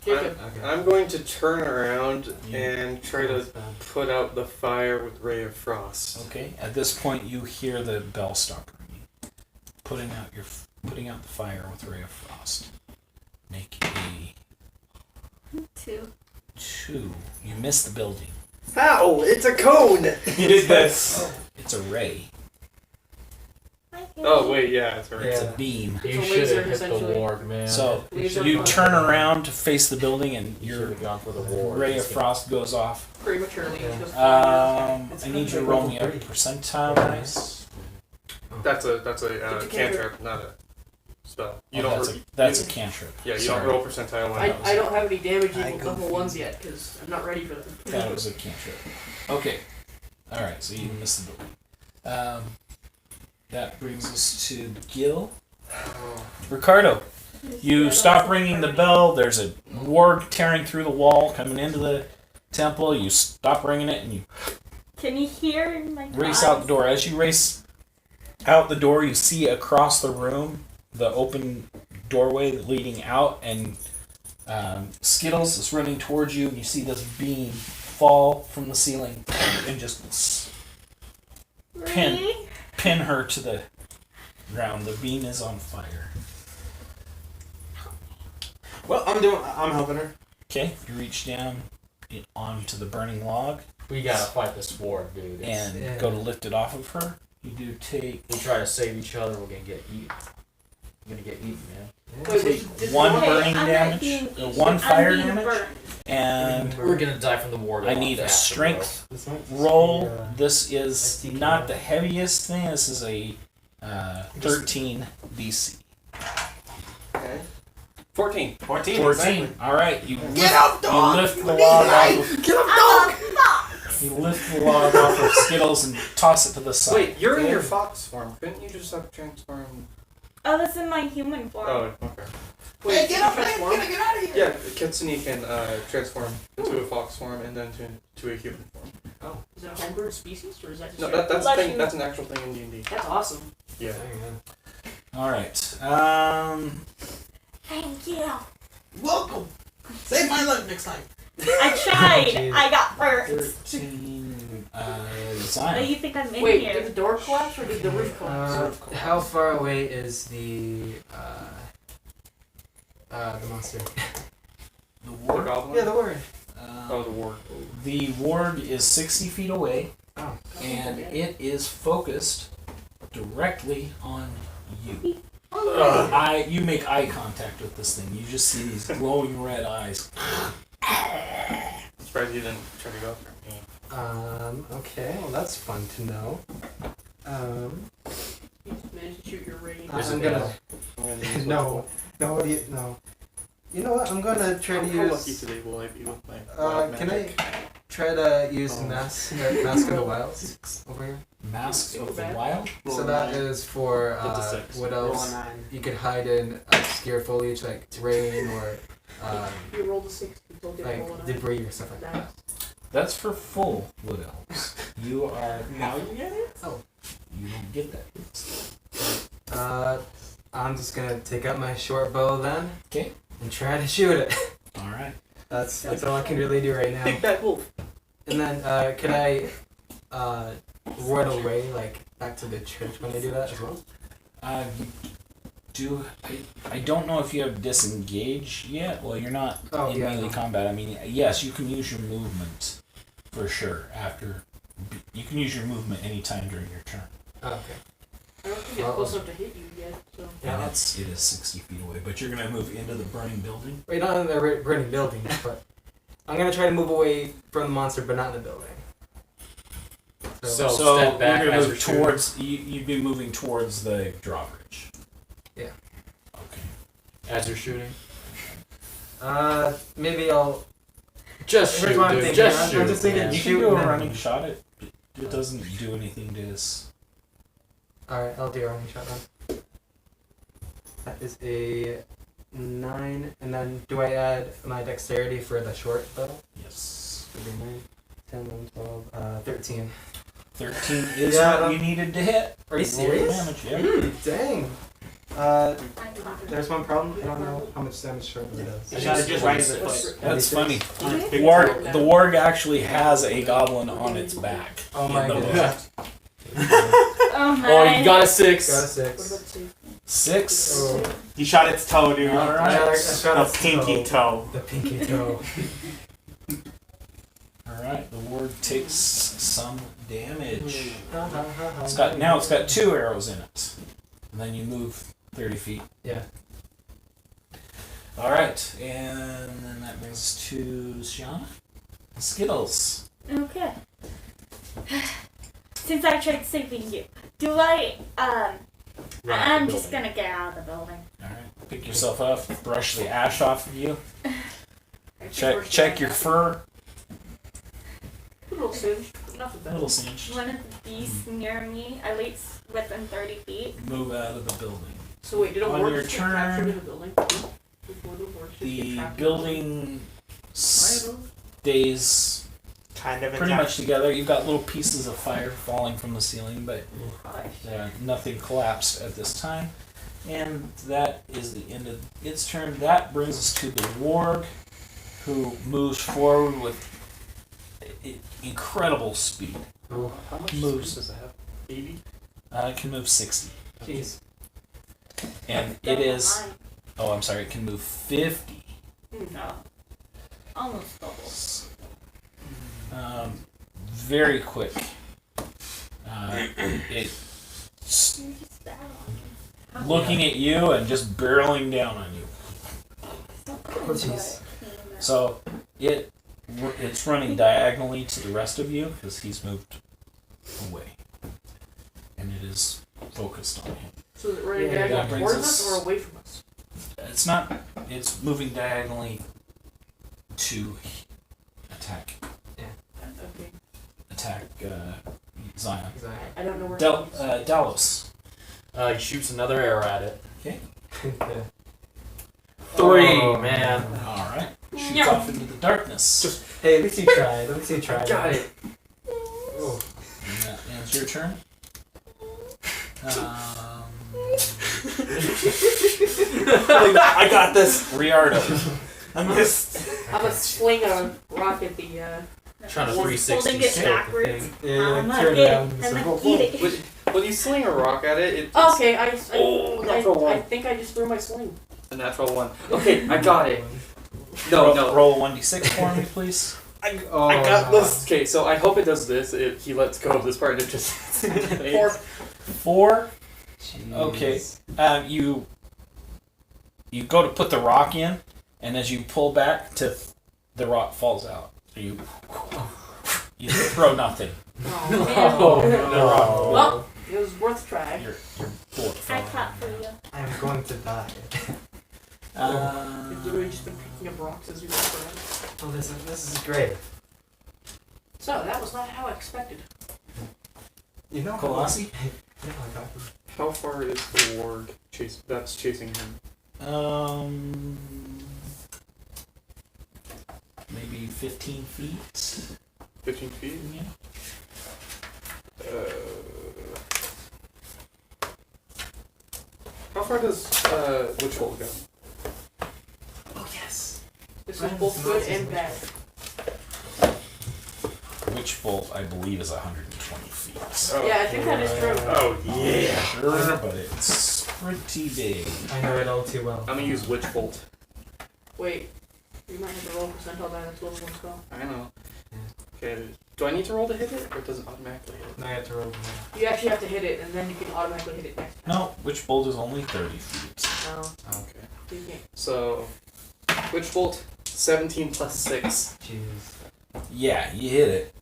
Jacob. Okay. I'm going to turn around and try to That's bad. put out the fire with Ray of Frost. Okay. At this point, you hear the bell stop ringing. Putting out the fire with Ray of Frost. Make a 2. 2. You miss the building. How? It's a cone! You did this. It's a ray. Oh, wait, yeah, it's right. It's Yeah. a beam. You a should laser, have hit the essentially. warg, man. So Laser you fire. turn around to face the building, and you should your have gone for the warg. ray of frost goes off. Prematurely. Yeah. Just I need you to roll me a percentile dice. That's a It's a cantrip. cantrip, not a spell. You don't. That's a cantrip. Yeah, you Sorry. don't roll percentile when I don't have any damage I equal level 1s yet because I'm not ready for them. That was a cantrip. Okay. All right. So you missed the building. That brings us to Gil. Ricardo, you stop ringing the bell. There's a warg tearing through the wall, coming into the temple. You stop ringing it, and you Can you hear my race cries? out the door. As you race out the door, you see across the room the open doorway leading out, and Skittles is running towards you. And you see this beam fall from the ceiling and just Really? pin her to the ground. The beam is on fire. Well, I'm helping her. Okay, you reach down onto the burning log We gotta fight this warg, dude. It's- and Yeah. go to lift it off of her. You do take we try to save each other, we're gonna get eaten. We're gonna get eaten, man. Wait, take did one the- Okay, burning I'm not damage, being or eaten, one I'm fire being damage, burned. and We're gonna die from the warg. I lot need a faster, strength This might just roll. be, This is SD not card. the heaviest thing. This is a 13 BC. Okay. 14. 14. 14. Exactly. All right, you Get lift, up, you dog! lift the log off. Of, Get up, I'm dog! a fox! you lift the log off of Skittles and toss it to the side. Wait, you're in your fox form. Couldn't you just have transform? Oh, that's in my human form. Oh, okay. Wait, Hey, did get you up, man! transform? Get out of here! Yeah, Kitsune can transform into a fox form and then to a human form. Oh, is that a homebird species or is that just No, your- that's a Bless thing. you. That's an actual thing in D&D. That's awesome. Yeah. All right. Thank you. Welcome. Save my life next time. I tried. jeez. I got burnt. 13. Do Zion. you think I'm in Wait, here? did the door collapse or did the roof collapse? How far away is the monster? The The ward. goblin? Yeah, the word. Oh, the ward. The ward is 60 feet away, Oh. and it is focused directly on you. You make eye contact with this thing. You just see these glowing red eyes. I'm surprised you didn't try to go for me. Okay, well that's fun to know. You managed to shoot your ray. Is I'm it gonna I'm gonna use no. No, no. You know what? I'm gonna try to How lucky use. today will I be with my Can I try to use mask of the wilds over here? Mask of the Wild? So that is for Get to 6. what Roll a else? 9. You could hide in obscure foliage like rain or You rolled a 6, you don't get a roll like on debris or stuff like that. Nice. That's for full wood elves. You are now you get it. Oh. You don't get that. I'm just gonna take out my short bow then. 'Kay. And try to shoot it. All right. That's all I can really do right now. Big bad wolf. And then can I run away like back to the church when I do that as well? You do. I don't know if you have disengage yet. Well, you're not Oh, in yeah, melee no. combat. I mean, yes, you can use your movement for sure. You can use your movement anytime during your turn. Oh, okay. I don't think it's close enough to hit you. yet. So. Yeah. It is 60 feet away, but you're gonna move into the burning building. Wait, not in the burning building, but I'm gonna try to move away from the monster, but not in the building. So So step back you're gonna as move you're towards. You'd be moving towards the drawbridge. Yeah. Okay. as you're shooting. Maybe I'll. Just Here's shoot, what I'm dude. thinking. Just I'm shoot. just thinking man. You shoot can do a and then- running shot. It doesn't do anything to this. Alright, I'll do a running shot then. That is a 9, and then do I add my dexterity for the short bow? Yes. Would be 9, 10, 11, 12, 13. 13 is Yeah, what you needed to hit. Are you Roll serious? Damage, yeah. Dang. There's one problem. I don't know how much damage short bow does. You shot it just right in the foot. That's funny. Big Warg, toe. the warg actually has a goblin on its back. Oh my in the goodness. book. Oh my. Oh, you got a Got a 6. 6. What about the 6. Oh. You shot its toe, dude. All right. I shot The its pinky toe. The pinky toe. All right. The warg takes some damage. It's It's got 2 arrows in it, and then you move 30 feet. Yeah. All right, and then that brings us to Shiana. Skittles. Okay. Since I tried saving you, do I? I'm just gonna get out of the building. All right. Pick yourself up. Brush the ash off of you. I think Check we're check your doing fur. a little singed, but not A bad. little singed. One of the beasts near me, at least within 30 feet. Move out of the building. So wait, did a On ward your just get captured turn, in the building? Before the ward just get The trapped in building stays Kind of pretty intact. much together. You've got little pieces of fire falling from the ceiling, but Gosh. nothing collapsed at this time. And that is the end of its turn. That brings us to the warg, who moves forward with incredible speed. How much Moves. does it have? 80? It can move 60. Jeez. And it is. Oh, I'm sorry. It can move 50. No. Almost double. Very quick. It's You're just bad. looking at you and just barreling down on you. Oh, jeez. So it's running diagonally to the rest of you because he's moved away, and it is focused on him. So is it running Yeah, diagonally that brings towards us- us or away from us? It's not. It's moving diagonally to attack Okay. Zion. Exactly. I don't know where Dalos. He shoots another arrow at it. Okay. 3, Oh, man. All right. Shoots off into the darkness. Hey, at least you tried. At least you tried. Got it. Oh. And that ends your turn. I got this. Riardo. I'm just. I'm gonna sling a rock at the Trying to Holding 360 it scope backwards. Thing. Yeah, I'm like, gonna turn around and and then say, "Whoa, eat whoa." it. When you sling a rock at it, it's Okay, Oh, natural I one. think I just threw my sling. a natural one. Okay, I got it. No, no. Roll a 1d6 for me, please. I got this. Okay, so I hope it does this. If he lets go of this part, it just. 4. 4. Jeez. Okay. You go to put the rock in, and as you pull back, the rock falls out. So you throw nothing. Oh, Oh, man. The rock. Well, it was worth a try. Your bullet I fell. clap for you. I'm going to die. You've literally just been picking up rocks as you walk around. Oh, this is great. So, that was not how I expected. You know, Colossi? Yeah, I got it. How far is the warg that's chasing him? Maybe 15 feet. 15 feet? Yeah. How far does Witchbolt go? Oh, yes. This is Right, both it's good not and as bad. Witch bolt, I believe, is 120 feet. Oh. Yeah, I think that is true. Oh, yeah. Sure, but it's pretty big. I know it all too well. I'm gonna use Witchbolt. Wait, you might have to roll percentile die. That's level 1 spell. I know. Okay. Do I need to roll to hit it, or does it automatically hit it? Now I have to roll. You actually have to hit it, and then you can automatically hit it next time. No, Witch Bolt is only 30 feet. Oh, Okay. you can't. So, Witch Bolt, 17 plus 6. Jeez. Yeah, you hit it.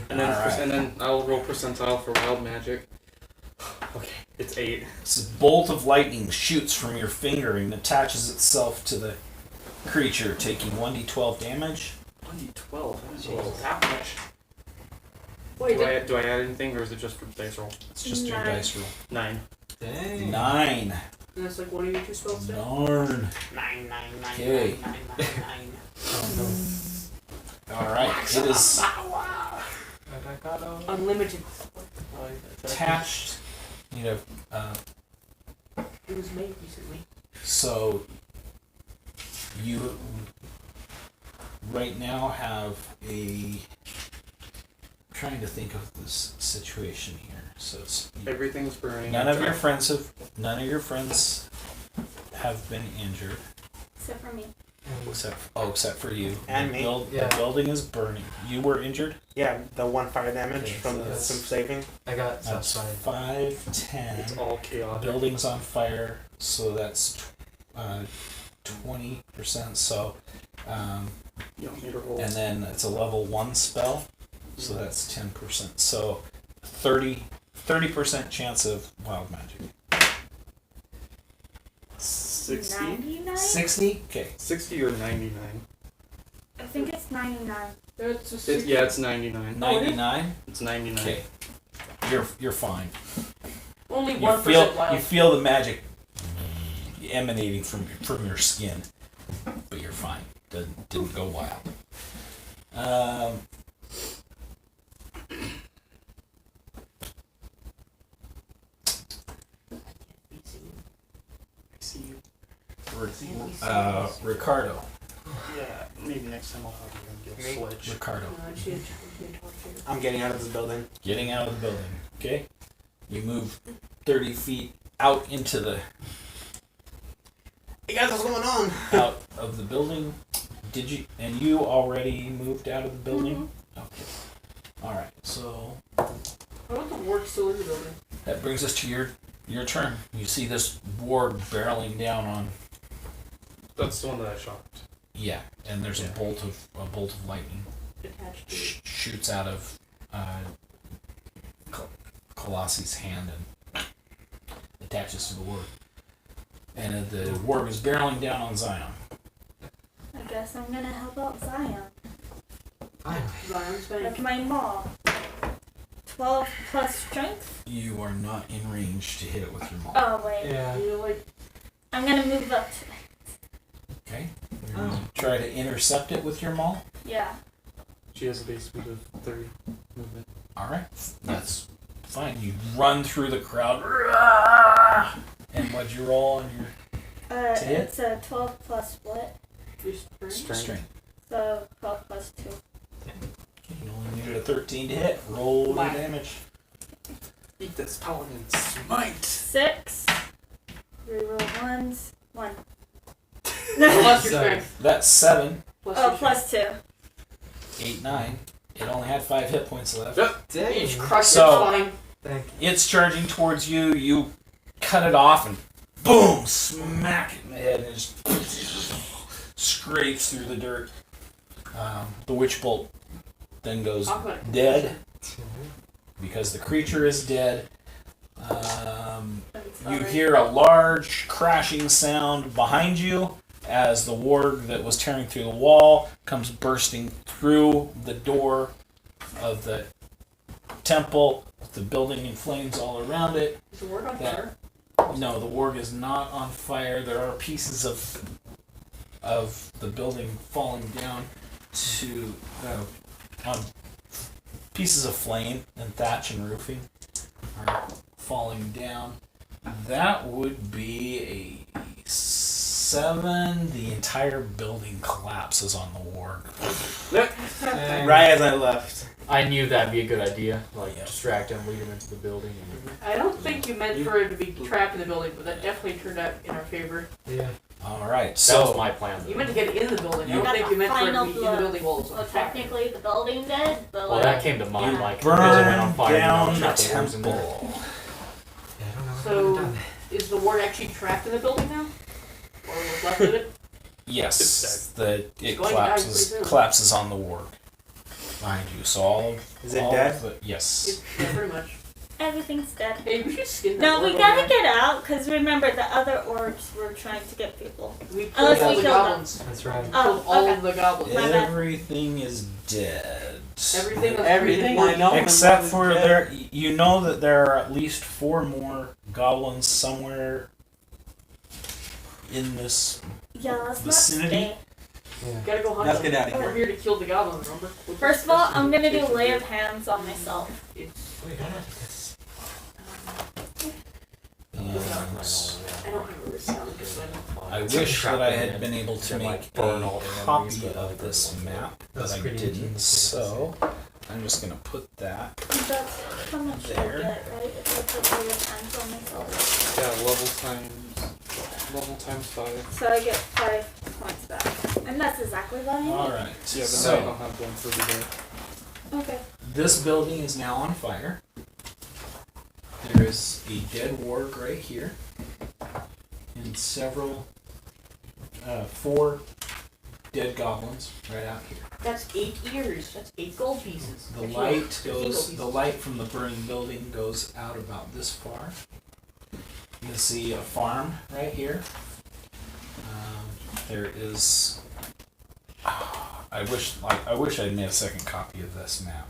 And then, Alright. and then I'll roll percentile for wild magic. Okay, it's 8. This bolt of lightning shoots from your finger and attaches itself to the creature, taking 1d12 damage. 1d12. I didn't roll Jeez. that much. Wait, Do I add anything, or is it just for the dice roll? It's just your 9. dice roll. 9. Dang. 9. that's like one of your 2 spells then? Darn. 9, 9, 9, Okay. 9, 9, 9, 9. Alright, it is Unlimited. attached. You know, It was made recently. so you right now have a. I'm trying to think of this situation here. So it's Everything's burning. none of your friends have been injured Except for me. except for you. And the me. The building is burning. You were injured. Yeah, the 1 fire damage Okay, from so the that's- saving. I got That's subside. 5, 10. It's all chaotic. Building's on fire, so that's 20%. So, You don't need to roll. and then it's a level 1 spell, so that's 10%. So, 30% chance of wild magic. 60? 99? 60. Okay. 60 or 99? I think it's 99. That's a Yeah, it's 99. 99. It's 99. Okay. You're fine. Only You 1% wild. you feel the magic emanating from your skin, but you're fine. Didn't go wild. I see you. Ricardo. Yeah, maybe next time I'll have you and Me? get switch. Ricardo. She had talked to you. I'm getting out of this building. Getting out of the building. Okay. You move 30 feet out into the Hey guys, what's going on? out of the building. Did you? And you already moved out of the building? Okay. All right. So How about the work still in the building? that brings us to your turn. You see this warg barreling down on. That's the one that I shot. Yeah, and there's a bolt of lightning Attached to it. shoots out of Colossi's hand and attaches to the warg. And the warg is barreling down on Zion. I guess I'm gonna help out Zion. Finally. Zion's bank. With my maul. 12 plus strength? You are not in range to hit it with your maul. Oh, wait. Yeah. You know, like, I'm gonna move up to. Okay. You're gonna try to intercept it with your maul. Yeah. She has a base speed of 30 movement. All right. That's fine. You run through the crowd. And what'd you roll on your To hit? It's a 12 plus what? your strength. strength? So 12 plus 2. You only needed a 13 to hit. Roll your Wow. damage. Eat this paladin smite. 6. 3 roll 1s. 1. Plus your So- strength. That's 7, Plus Oh, your plus 2. 8, 9. It only had 5 hit points left. strength. Dang. Each crush So- is fine. Thank It's charging towards you. You cut it off and boom, smack it in the head, and it just scrapes through the dirt. The witch bolt then goes I'm gonna- dead you. because the creature is dead. It's You already- hear a large crashing sound behind you as the warg that was tearing through the wall comes bursting through the door of the temple, with the building in flames all around it. Is the work on That- fire? No, the warg is not on fire. There are pieces of the building falling down to on pieces of flame and thatch and roofing are falling down. That would be a 7, the entire building collapses on the warg. Right as I left. I knew that'd be a good idea. Like, Yep. distract him, lead him into the building. I don't think you meant for it to be trapped in the building, but that definitely turned out in our favor. Yeah. Alright, That so was my plan. You meant to get in the building. I You don't think you meant for it to be in the Final building while it was Well, on fire. technically the building did, but Well, like, that came to mind. you Like, the building went on burn fire. down you the know, trap the worms in there. temple. Yeah, I don't know. So, is the ward actually trapped in the building now? Or was left of it? Yes, it It's going to die pretty collapses soon. collapses on the warg behind you. So all Is it all dead? of it- yes. Yeah, pretty much. everything's dead. Hey, we should skin that No, we ward gotta over get out, because remember, the other orcs were trying to get people. there. We killed Unless all we the killed them. goblins. That's right. Killed Oh, all okay. of the goblins. My bad. Everything is dead. Everything that's Everything pretty I know. Except for there, you know that there are at least 4 more goblins somewhere in this. Yeah, let's not Vicinity? stay. Yeah. Gotta go hunt Let's them. get out of We're here. here to kill the goblins, remember? First of all, I'm gonna do lay of hands on myself. Wait, I don't know this. And I don't remember this sound because I wish that I had been able to They're make like burn all a their copy enemies, but of like this they're map, but That's I pretty didn't. ingenious. So I'm just gonna put that. That's how much I There. get, right? If I put lay of hands on myself. Yeah, level times 5. So I get 5 points back. And that's exactly what I need. All right. Yeah, but so now I don't have one for today. Okay. this building is now on fire. There is a dead warg right here, and several, 4 dead goblins right out here. That's 8 ears. That's 8 gold pieces. The Actually, light 15 goes. gold The pieces. light from the burning building goes out about this far. You can see a farm right here. There is. I wish I'd made a second copy of this map,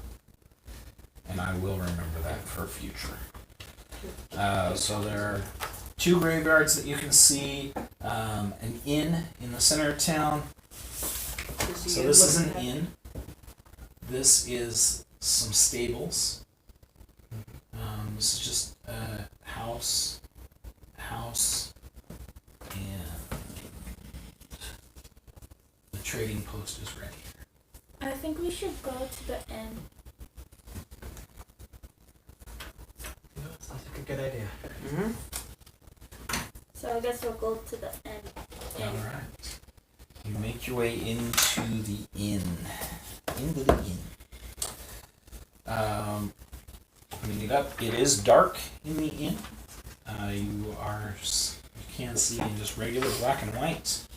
and I will remember that for future. So there are 2 graveyards that you can see. An inn in the center of town. So this is an inn. This is some stables. This is just a house, and the trading post is right here. I think we should go to the inn. You know, sounds like a good idea. Mm-hmm. So I guess we'll go to the inn. All right. You make your way into the inn. Into the inn. Bringing it up. It is dark in the inn. You can see in just regular black and white.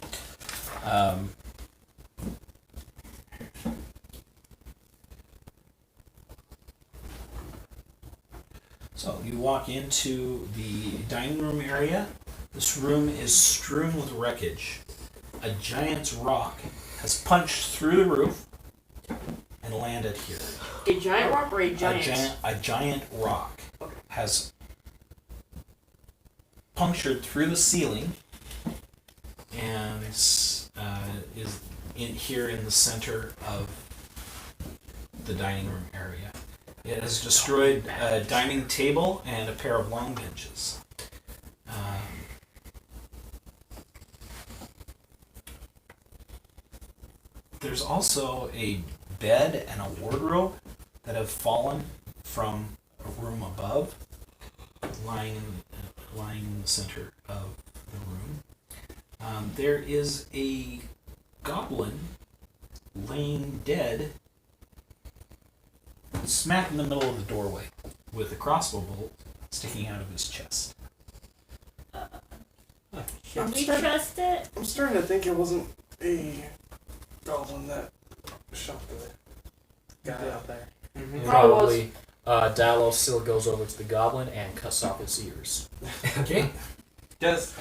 So you walk into the dining room area. This room is strewn with wreckage. A giant's rock has punched through the roof and landed here. A giant rock or a giant? A giant rock has punctured through the ceiling and is in here in the center of the dining room area. It has destroyed a dining table and a pair of long benches. There's also a bed and a wardrobe that have fallen from a room above, lying in the center of the room. There is a goblin laying dead smack in the middle of the doorway with a crossbow bolt sticking out of his chest. Can we trust it? I'm starting to think it wasn't a goblin that shot the guy out there. Mm-hmm. Probably, Dalos still goes over to the goblin and cuts off his ears. Okay. Just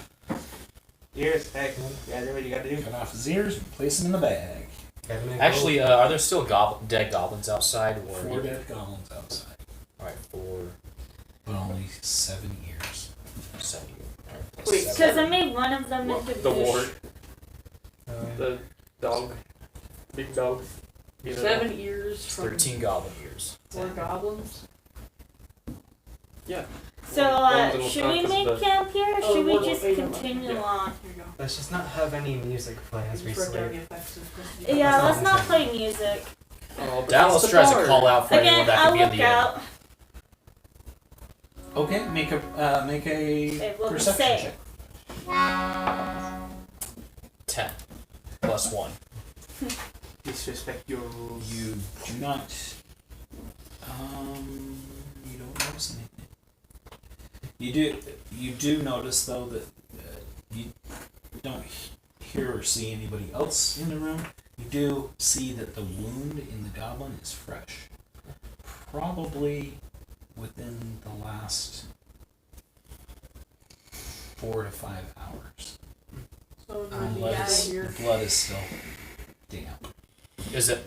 ears. Hey, you gotta do what you gotta do. Cut off his ears and place him in the bag. Gotta make Actually, gold. are there still dead goblins outside? Or 4 dead goblins outside, Alright, 4, but only 7 ears. 7. Alright, Wait, Because I made one of them Well, into the fish. ward, Oh, yeah. the dog, big dog. 7 ears from 13 goblin ears. 4 goblins. Yeah. So, should we make camp here, or should we just continue on? Here you go. Let's just not have any music play as we Just wrote down sleep. the effects of Christmas. Yeah, let's not play music. Oh, but Dallas that's the tries to part. call out for anyone Again, that I'll could be in look the end. out. Okay, make a Okay, what we perception say? check. 10 plus 1. Disrespect your rules. You do not. You don't notice anything. You do notice though that you don't hear or see anybody else in the room. You do see that the wound in the goblin is fresh, probably within the last 4 to 5 hours. So The we need blood out is, of here. the blood is still damp. Is it?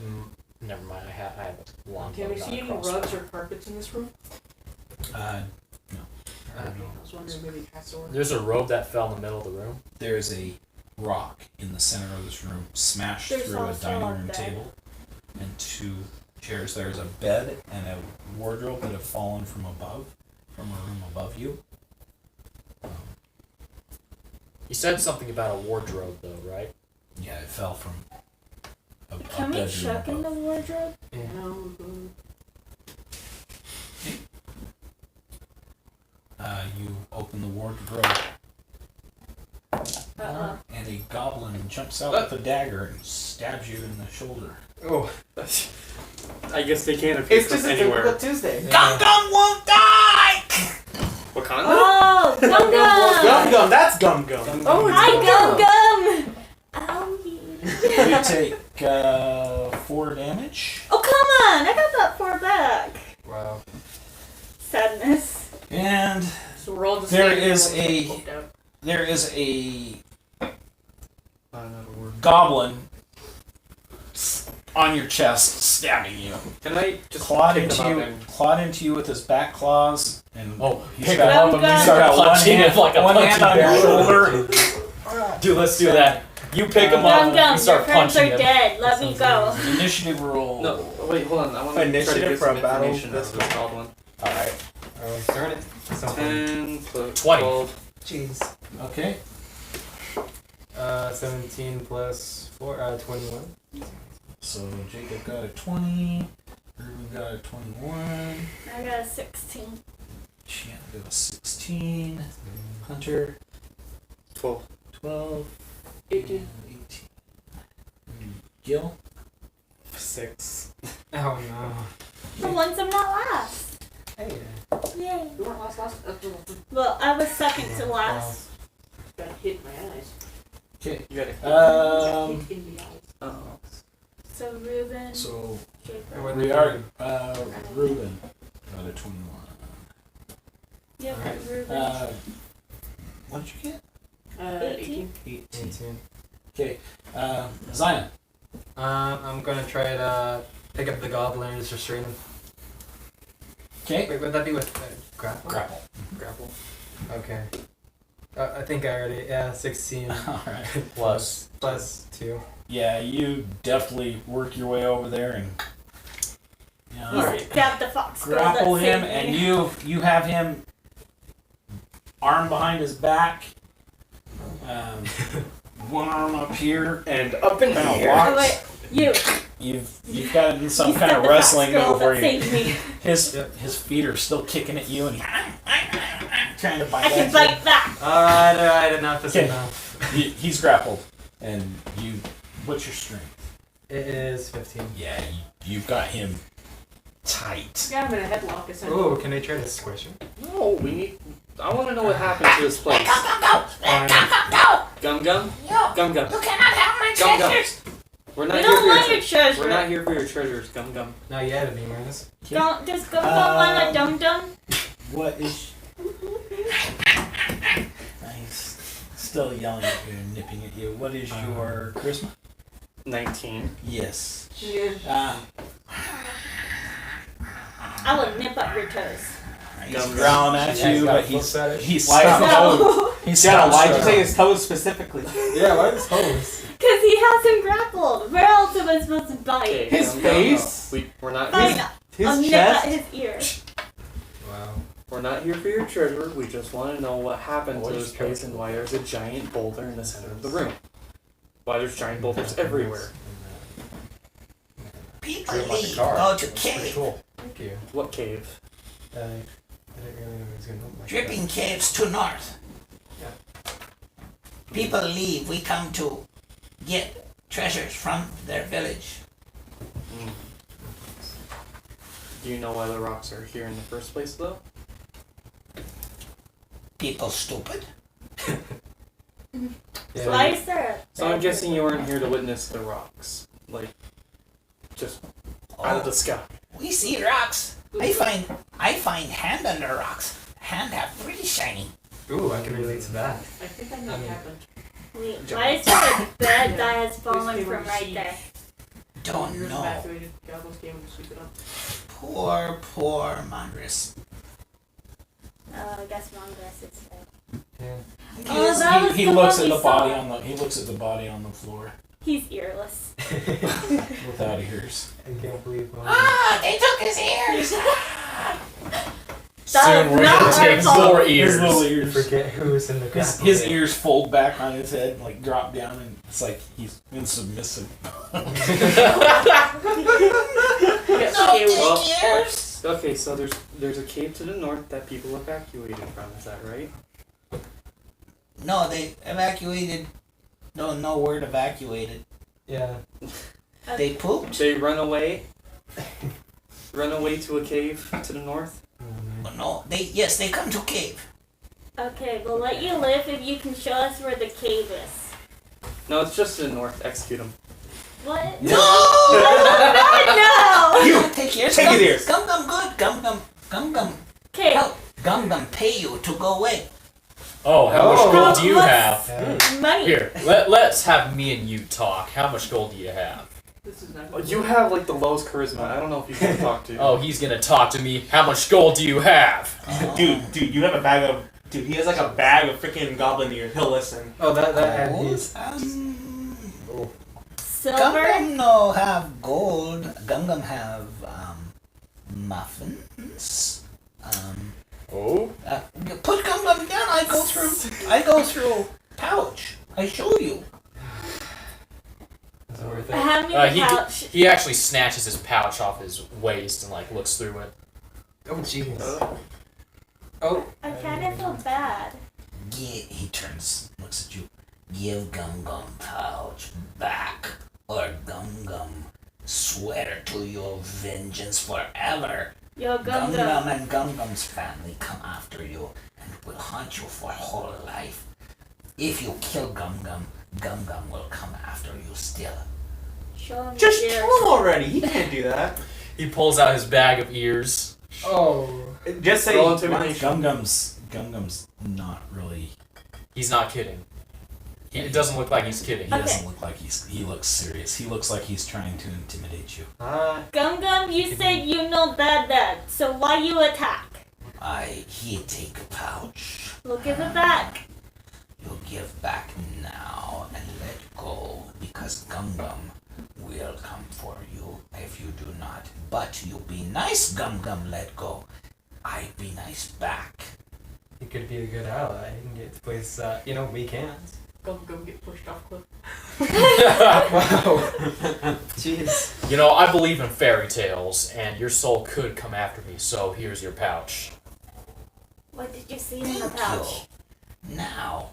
Never mind. I have a long. Can we bow, see not a any crossbow. rugs or carpets in this room? No. I was wondering maybe pass over. There's a robe that fell in the middle of the room. There's a rock in the center of this room, smashed There's through a also dining a room bed. table and 2 chairs. There's a bed and a wardrobe that have fallen from above, from a room above you. You said something about a wardrobe, though, right? Yeah, it fell from a Can we bedroom check in the above. wardrobe? No. You open the wardrobe and a goblin jumps out with a dagger and stabs you in the shoulder. Oh, I guess they can't appear It's from just a anywhere. typical Tuesday. Gum Gum won't die! Wakanda? Oh, Gum Gum! Gum Gum, that's Gum Gum. Oh, it's Hi, Gum Gum! Owie. You take 4 damage. Oh, come on! I got that far back. Wow. Sadness. And So we're all just There standing is there with a- the book out. there is a Not a word. goblin on your chest stabbing you. Can I just Clawed pick into them you, up and clawed into you with his back claws, and he's pick got, him up and we Gum start Gum. punching him like a one hand punching on your bag. shoulder. Dude, let's do that. You pick him up Gum and Gum, we your start parents punching are him. dead. Let me go. Initiative roll. No, wait, hold on. I want to try to Initiative get for some a battle information out this of this goblin. Alright. Darn it. Something. 10 plus 20. 12. Jeez. Okay. 17 plus 4, 21. So Jacob got a 20. Ruben got a 21. I got a 16. Shannon got a 16. Hunter 12. 12. 18. and 18. Gil 6. Oh no. For once, I'm not last. Hey. Yay. You weren't last. Well, I was second to last. Got hit in my eyes. Okay. You got it. Um. Hit in the eyes. Oh. So Ruben, So Jacob. we are Ruben got a 21. Yeah, Alright. Ruben. What did you get? 18. 18. 18. Okay. Zion. I'm gonna try to pick up the goblin and just restrain him. Okay. Wait, would that be with grapple? Grapple. Grapple. Okay. I think I already. Yeah, 16 All right. Plus. plus 2. Yeah, you definitely work your way over there and Stab the fox. girl grapple that him, saved and me. you have him arm behind his back, one arm up here, And up in kind of here. Oh, walks. wait, You've got some you kind stabbed of the wrestling fox girl move where that saved me. his feet are still kicking at you, and he's trying to bite I can at you. bite back. Alright, enough is Okay. enough. He's grappled, and you. What's your strength? It is 15. Yeah, you've got him tight. Got him in a headlock, essentially. Oh, can I try to squish him? No, we need. I want to know what happened to this place. Fine. Gum Gum? No, Gum Gum. you cannot have my Gum Gum. treasures. We're We not don't want here your for your treasure. We're not here for your treasures, Gum Gum. Not yet, anyways. Don't just go on a dum dum. What is? He's still yelling at you and nipping at you. What is your charisma? 19. Yes. Yeah. I will nip up your toes. He's Gum growling at Yeah, he's you, got but full fetish. he's Why stopped. No, He's Yeah, stopped why'd you struggling. say his toes specifically? Yeah, why is hose? because he has him grappled. Where else am I supposed to bite? Okay, His Gum Gum, face? We're not. Fine, I'll His nip chest? at his ear. Wow. We're not here for your treasure. We just want to know what happened to this place and why there's a giant boulder in the center of the room. Why there's giant boulders everywhere. People Treat 'em like a leave, car. go to That's pretty cave. cool. Thank you. What cave? I didn't really know it was gonna look like Dripping caves to north. Yeah. People leave, we come to get treasures from their village. Mm. Do you know why the rocks are here in the first place, though? People stupid. Yeah. Why is there? So I'm guessing you weren't here to witness the rocks, like just out of the sky. We see rocks. I find hand under rocks. Hand have pretty shiny. Ooh, I can relate to that. I think I know what happened. Wait, why is there a bed that has fallen from right there? Don't Yours know. evacuated. Gabos came to sweep it up. Poor Mandris. I guess Mongrass is dead. Yeah. Oh, that was He the looks one at we the body saw. on the he looks at the body on the floor He's earless. without ears. I can't believe. Ah, they took his ears. That Soon was we're not gonna our take fault. more His ears. little I ears. forget who's in the His, grapple his pit. ears fold back on his head, like drop down, and it's like he's been submissive. Yes, No, okay, well- take ears. Okay, so there's a cave to the north that people evacuated from. Is that right? No, they evacuated. Don't know where to evacuated. Yeah. They pooped. They run away. Run away to a cave to the north. Oh, no, they come to cave. Okay, we'll let you live if you can show us where the cave is. No, it's just to the north. Execute them. What? No. No! You take ears. Take his ears. Gum good. Gum. Okay, Help. Gum pay you to go away. Oh, how much gold do you What's- have? money. Here, let's have me and you talk. How much gold do you have? This is not You have like the lowest charisma. I don't know if you can talk to. Oh, he's gonna talk to me. How much gold do you have? Dude, you have a bag of. Dude, he has like a bag of freaking goblin ears. He'll listen. Oh, that and he's. Silver. Gum no have gold. Gum have muffins. Oh, Put Gum down. I go through pouch. I show you. Is it worth it? Hand me the he pouch. he actually snatches his pouch off his waist and like looks through it. Oh, jeez. Uh, Oh. I kind of feel bad. He turns, looks at you. Give Gum pouch back, or Gum swear to your vengeance forever. Yo, Gum Gum and Gum's family come after you and will haunt you for whole life. If you kill Gum will come after you still. Show me Just your kill ears. him already. He can't do that. He pulls out his bag of ears. Oh. Just say. Roll intimidation. Gum's not really. He's not kidding. It doesn't look like he's kidding. He Okay. doesn't look like he looks serious. He looks like he's trying to intimidate you. Gum, you said you know Dad, so why you attack? He take a pouch. We'll give it back. You give back now and let go, because Gum will come for you if you do not. But you be nice, Gum, let go. I be nice back. He could be a good ally and get to places that, we can't. Go get pushed off cliff. Wow. Jeez. You know, I believe in fairy tales, and your soul could come after me. So here's your pouch. What did you see in the Thank pouch? you. Now.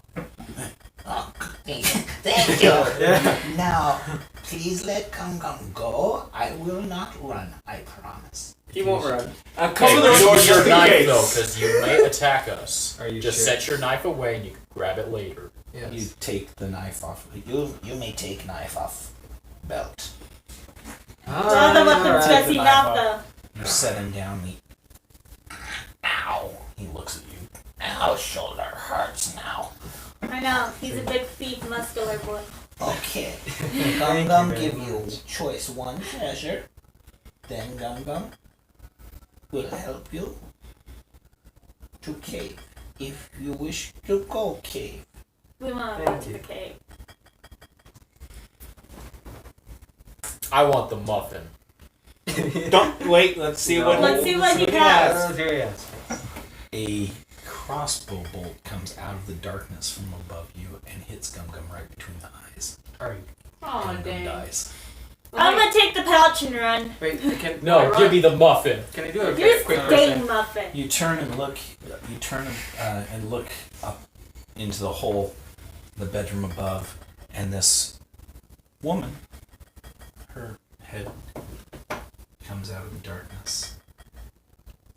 Oh, thank you. Now, please let Gum go. I will not run, I promise. he won't run. Cover the door use just your in knife case. though, because you may attack us. Are you Just sure? set your knife away, and you can grab it later. Yes. You take the knife off. You may take knife off belt. Rather let them Alright. stress the enough knife though. You set him down. Ow! He looks at you. Ow, shoulder hurts now. I know, he's a big, thief, muscular boy. Okay. Thank Gum you very give you much. choice one treasure. Then Gum will help you to cave. If you wish to go cave. We want to go to the cave. I want the muffin. Don't wait. Let's see what. Let's see what he has. Here he is. A crossbow bolt comes out of the darkness from above you and hits Gum Gum right between the eyes. Alright. Aw, Gum Gum dang. dies. I'm gonna take the pouch and run. Wait, No, give me the muffin. Can I do a Here's quick the question? dang muffin. You turn and look. You turn and look up into the hole, the bedroom above, and this woman, her head comes out of the darkness.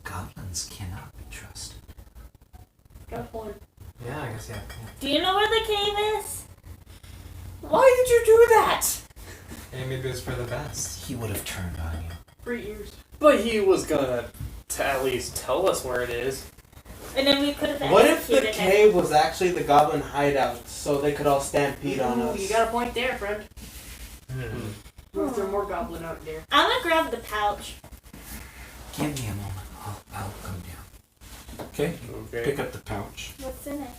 Goblins cannot be trusted. Got a point. Yeah, I guess, yeah. Do you know where the cave is? Why did you do that? Hey, maybe it's for the best. He would have turned on you. For years. But he was gonna at least tell us where it is. And then we could have What if the executed him. cave was actually the goblin hideout, so they could all stampede on Ooh, us? you got a point there, friend. Hmm. What if there are more goblin out there? I'm gonna grab the pouch. Give me a moment. I'll come down. Okay. Okay. Pick up the pouch. What's in it?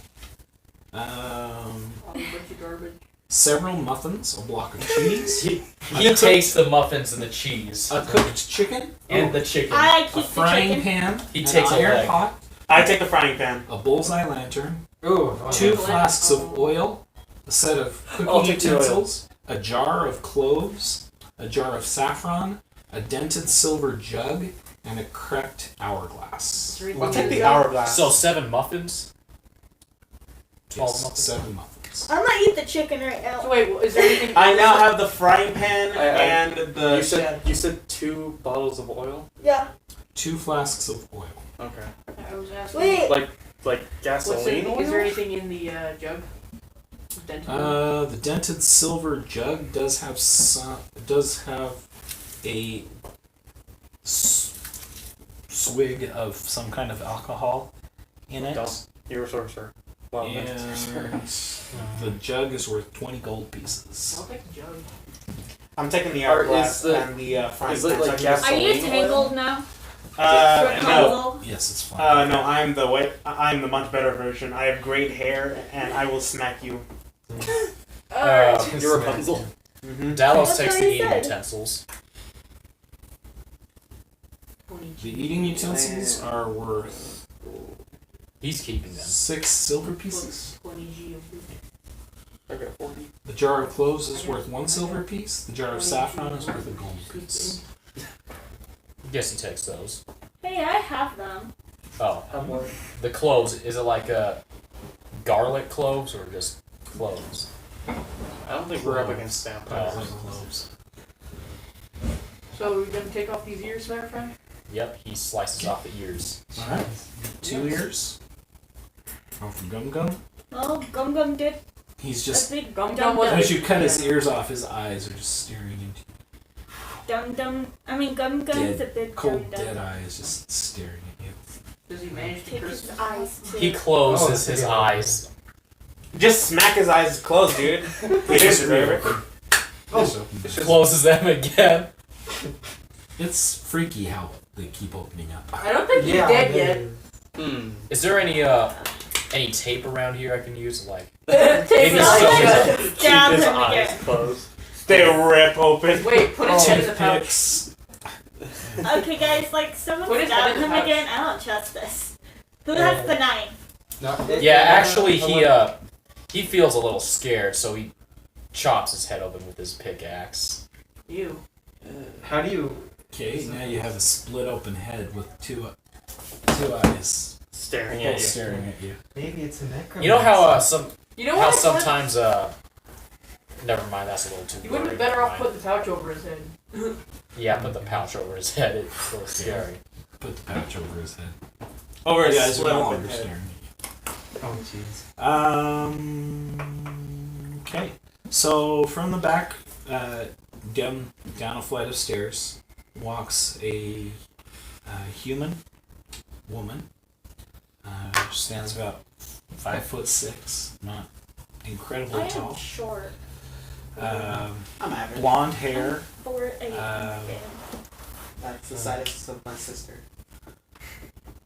All a bunch of garbage. Several muffins, a block of cheese, He takes the muffins and the cheese a cooked chicken, and the chicken. I a keep the frying chicken. pan, He an takes a iron leg. pot, I take the frying pan. a bullseye lantern, Ooh. 2 Okay. flasks of oil, a set of I'll cooking take the oil. utensils, a jar of cloves, a jar of saffron, a dented silver jug, and a cracked hourglass. I'll take the hourglass. So 7 muffins. 12 Yes, muffins. 7 muffins. I'm gonna eat the chicken right So now. wait, is there anything? I now have the frying pan I- and the You said 2 bottles of oil. Yeah. 2 flasks of oil. Okay. I was asking. Wait. Like What's gasoline in, oil. is there anything in the jug? Dented The dented silver jug does have a swig of some kind of alcohol in it. Dump. You're a sorcerer. Wow. And the jug is worth 20 gold pieces. I'll take the jug. I'm taking the Or hourglass is the- and the frying is it pan. like so I can gas- just- Are you Gasoline tangled now? no. Yes, it's fine. No, I'm the much better version. I have great hair and I will smack you. Alright. You're Rapunzel. Mm-hmm. Dallas That's takes what the he eating said. utensils. 20 The eating utensils are worth He's keeping them. 6 silver pieces. 20 G of food. I got 40. The jar of cloves is worth 1 silver piece. The jar of saffron is worth a gold piece. Yes, he takes those. Hey, I have them. Oh, the cloves. Is it like garlic cloves or just cloves? I don't think we're up against vampires. Cloves. So we're gonna take off these ears, my friend? Yep, he slices off the ears. Alright. 2 ears. Off the Gum Gum. Well, Gum Gum did He's a just. big Gum dum Gum was- dum. As you cut his ears off, his eyes are just staring into you. Dum dum. I mean, Gum Gum's a big Cold, dum dead dum. eyes just staring at you. Does he manage to Take curse his eyes too. He closes Oh, his yeah. eyes. Just smack his eyes closed, dude. It is favorite. Closes them again. It's freaky how they keep opening up. I don't think he's dead yet. Is there any tape around here I can use? Like, Take Maybe his eyes so. shut. Keep Stab his him eyes again. closed. They rip open. Wait, put his head in the pouch. Toothpicks. Okay, guys, like someone Put his head stab in the him pouch. again. I don't trust this. Who has the knife? yeah, actually he feels a little scared, so he chops his head open with his pickaxe. You. How do you... Okay, now you have a split open head with two eyes Staring all at you. staring at you. Maybe it's a necromancer. You know how some You know how what? sometimes never mind, that's a little too You wouldn't be blurry, better never off mind. putting the pouch over his head. Yeah, put the pouch over his head. It's a little scary. Put the pouch over his head. Over You his guys are split no open longer head. staring at Oh, jeez. you. Okay. So from the back, down a flight of stairs, walks a human woman. Stands about 5'6", not incredibly I am tall. short. I'm average. Blonde hair, 4'8". That's the size of my sister.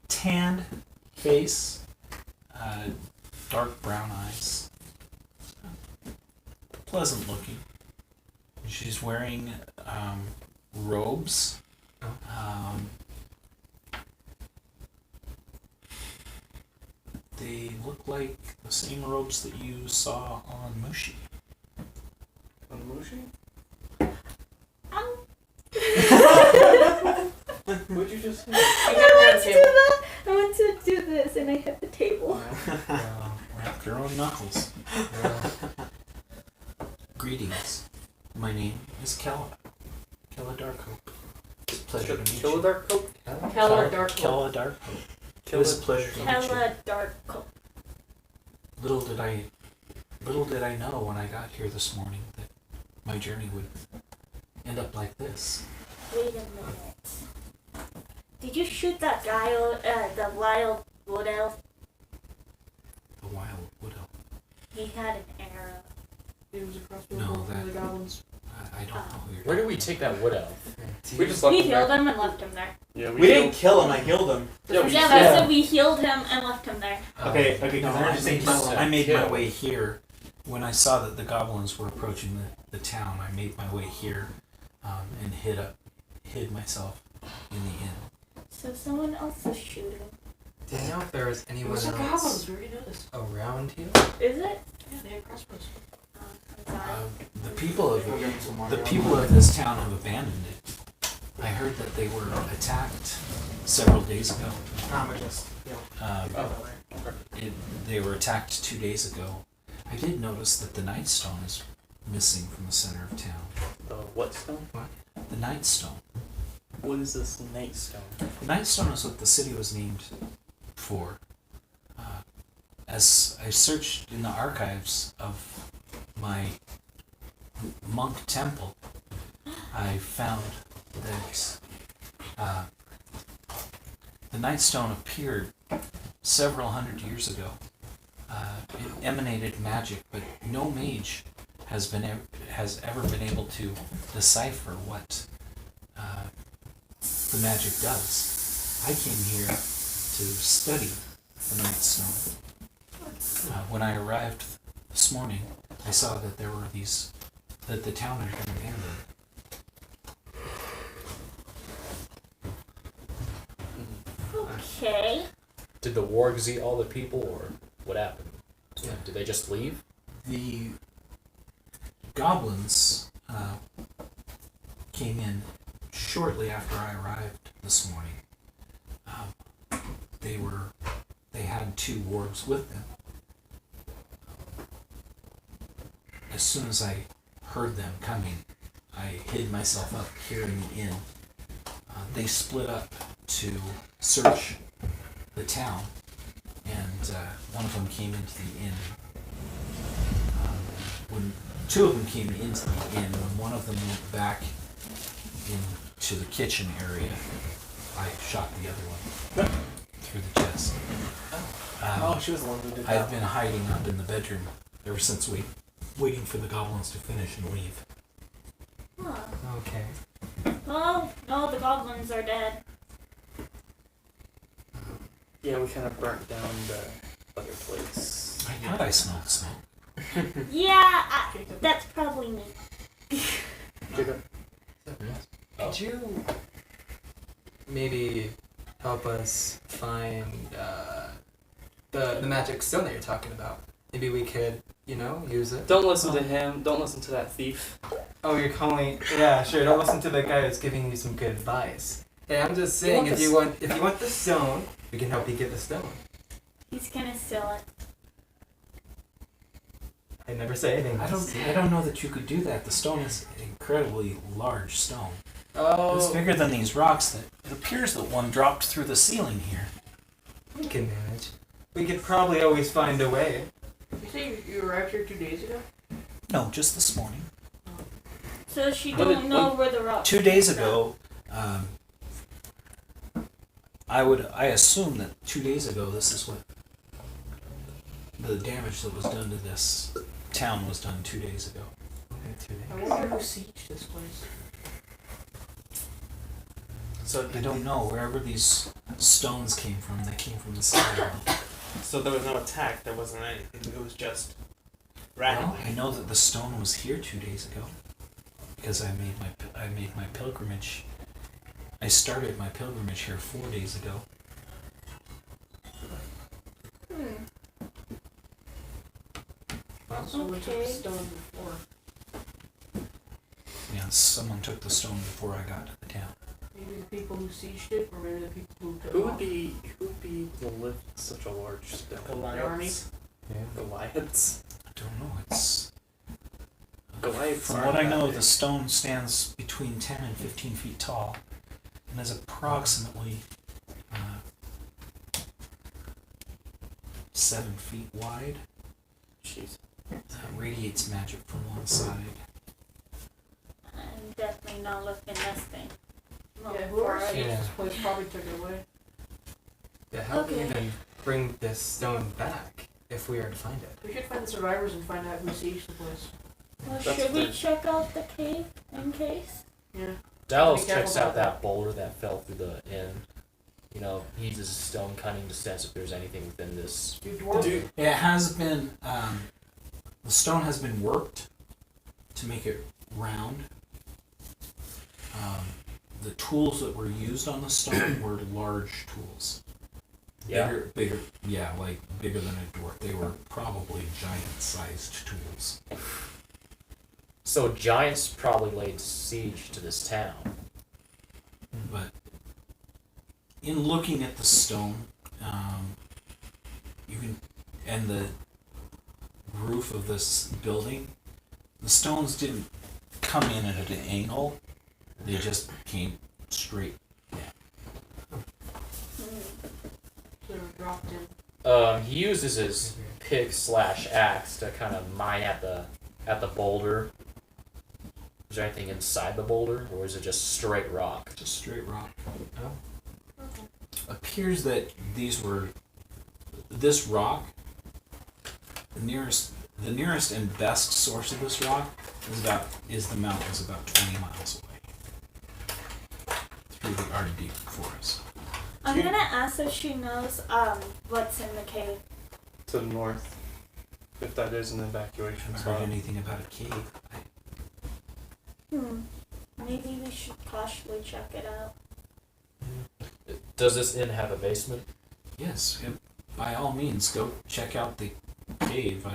tanned face, dark brown eyes. Pleasant looking. She's wearing robes. They look like the same robes that you saw on Mushi. On Mushi? Ow. What'd you just say? I want to do this, and I hit the table. Wrap your own knuckles. Greetings. My name is Kella. Kella Darkhope. It's a pleasure to meet you. Killa Dark Coat? Keller Dark. Kella Darkhope. It was a pleasure to meet you. Hella dark coat. Little did I know when I got here this morning that my journey would end up like this. Wait a minute. Did you shoot that guy, the wild wood elf? The wild wood elf. He had an arrow. It was across the No, road from that- the goblins. I don't know who you're Where did we talking take that wood elf? We just left We him there. healed him and left him there. Yeah, We didn't kill him. I healed him. Yeah, we Yeah, just- but I said we healed him and left him there. Okay, No, because I just saying I made my kill. way here. When I saw that the goblins were approaching the town, I made my way here and hid myself in the inn. So someone else is shooting. Do you know if there was It anyone was the else goblins. We already noticed. around here? Is it? Yeah, they had crossbows. I'm sorry. The people of this town have abandoned it. I heard that they were attacked several days ago. They were attacked 2 days ago. I did notice that the Nightstone is missing from the center of town. The what stone? The Nightstone. What is this night stone? The Nightstone is what the city was named for. As I searched in the archives of my monk temple, I found that the Nightstone appeared several hundred years ago. It emanated magic, but no mage has ever been able to decipher what the magic does. I came here to study the Nightstone. When I arrived this morning, I saw that there were that the town had been abandoned. Okay. Did the wargs eat all the people, or what happened? Yeah. Did they just leave? The goblins came in shortly after I arrived this morning. They had 2 wargs with them. As soon as I heard them coming, I hid myself up here in the inn. They split up to search the town, and one of them came into the inn. When 2 of them came into the inn, when one of them went back into the kitchen area, I shot the other one through the chest. She was the one who did I've been hiding up in the bedroom ever since waiting for the goblins to finish and leave. Huh. Okay. Well, no, the goblins are dead. Yeah, we kind of burnt down the other place. I thought I smelled smoke. Yeah, that's probably me. Jacob? Could you maybe help us find the magic stone that you're talking about? Maybe we could, use it. Don't listen to him. Don't listen to that thief. Oh, you're calling? Yeah, sure. Don't listen to the guy who's giving you some good advice. Hey, I'm just saying, if you want the stone, we can help you get the stone. He's gonna sell it. I never say anything. I don't know that you could do that. The stone is an incredibly large stone. Oh, It's bigger than these rocks. That it appears that one dropped through the ceiling here. we can manage. We could probably always find a way. You say you arrived here 2 days ago? No, just this morning. So she What don't did- know where the rock. 2 days ago, I assume that 2 days ago, this is what the damage that was done to this town was done 2 days ago. I wonder who sieged this place. So I don't know wherever these stones came from. They came from the sky. So there was no attack. There wasn't anything. It was just Well, randomly. I know that the stone was here 2 days ago because I made my pilgrimage. I started my pilgrimage here 4 days ago. Someone took the Okay. stone before. Yeah, someone took the stone before I got to the town. Maybe the people who sieged it, or maybe the people who took Who it would off. be able to lift such a large stone? Goliaths. Goliaths. I don't know. It's Goliaths. from aren't what I that know, big. the stone stands between 10 and 15 feet tall, and is approximately 7 feet wide. Jeez. Radiates magic from one side. I'm definitely not looking this thing. No, Yeah, whoever for it. sieged Yeah. this place probably took it away. Yeah, how do we Okay. even bring this stone back if we are to find it? We should find the survivors and find out who sieged the place. Well, That's should we the- check out the cave in case? Yeah. Dallas Be careful checks about out that boulder that fell through the inn. You know, he uses stone cutting to sense if there's anything within this. You dwarf. Dude, It has been, the stone has been worked to make it round. The tools that were used on the stone were large tools. Yeah. Bigger, yeah, like bigger than a dwarf. They were probably giant-sized tools. So giants probably laid siege to this town. But in looking at the stone, you can, and the roof of this building, the stones didn't come in at an angle. They just came straight. They were dropped in. He uses his pick/axe to kind of mine at the boulder. Is there anything inside the boulder, or is it just straight rock? Just straight rock. Oh. Appears that this rock, the nearest and best source of this rock is the mountains about 20 miles away through the Arctic forest. I'm gonna ask if she knows what's in the cave. to the north. If that is an evacuation Haven't spot. heard anything about a cave. Maybe we should cautiously check it out. Does this inn have a basement? Yes, by all means, go check out the cave.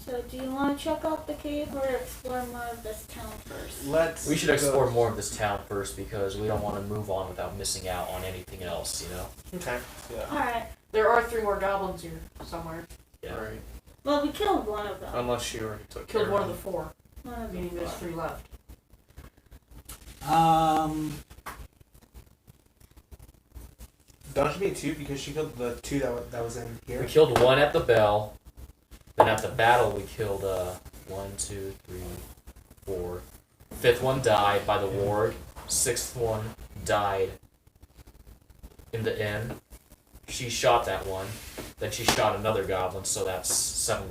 So, do you want to check out the cave or explore more of this town first? We should explore more of this town first because we don't want to move on without missing out on anything else, you know? Okay. Yeah. Alright. There are 3 more goblins here somewhere. Yeah. Right. Well, we killed one of them. Unless she already took Killed care one of of the them. 4, One of meaning them. there's 3 left. Don't you be 2 because she killed the 2 that was in here. We killed one at the bell. Then at the battle, we killed 1, 2, 3, 4. 5th one died by the ward. 6th one died in the inn. She shot that one. Then she shot another goblin, so that's 7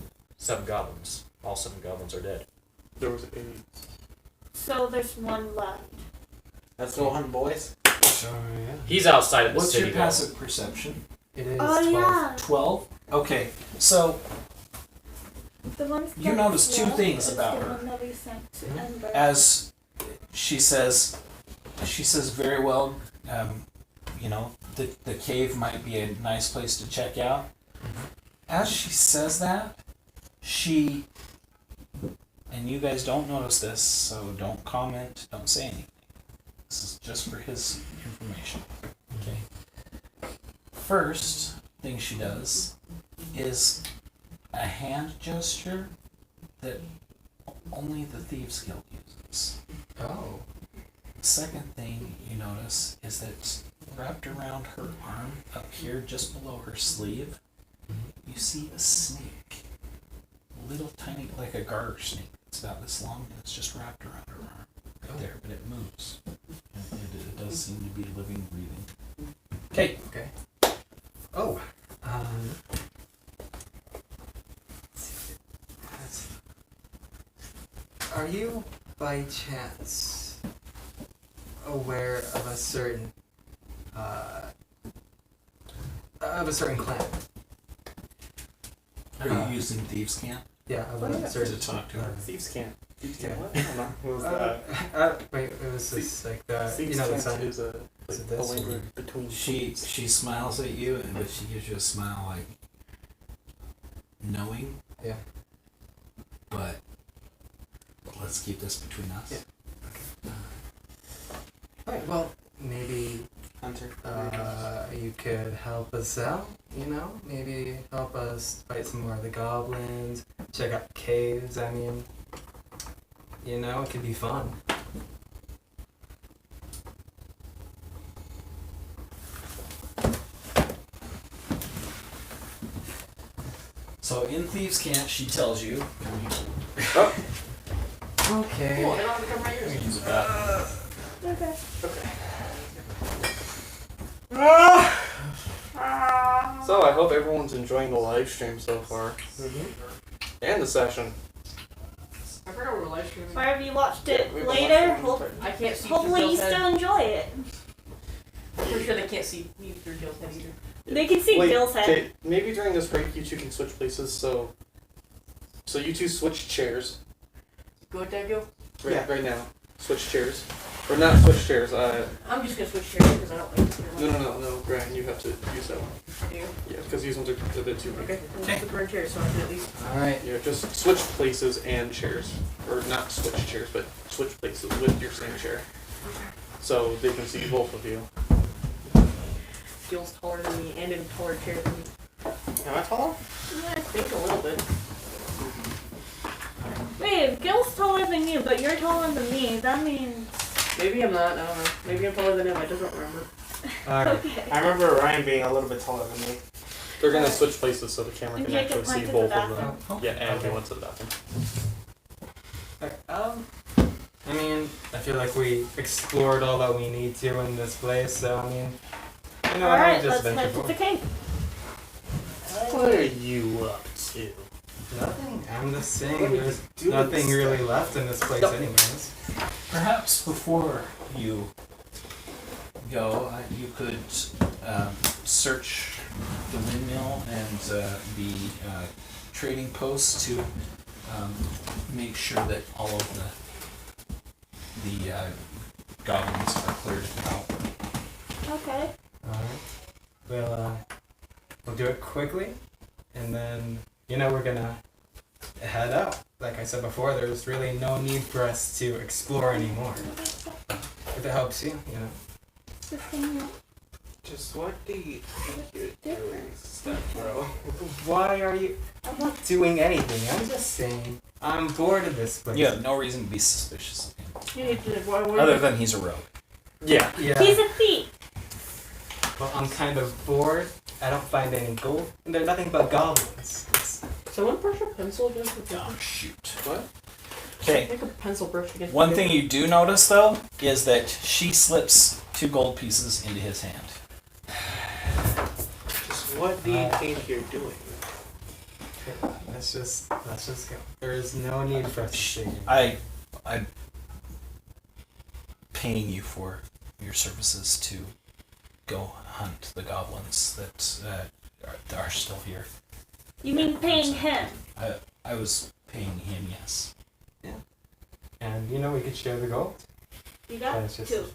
goblins. All 7 goblins are dead. There was 8. So, there's one left. Let's go hunt, boys. So, yeah. He's outside of the What's city. your though. passive perception? It is Oh, 12. yeah. 12? Okay, so The one's You that's notice two left things is about the her. one that we sent to Mhm. Ember. as she says very well, the cave might be a nice place to check out. As she says that, and you guys don't notice this, so don't comment, don't say anything. This is just for his information. Okay. First thing she does is a hand gesture that only the Thieves Guild uses. Oh. Second thing you notice is that wrapped around her arm, up here just below her sleeve, you see a snake. Little tiny, like a garter snake. It's about this long and it's just wrapped around her arm. Right there, but it moves. And it does seem to be living, breathing. Okay. Okay. Oh. Are you, by chance, aware of a certain clan? Are you using Thieves Camp Yeah, of Oh, yeah. a certain. to talk to her? Thieves can't. Thieves Yeah. can't what? I don't know. What was that? Wait, it was just like Thieves the can't sign. is a Is it a this language or- between She thieves. smiles at you, but she gives you a smile like, knowing. Yeah. But let's keep this between us. Yeah. Alright, well, maybe Hunter. you could help us out, you know? Maybe help us fight some more of the goblins, check out the caves, I mean, you know, it could be fun. So in Thieves' Camp, she tells you. Okay. Cool, I don't have to come right here. Use a bathroom. Okay. So I hope everyone's enjoying the live stream so far. And the session. I forgot we were live streaming. Or if you watched it Yeah, we were later, watching I can't see hopefully through you Jill's head. still enjoy it. I'm pretty sure they can't see me through Jill's head either. They can see Bill's head. Okay, maybe during this break you two can switch places. So you two switch chairs Go ahead, Dad, go. right now. Switch chairs, or not switch chairs. I'm just gonna switch chairs because I don't like this chair. No, Brian, you have to use that one. Do you? Yeah, because these ones are a bit too big. Okay, we'll just put her in chairs so I can at least. Alright. Yeah, just switch places and chairs, or not switch chairs, but switch places with your same chair, so they can see both of you. Jill's taller than me and in a taller chair than me. Am I taller? Yeah, I think a little bit. Wait, if Gil's taller than you, but you're taller than me, that means. Maybe I'm not, I don't know. Maybe I'm taller than him, I just don't remember. Alright. Okay. I remember Ryan being a little bit taller than me. They're gonna switch places so the camera And can Jacob actually see went to the both of them. bathroom. Yeah, and Okay. he went to the bathroom. I mean, I feel like we explored all that we need to in this place, so I mean, you know, I Alright, just let's head to the cave. What are you up to? Nothing. I'm just What saying are you there's doing nothing this really time? left in this place No. anyways. Perhaps before you go, you could search the windmill and the trading posts to make sure that all of the goblins are cleared out. Okay. Alright. We'll do it quickly, and then, you know, we're gonna head out. Like I said before, there's really no need for us to explore anymore. If it helps you, you know. Just what do you think you're doing, stuff, bro? Why are you... I'm not doing anything, I'm just saying. I'm bored of this place. You have no reason to be suspicious of him, You need to, why other than he's a rogue. Yeah. Yeah. He's a thief. Well, I'm kind of bored. I don't find any gold, and there's nothing but goblins. Someone brush a pencil against the paper? Oh, shoot. What? Okay. Make a pencil brush against One the thing you do notice, though, is that she slips 2 gold pieces into his hand. Just what do you think you're doing? Let's just go. There is no need for us to stay here. I'm paying you for your services to go hunt the goblins that are still here. You mean paying him? I was paying him, yes. And, you know, we could share the gold. You got That's just- 2.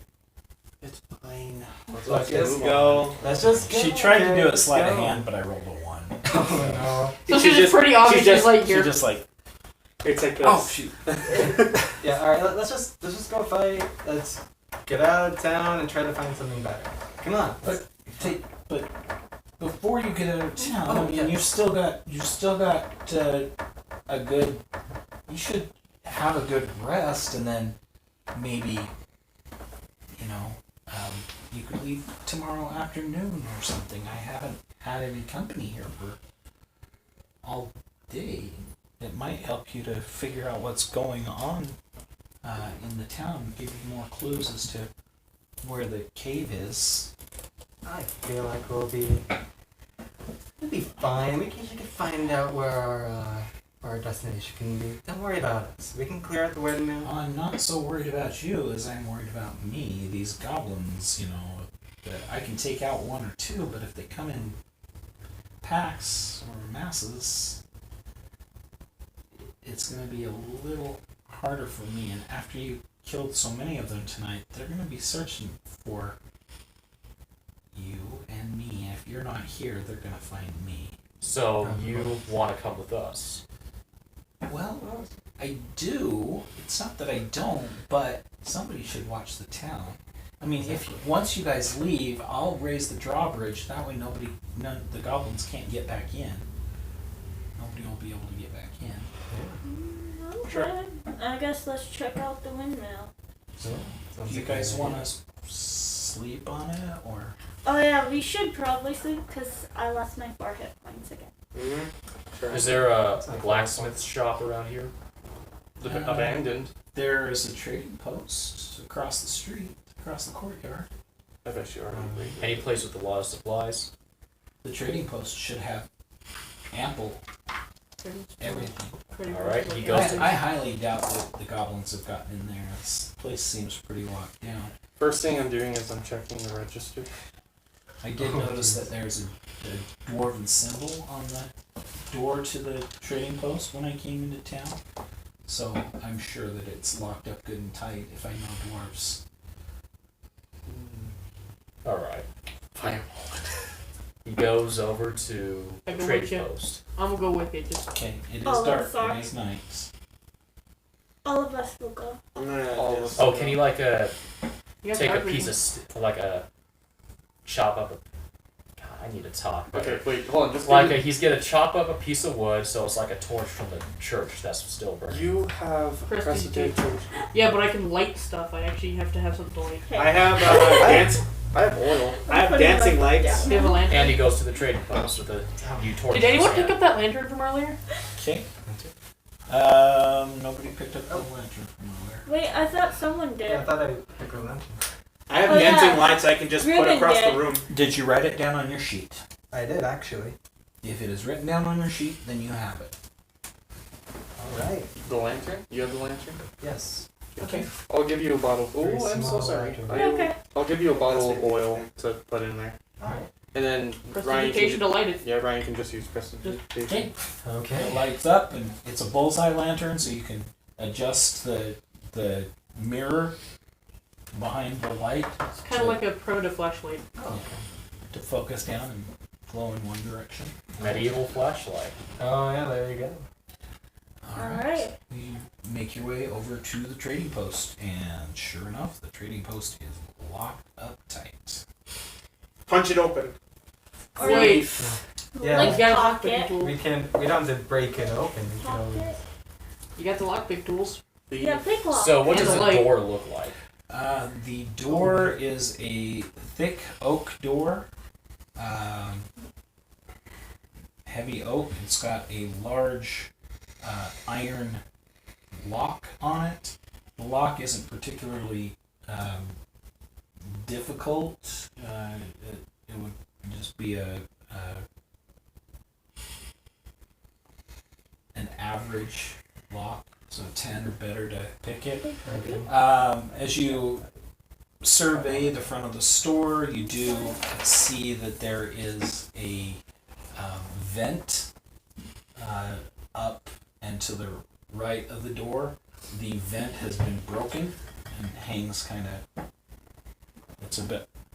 It's fine. Let's just go. Let's just go. She tried to do Okay, it sleight of let's go. hand, but I rolled a 1. Oh, So she's pretty obvious, she's like, She you're just like, It's like this. oh shoot. no. Yeah, alright, let's just go fight. Let's get out of town and try to find something better. Come on. But before you get out of town, Oh, I mean, yeah. you still got a good. You should have a good rest, and then maybe, you know, you could leave tomorrow afternoon or something. I haven't had any company here for all day. It might help you to figure out what's going on in the town, give you more clues as to where the cave is. I feel like we'll be fine. We can find out where our destination can be. Don't worry about us. We can clear out the windmill. I'm not so worried about you as I'm worried about me. These goblins, you know, that I can take out 1 or 2, but if they come in packs or masses, it's going to be a little harder for me. And after you killed so many of them tonight, they're going to be searching for you and me. If you're not here, they're going to find me. So you want to come with us? Well, I do. It's not that I don't, but somebody should watch the town. I mean, once you guys leave, I'll raise the drawbridge. That way, the goblins can't get back in. Nobody will be able to get back in. Okay. Sure. I guess let's check out the windmill. So, do you guys want to sleep on it, or? Oh yeah, we should probably sleep because I lost my 4 hit points again. Sure. Is there a blacksmith shop around here? Abandoned. There is a trading post across the street, across the courtyard. I bet you are. Any place with a lot of supplies? The trading post should have ample everything. Alright, he goes to... I highly doubt that the goblins have gotten in there. This place seems pretty locked down. First thing I'm doing is I'm checking the register. I did notice that there's a dwarven symbol on the door to the trading post when I came into town. So I'm sure that it's locked up good and tight if I know dwarves. Alright. Fine. He goes over to I go with trading you. post. I'm gonna go with it. Just Okay, it is Oh, dark. sorry. It is night. All of us will go. I'm gonna All just- Oh, can you like you got take a dark piece vision. of like a chop up a... God, I need to talk. Okay, wait, hold on. Just Like give he's gonna chop up a piece of wood so it's like a torch from the church that's still burning. you have Prestidigitation. Yeah, but I can light stuff. I actually have to have something to light. Hey, I have I have oil. I have putting dancing my light lights. down. Do you have a lantern? And he goes to the trading post with a new torch. Did in anyone his pick hand. up that lantern from earlier? Okay. Nobody picked up the lantern from nowhere. Wait, I thought someone did. Yeah, I thought I picked a lantern. I have Oh, yeah. dancing lights I can just put Ruben across did. the room. Did you write it down on your sheet? I did, actually. If it is written down on your sheet, then you have it. Alright. The lantern? You have the lantern? Yes. Okay. I'll give you a bottle. Very Oh, I'm so small sorry. lantern. Okay. I'll give you a bottle of oil to put in there. Alright. And then Ryan Prestidigitation to can, light it. yeah, Ryan can just use prestidigitation. Okay. It Okay. lights up, and it's a bullseye lantern, so you can adjust the mirror behind the light It's kind of like a primitive flashlight. to focus down and glow in one direction. Medieval flashlight. Oh, yeah, there you go. Alright. You make your way over to the trading post, and sure enough, the trading post is locked up tight. Punch it open. Or Wait. Yeah, like You got pocket. lockpick tool. we don't have to break it open. We can always... Pocket. You got the lockpick tools. Yeah, pick lock. So what And does the the light. door look like? The door is a thick oak door. Heavy oak. It's got a large iron lock on it. The lock isn't particularly difficult. It would just be an average lock, so 10 or better to pick it. Okay. As you survey the front of the store, you do see that there is a vent up and to the right of the door. The vent has been broken and hangs kind of.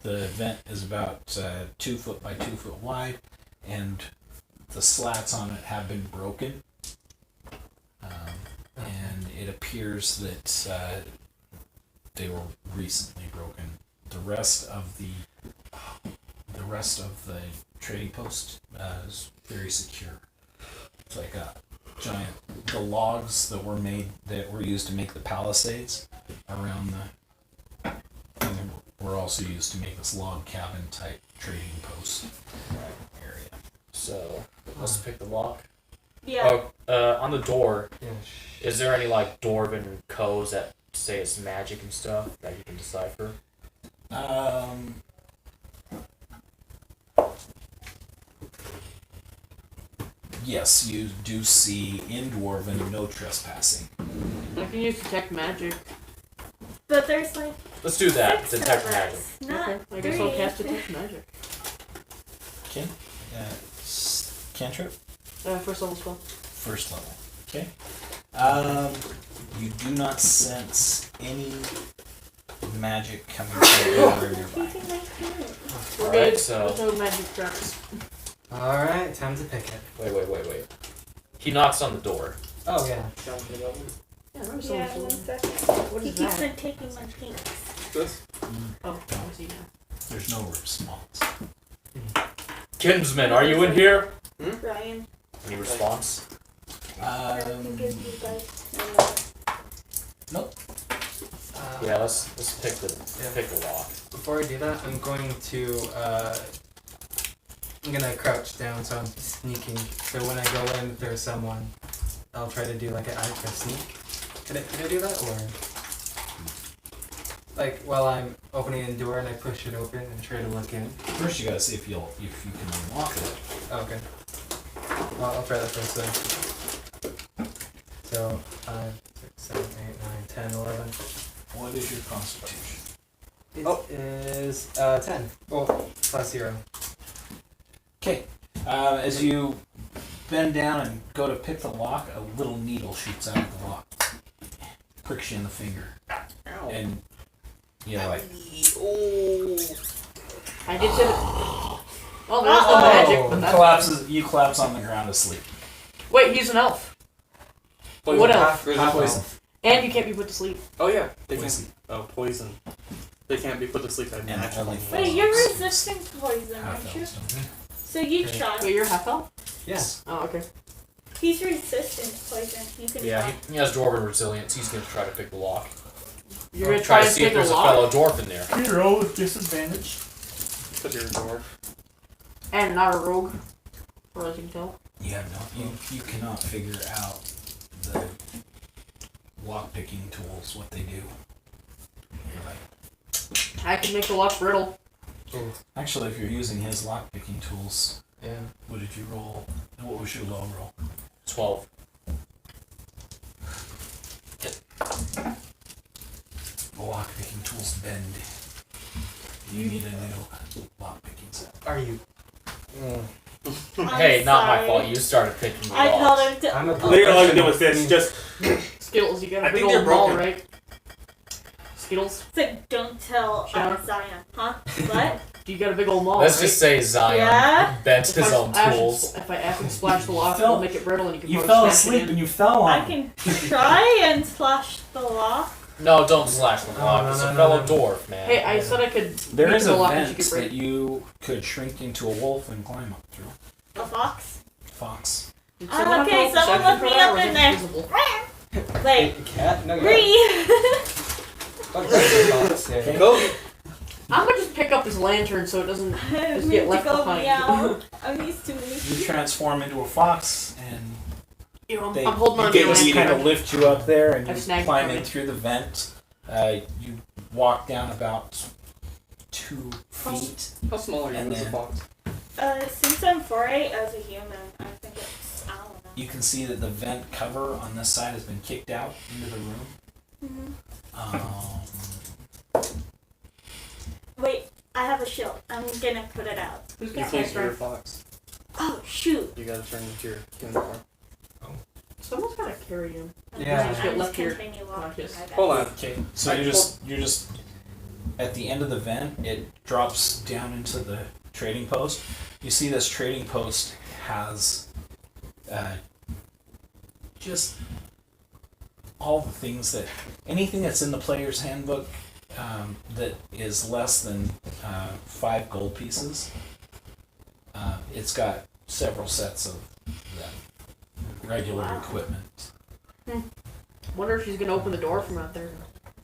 The vent is about 2 foot by 2 foot wide, and the slats on it have been broken. And it appears that they were recently broken. The rest of the trading post is very secure. It's like a giant. The logs that were used to make the palisades around were also used to make this log cabin type trading post area. So let's pick the lock. Yeah. Oh, on the door, Yeah. is there any like dwarven codes that say it's magic and stuff that you can decipher? Yes, you do see in Dwarven no trespassing. I can use detect magic. But there's like Let's do that. 6 Detect of magic. us, not Okay. I guess I'll 3. cast detect magic. Okay. Cantrip? First level spell. First level. Okay. You do not sense any magic coming from anywhere nearby. Using my pen. We're Alright, good. so- There's no magic traps. Alright, time to pick it. Wait. He knocks on the door. Oh, yeah. Yeah, remember Yeah, someone 1 second. What He is keeps that? on taking my pinks. This? Oh, I see now. There's no response. Kinsman, are you in here? Ryan. Any response? I think it's you guys. Yeah, let's pick the lock. Before I do that, I'm going to, I'm gonna crouch down so I'm sneaking. So when I go in, if there's someone, I'll try to do like a sneak. Can I do that, or like while I'm opening the door and I push it open and try to look in? First, you gotta see if you can unlock it. Okay. Well, I'll try that first then. So 5, 6, 7, 8, 9, 10, 11. What is your constitution? It is 10. Well, plus 0. Okay. As you bend down and go to pick the lock, a little needle shoots out of the lock, pricks you in the finger, and you're like, I did say Oh, there's the magic. But that's... you collapse on the ground asleep. Wait, he's an elf. Poison. What else? Poison. And you can't be put to sleep. Oh yeah, they Poison. can. Oh, poison. They can't be put to sleep at And night. only Wait, you're resistant to poison, half aren't you? elves don't. So you try. Wait, you're half elf? Yes. Oh, okay. He's resistant to poison. You can Yeah, try. he has dwarven resilience. He's gonna try to pick the lock. You're gonna try to and see if pick a there's a lock? fellow dwarf in there. You roll with disadvantage. Because you're a dwarf. And not a rogue. Or as you can tell. You have no. You cannot figure out the lock picking tools, what they do. You're like, I can make the lock brittle. actually, if you're using his lock picking tools, Yeah. what did you roll? And what was your low roll? 12. The lock picking tools bend. You need a new lock picking set. Are you? Hey, not my sorry. fault. You started picking the I locks. told him to. I'm a Literally all you do is this. Just Skittles, you got I a big think they're old ball, broken. right? Skittles, It's like, don't tell Sharon? Zion, huh? What? you got a big old maul, Let's right? just say Zion Yeah? bent If his I own acid- tools. If I acid splash the lock, fell- it'll make it brittle and you can You probably fell smash it asleep in. and you fell I on. can try and slash the lock. No, don't slash the lock. no, It's no, a no, fellow no. dwarf, man. Hey, I said I could There make is the a lock and vent she could break. that you could shrink into a wolf and climb up through. A fox. Fox. Did someone have to Okay, roll someone perception look for me that, up or is in it there. invisible? Wait, Cat? No, Bree. Go. I'm gonna just pick up this lantern so it doesn't just Me get to left go behind. meow. I'm used to You me. transform into a fox and they I'm holding on to you the just kind lantern. of lift you up there and I've you snagged climb it. in through the vent. You walk down about 2 feet. How small are you And as a then- fox? Since I'm 4'8" as a human, I think it's, I don't know. You can see that the vent cover on this side has been kicked out into the room. Wait, I have a shield. I'm gonna put it out. Who's You got can't my be your strength? fox. Oh, shoot. You gotta turn into your human form. Someone's gotta carry him. Yeah. I Just get left here continue walking, conscious. I guess. Hold on. Okay, so you're just at the end of the vent. It drops down into the trading post. You see this trading post has just all the things that anything that's in the player's handbook that is less than 5 gold pieces. It's got several sets of that regular Wow. equipment. Wonder if she's gonna open the door from out there.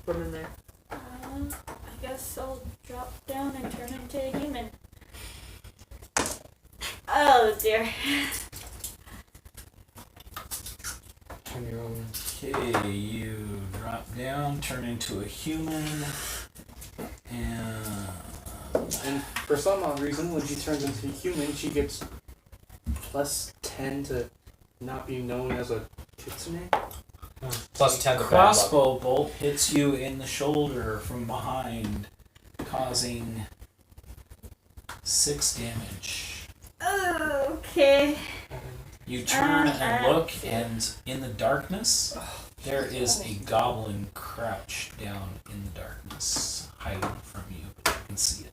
From in there. I guess I'll drop down and turn into a human. Oh dear. Okay, you drop down, turn into a human, and And for some odd reason, when she turns into a human, she gets +10 to not be known as a kitsune. Plus 10 to bad luck. crossbow bolt hits you in the shoulder from behind, causing 6 damage. Okay. You turn and look, and in the darkness, there is a goblin crouched down in the darkness, hiding from you, but you can see it.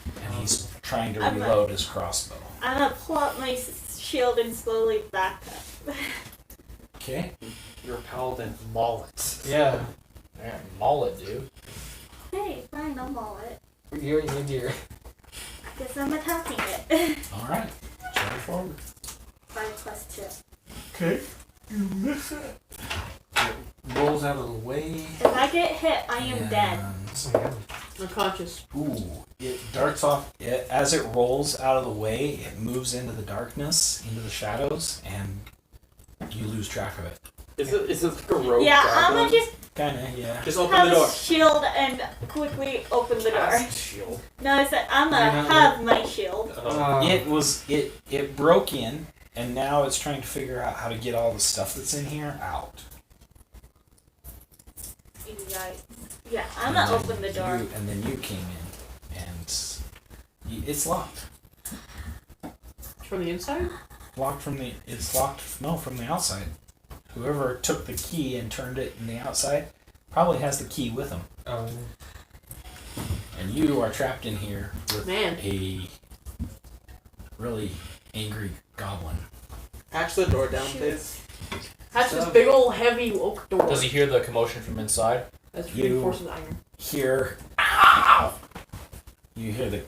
and he's trying to I'm reload his crossbow. I'm gonna pull up my shield and slowly back up. Okay. Your paladin mullet. Yeah. Man, mullet, dude. Hey, fine, I'll maul it. You're dear. I guess I'm attacking it. All right. Charge forward. 5 + 2. Okay. You miss it. It rolls out of the way. If I get hit, I am dead. Unconscious. Ooh, it darts off. As it rolls out of the way, it moves into the darkness, into the shadows, and you lose track of it. Is it like a rogue Yeah, goblin? I'm gonna just Kinda, yeah. Just open have the door. a shield and quickly open the door. Acid shield. No, I said I'm You're gonna not have my shield. It broke in, and now it's trying to figure out how to get all the stuff that's in here out. Yeah, I'm gonna open the door. And then you came in, and it's locked. From the inside? From the outside. Whoever took the key and turned it in the outside probably has the key with them. Oh. And you are trapped in here with Man. a really angry goblin. Patch the door down, please. That's this big old heavy oak door. Does he hear the commotion from inside? That's You- reinforced with iron. Here, ow! You hear the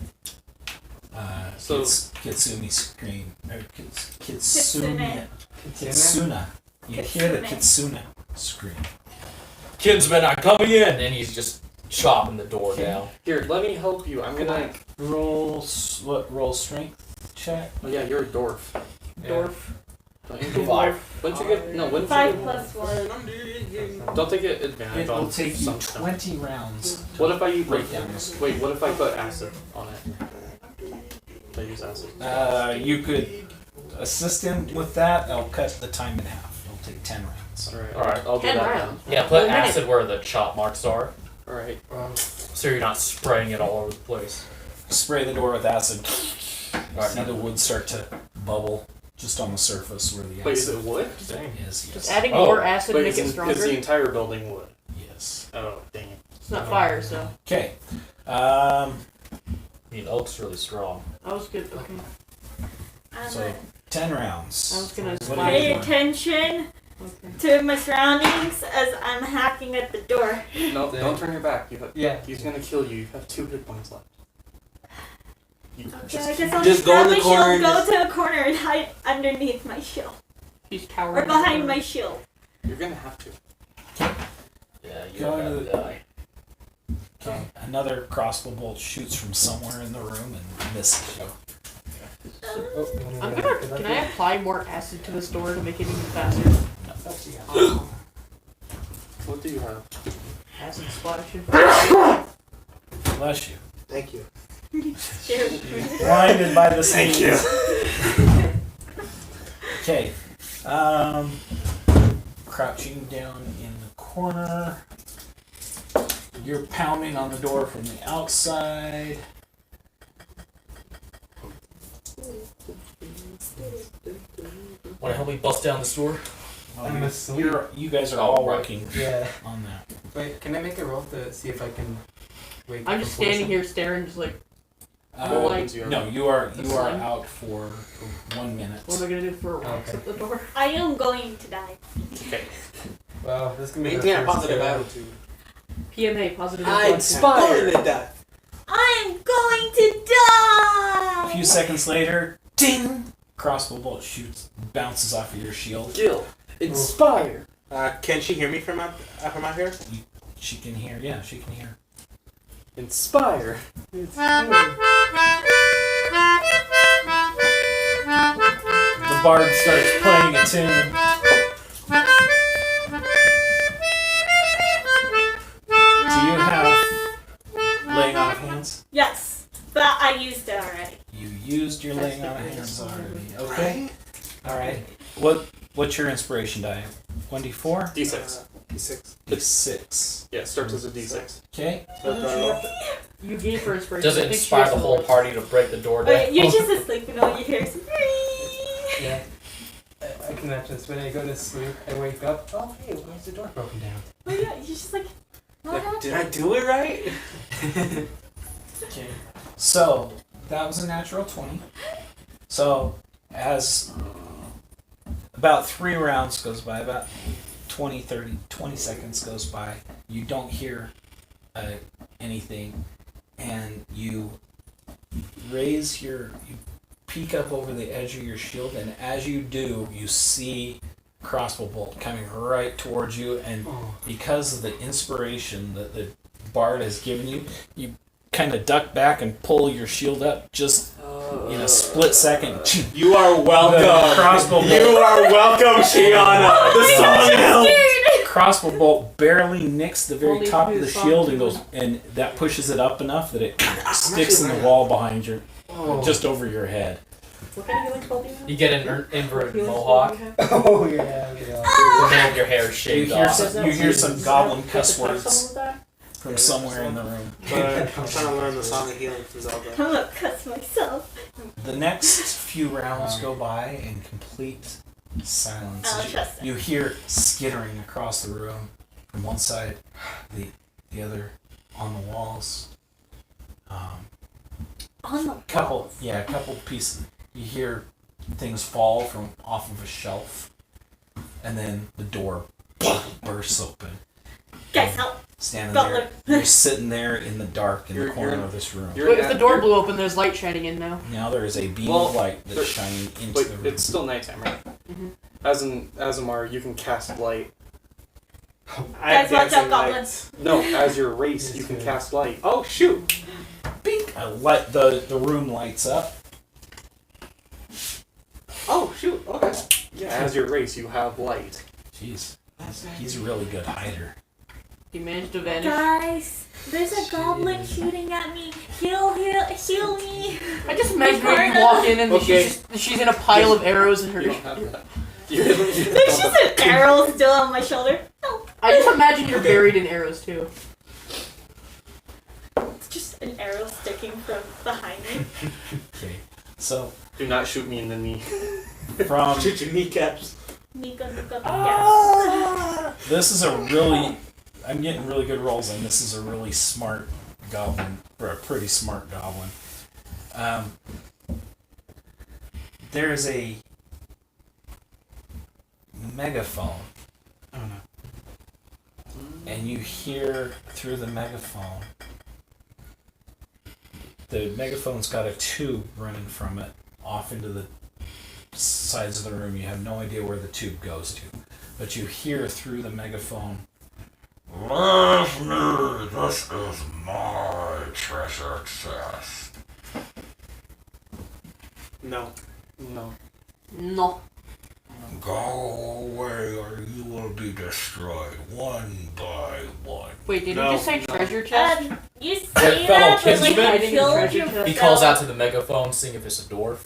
So- Kitsune scream. Or Kitsune. Kitsuna. You hear the Kitsuna scream. Kinsman, I'm coming in! And he's just chopping the door down. Here, let me help you. I'm gonna. Roll strength check. Oh yeah, you're a dwarf. Dwarf. Don't you Five. Once you get 5 you + 1. don't take it advantage It will on take you some- 20 rounds. What if I break down this? Wait, what if I put acid on it? If I use acid. You could assist him with that. I'll cut the time in half. It'll take 10 rounds. Alright, I'll do 10 that rounds. Yeah, put 1 minute. acid where the chop marks are, then. Alright. so you're not spraying it all over the place. Spray the door with acid. Alright, See the wood start to bubble just on the surface where the Wait, is acid it wood? is. Yes. Just adding Oh, more acid Wait, make it is stronger. the entire building wood? Yes. Oh, dang it. It's not fire, so Okay. I mean, oak's really strong. I was good. Okay. I'm So gonna 10 I rounds. was gonna What are spy. you pay doing? attention Okay. to my surroundings as I'm hacking at the door. No, don't turn your back. Yeah. He's gonna kill you. You have 2 hit points left. You Okay, I just, guess I'll just go grab in the my corner shield, and go to a corner, and hide underneath my shield. He's Or cowering. behind my shield. you're gonna have to. Yeah, you Go gotta to- die. Okay. Another crossbow bolt shoots from somewhere in the room and misses you. I'm gonna. Can I apply more acid to this door to make it even faster? What do you have? Acid splashing. Bless you. Thank you. Blinded by the sneeze. Okay. Crouching down in the corner. You're pounding on the door from the outside. Wanna help me bust down this door? I'm asleep. You guys are Oh, all right. working Yeah. on that. Wait, can I make a roll to see if I can wake I'm up just before standing some- here staring, just like, Uh, like- no, you are Slime? out for 1 minute. what am I gonna do for rocks Okay. at the door? I am going to die. Well, this can be Maintain the a first positive kill. attitude. PMA, positive I'm inflection. going to die. I'm going to die! A few seconds later, ding! Crossbow bolt shoots, bounces off of your shield. Gil, inspire. Can she hear me from out here? She can hear. Yeah, she can hear. Inspire. The bard starts playing a tune. Do you have laying on of hands? Yes, but I used it already. You used your laying on of hands already. Okay. All right. What's your inspiration die? 1d4. D6. D6. D6. Yeah, it starts as a D6. Okay. You gave for inspiration. Does I it think she inspire has the some whole more. party to break the door Wait, down? you're just asleep and all you hear is Yeah. I can imagine this. When I go to sleep, I wake up. Oh, hey, why is the door broken down? Oh yeah, you're just like, what happened? Did I do it right? Okay. So that was a natural 20. So as about 3 rounds goes by, about 20, 30, 20 seconds goes by, you don't hear anything, and you peek up over the edge of your shield, and as you do, you see crossbow bolt coming right towards you, and because of the inspiration that the bard has given you, you kind of duck back and pull your shield up just in a split second. You are welcome. Crossbow bolt. You are welcome, Shiana. The song helps. Crossbow bolt barely nicks the very Only top of the who's shield and song goes, and that pushes it up enough that it sticks in the wall behind you, just over your head. What kind of healing spell do you have? You get an inverted Healing spell mohawk. do you have? Oh yeah. The middle of your hair is You shaved hear off. some goblin cuss Touch words someone with that? from somewhere in the room. But I'm trying to learn the Song of Healing from Zelda. I'm gonna cuss myself. The next few rounds go by in complete silence. I don't trust it. You hear skittering across the room from one side, the other, on the walls. On the Couple pieces. You hear things fall from off of a shelf, and then the door bursts open. guys, help! Standing Butler. there, you're sitting there in the dark in the You're- corner you're- of this room. Wait, if the door blew open, there's light shining in now. Now there is a beam Well, of light that's there- shining into Wait, the room. it's still nighttime, right? Mhm. As an Azamar, you can cast light. Guys, watch out, goblins! lights. No, as your race, you can cast light. Oh shoot! Bink! The room lights up. Oh shoot! Okay. Yeah, as your race, you have light. Jeez, he's a really good hider. He managed to vanish. Guys, there's a goblin shooting at me. Heal me! I just imagine when you walk in and Okay. she's in a pile of arrows in her. You don't have that. There's just an arrow still on my shoulder. No, I just imagine you're buried in arrows too. it's just an arrow sticking from behind me. Okay, so Do not shoot me in the knee. from Shoot your kneecaps. Nika, yeah. this is a really, I'm getting really good rolls, and this is a really smart goblin, or a pretty smart goblin. There is a megaphone. Oh no. And you hear through the megaphone. The megaphone's got a tube running from it off into the sides of the room. You have no idea where the tube goes to. But you hear through the megaphone, Leave me, this is my treasure chest. No. No. No. Go away or you will be destroyed one by one. Wait, did No, you just say no. treasure chest? You Your say fellow that, but like kinsman? I Hiding in killed treasure your chest? He calls out to the megaphone, seeing if it's a dwarf.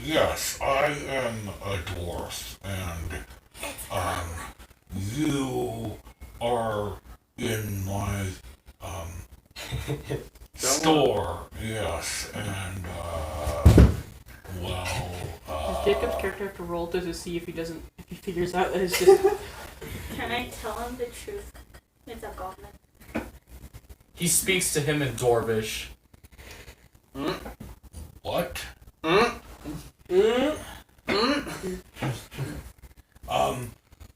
Yes, I am a dwarf, and, you are in my, store, yes, and, well, Does Jacob's character have to roll to see if he figures out that it's just. Can I tell him the truth? It's a goblin. He speaks to him in Dwarvish. what?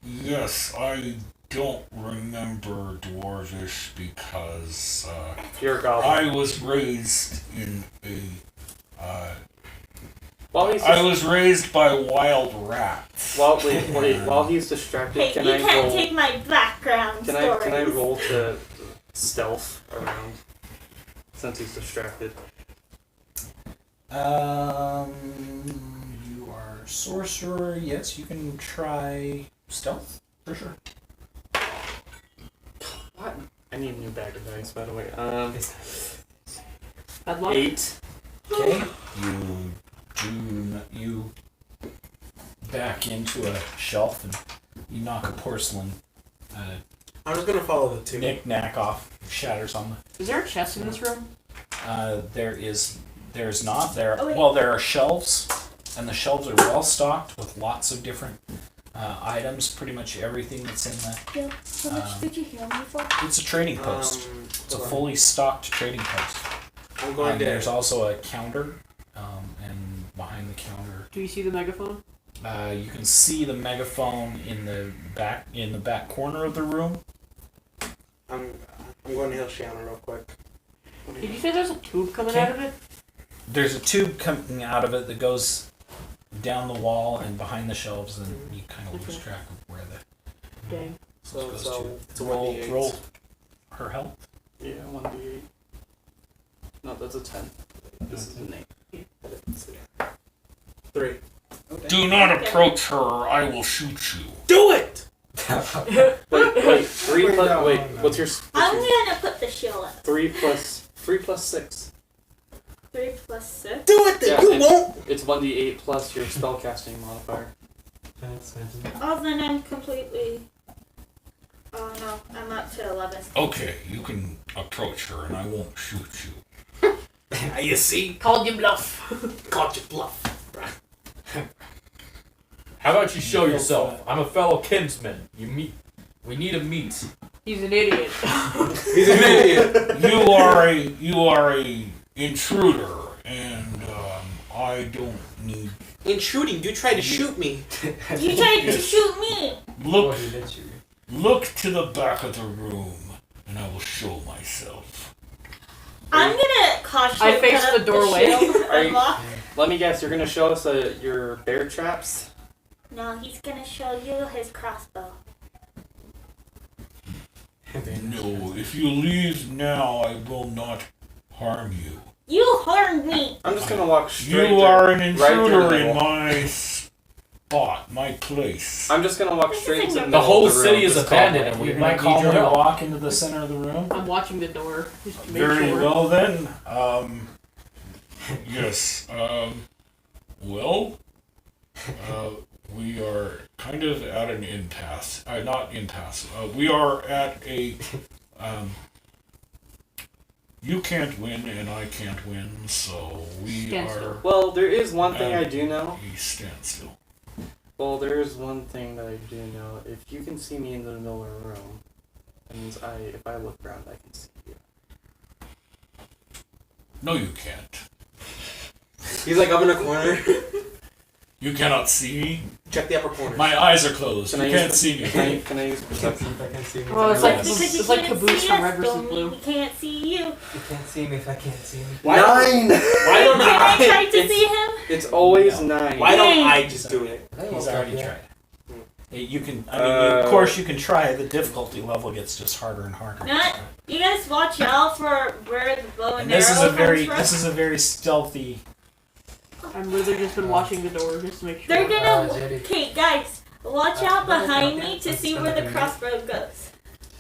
Yes, I don't remember Dwarvish because, You're a goblin. I was raised in a, While he's I was raised by wild rats. while he's distracted, Hey, can you I can't roll? take my background Can stories. I roll to stealth around since he's distracted? you are sorcerer. Yes, you can try stealth for sure. What? I need a new bag of dice, by the way. Bad luck. 8. Okay, you back into a shelf and you knock a porcelain I'm just gonna follow the two. knick-knack off, shatters on Is there a chest in this room? there's not there. Oh, wait. Well, there are shelves, and the shelves are well stocked with lots of different items, pretty much everything that's in the. Yeah. How much did you heal me for? It's a trading post. It's a fully stocked trading post. I'm going there. There's also a counter, and behind the counter, Do you see the megaphone? you can see the megaphone in the back corner of the room. I'm going to heal Shiana real quick. Did you say there's a tube coming Okay. out of it? There's a tube coming out of it that goes down the wall and behind the shelves, and you kind of lose track of where the Dang. So goes it's to. a Roll 1d8. roll her health. Yeah, 1d8. No, that's a 10. This is an 8. 3. Do not approach her, or I will shoot you. Do it! Wait, 3 plus. Wait, what's your. I'm gonna put the shield up. 3 plus 6. 3 plus 6. Do it then! Yeah, You won't! It's 1d8 plus your spellcasting modifier. Oh, then I'm completely. Oh no, I'm up to 11. Okay, you can approach her, and I won't shoot you. You see? Called you bluff. Caught your bluff. How about you show yourself? I'm a fellow kinsman. We need to meet. He's an idiot. He's an idiot. You are a intruder, and I don't need. Intruding, you tried to shoot me. You tried to shoot me! Look to the back of the room, and I will show myself. I'm gonna cautiously I face put the up doorway. shield Are and you- lock. Let me guess, you're gonna show us your bear traps? No, he's gonna show you his crossbow. No, if you leave now, I will not harm you. You harmed me! I'm just gonna walk straight You through- are an right through intruder the in middle. my spot, my place. I'm just gonna walk This straight isn't to the the middle whole of the room. city is Just abandoned, call and we You're might gonna need your calmly help. walk into the center of the room. I'm watching the door just to make Very sure. well then. Yes. Well, we are kind of at an impasse. Not impasse. We are at a. You can't win, and I can't win, so we Standstill. are. Well, there is one thing I do know. We stand still. Well, there is one thing that I do know. If you can see me in the middle of the room, that means if I look around, I can see you. No, you can't. He's like up in a corner. You cannot see me. Check the upper corner. My eyes are closed. Can I You use- can't see me. Can I use perception? If I can't see me. Well, it's like Because you it's like can't Caboose see from us, Red vs. don't Blue. We can't see you. You can't see me if I can't see me. 9! Why don't I try to see him? It's always No. 9. Why don't I just do it? He's already tried. You can. I mean, of course, you can try. The difficulty level gets just harder and harder. Not. You guys watch out for where the bow and And this is arrow a very. comes This from. is a very stealthy. I've literally just been watching the door just to make sure. They're gonna. Jerry. Okay, guys, watch out behind me to see where the Let's crossbow goes.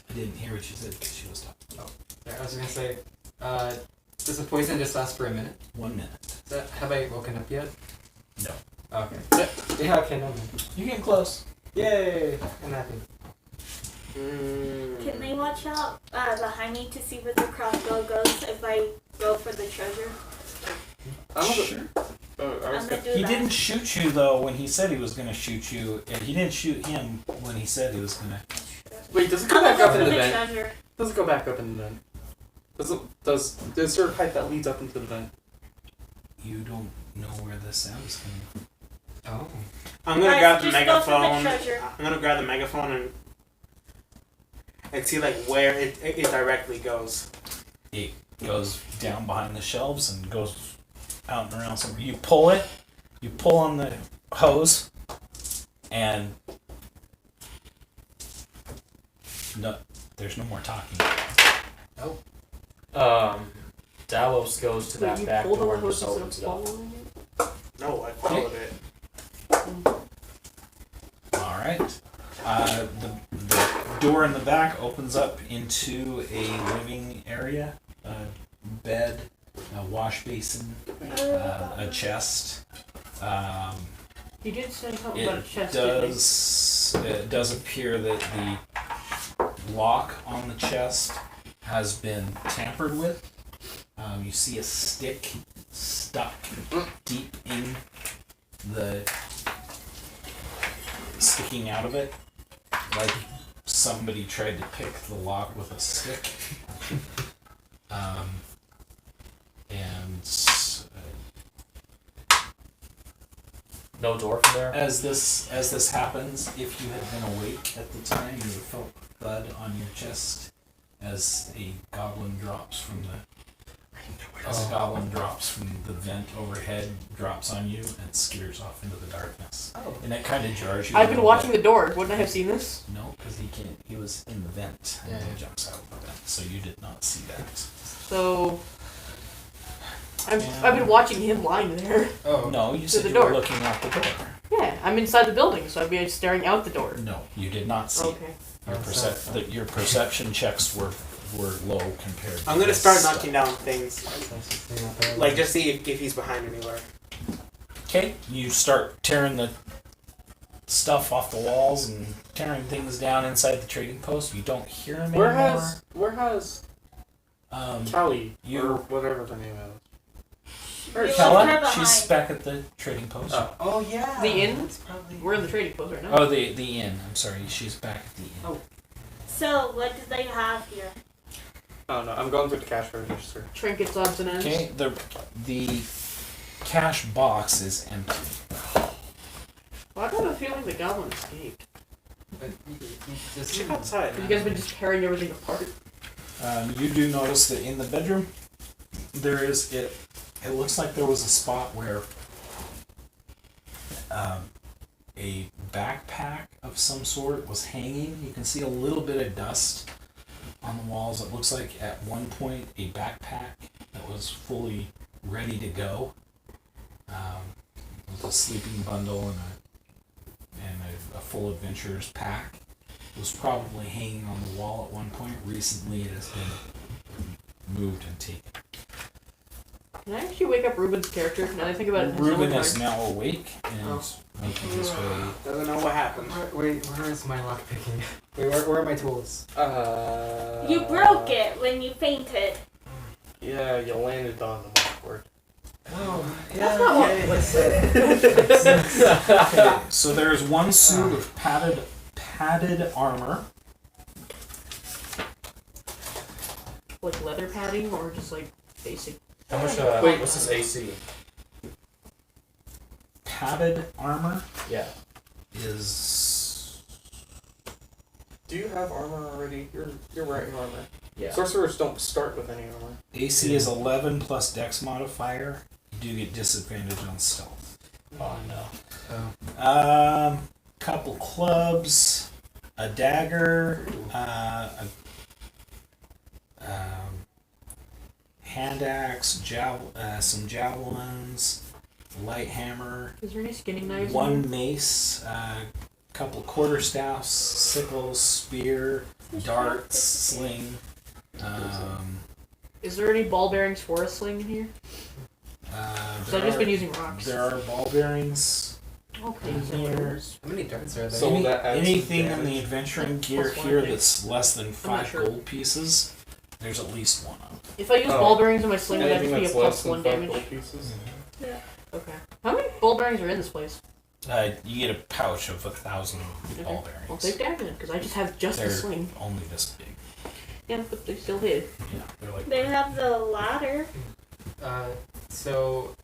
I didn't hear what you said because she was talking. I was gonna say, does the poison just last for a minute? 1 minute. Have I woken up yet? No. Okay. Yeah, okay, no. You getting close? Yay! I'm happy. Can they watch out behind me to see where the crossbow goes if I go for the treasure? Sure. I was I'm gonna do He that. didn't shoot you though when he said he was going to shoot you. And he didn't shoot him when he said he was going to. Wait, does it I'm go back gonna up go in for the the vent? treasure. Does it go back up in the vent? Is there a pipe that leads up into the vent? You don't know where the sound's coming from. Oh. I'm gonna Guys, grab the just go for the megaphone. treasure. I'm gonna grab the megaphone and see like where it directly goes. It goes down behind the shelves and goes out and around somewhere. You pull it. You pull on the hose, and no, there's no more talking. Davos goes to Wait, that you back pulled on door the and hose just instead of opens it up. following it? No, I followed it. All right. The door in the back opens up into a living area, a bed, a wash basin, a chest. You did say something about a It chest. didn't you? does appear that the lock on the chest has been tampered with. You see a stick stuck deep in the sticking out of it, like somebody tried to pick the lock with a stick. And No door from there. as this happens, if you had been awake at the time, you would have felt thud on your chest as a goblin drops from the vent overhead, drops on you, and skitters off into the darkness. Oh. And it kind of jars you. I've been watching the door. Wouldn't I have seen this? No, because he can't. He was in the vent, and he jumps out of the vent, so you did not see that. So I've been watching him lying there. Oh. No, you To said the you door. were looking out the door. Yeah, I'm inside the building, so I'd be staring out the door. No, you did not see. Okay. Your perception checks were low compared. To I'm gonna this start stuff. knocking down things, like just see if he's behind anywhere. Okay, you start tearing the stuff off the walls and tearing things down inside the trading post. You don't hear him Where anymore. has Callie or whatever her name is? You left Kella, her she's behind. back at the trading post. Oh yeah. The inn? That's probably. We're in the trading post right now. Oh, the inn. I'm sorry, she's back at the inn. Oh. So, what do they have here? Oh no, I'm going through the cash register. Trinkets, odds and ends. Okay, the cash box is empty. Well, I got a feeling the goblin escaped. But just Check outside. Have you guys been just tearing everything apart? You do notice that in the bedroom, there is it looks like there was a spot where a backpack of some sort was hanging. You can see a little bit of dust on the walls. It looks like at one point a backpack that was fully ready to go, with a sleeping bundle and a full adventurer's pack, was probably hanging on the wall at one point. Recently it has been moved and taken. Can I actually wake up Ruben's character? Now that I think about it. Reuben is now awake and Oh. making his way. Doesn't know what happened. where is my lock picking? Wait, where are my tools? You broke it when you fainted. Yeah, you landed on the mark. Oh, That's not what okay. was said. Okay, so there's one suit of padded armor. Like leather padding or just like basic? How much? Wait. What's this AC? Padded armor Yeah. is Do you have armor already? You're wearing armor. Yeah. Sorcerers don't start with any armor. AC is 11 plus Dex modifier. You do get disadvantage on stealth. Oh no. Oh. Couple clubs, a dagger, hand axe, some javelins, light hammer, Is there any skinning knives? in one here? mace, couple quarterstaffs, sickles, spear, darts, sling. Is there any ball bearings for a sling in here? Because I've just been using rocks. There are ball bearings Okay. in here. How many darts are there? So that adds some Anything in damage. the adventuring gear Plus one, here I think. that's less than not 5 sure. gold pieces, there's at least one of. If I use Oh. ball bearings in my sling, would that Anything just be a that's less plus one than 5 damage? gold pieces. Okay. How many ball bearings are in this place? You get a pouch of 1,000 ball I'll bearings. take that then, because I just have just They're a sling. only this big. Yeah, but they still hit. Yeah, they're like. They have the ladder. So,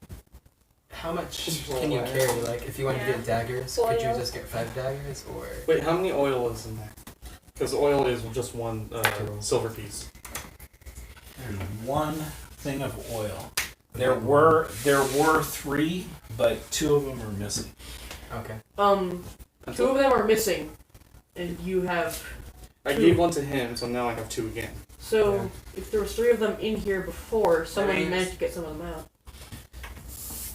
how much can you carry? Like, if you want to get daggers, could you Oil. just get 5 daggers, or? Wait, how many oil is in there? Because oil is just one silver piece. There's one thing of oil. There were 3, but 2 of them are missing. Okay. 2 of them are missing, and you have. I gave one to him, so now I have 2 again. So, Yeah. if there was 3 of them in here before, someone means- managed to get some of them out.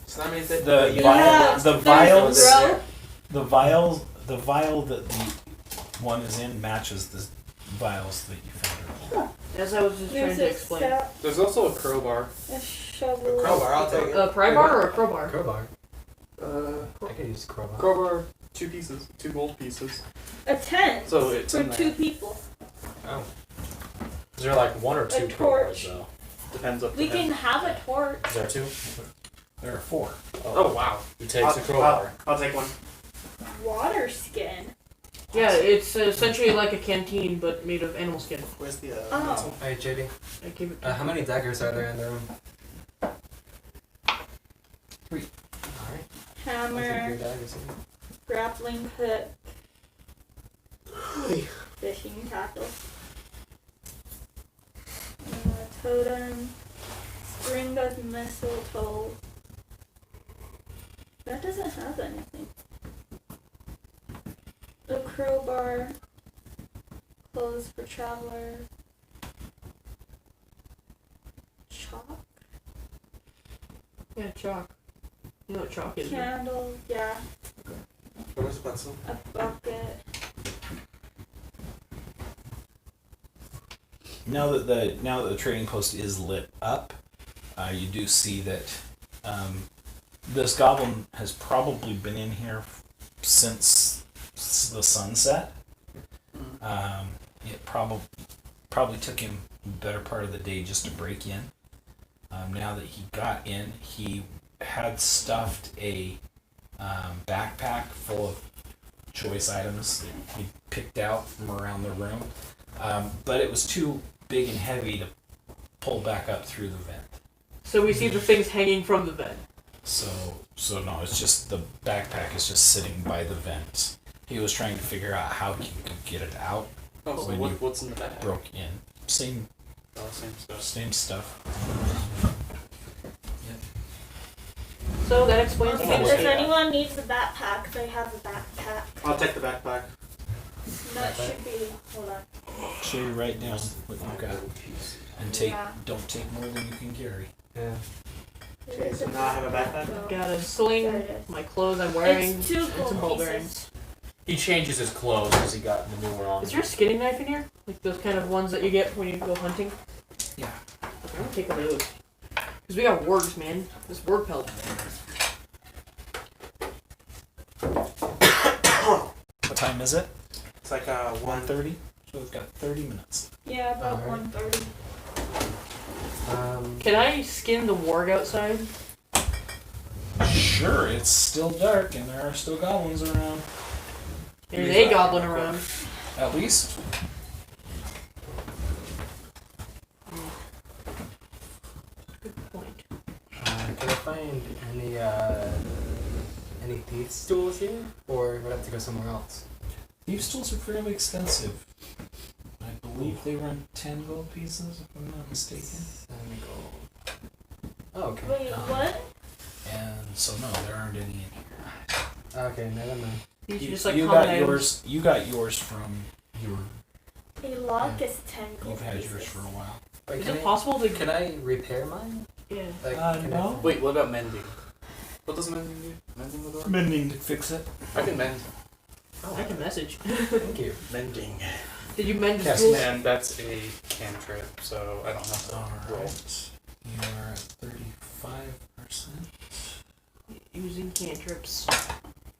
So that means that The you vial, the there's vials, rope. the vial that the one is in matches the vials that you found earlier. As I was just trying There's to a explain. step, There's also a crowbar. a shovel. crowbar, I'll take it. A pry bar or a crowbar? Crowbar. Uh, I could use crowbar. crowbar, 2 pieces, 2 gold pieces. A tent So it's for in 2 there. people. Oh. Is there like 1 or 2 A crowbars torch. though? Depends up to We him. can have a torch. Is there 2? There are 4. Oh wow. Who takes the crowbar? I'll take one. water skin. Yeah, it's essentially like a canteen, but made of animal skin. Where's the Oh. Hey, JD. I gave it. How many daggers are there in the room? 3. Alright. Hammer, Daggers. grappling hook, fishing tackle, totem, string of mistletoe. That doesn't have anything. A crowbar, clothes for traveler, chalk, Yeah, chalk. You know what chalk is? Right? candle, yeah, Where's the pencil? a bucket. Now that the trading post is lit up, you do see that this goblin has probably been in here since the sunset. It probably took him the better part of the day just to break in. Now that he got in, he had stuffed a backpack full of choice items that he picked out from around the room, but it was too big and heavy to pull back up through the vent. So we see the things hanging from the vent. So no, it's just the backpack is just sitting by the vent. He was trying to figure out how he could get it out. Oh, so When you what's in the bag? Broke in. Same Same stuff. stuff. So that explains Okay, things. if anyone needs the backpack, they have the backpack. I'll take the backpack. That should be, hold on. Should you write down what you've got and take Yeah. don't take more than you can carry. Yeah. Okay, so now I have a backpack? Got a sling, There it is. my clothes I'm wearing, It's 2 and some ball gold bearings. pieces. He changes his clothes because he got the newer on. Is there a skinning knife in here? Like those kind of ones that you get when you go hunting? Yeah. Okay, I'm gonna take one of those. Because we got wargs, man. This warg pelt. What time is it? It's like 1:30. 1:30. So we've got 30 minutes. Yeah, about Alright. 1:30. Can I skin the warg outside? Sure, it's still dark and there are still goblins around. There's a goblin around. At least. Good point. Can I find any thieves' tools here, or would I have to go somewhere else? These tools are fairly expensive. I believe they run 10 gold pieces, if I'm not mistaken. 7 gold. Oh, okay. Wait, what? And so no, there aren't any in here. Okay, never mind. These are You, just like you common got items. yours. You got yours from your. A lock is 10 gold You've had pieces. yours for a while. Wait, Is can it I- possible to? Can I repair mine? Yeah. Like, can No. Wait, what about mending? What does mending do? Mending the door? Mending to fix it. I can mend. I can message. Thank you. Mending. Did you mend the Yes, tools? And that's a cantrip, so I don't have to roll. Alright. You are at 35%. Using cantrips.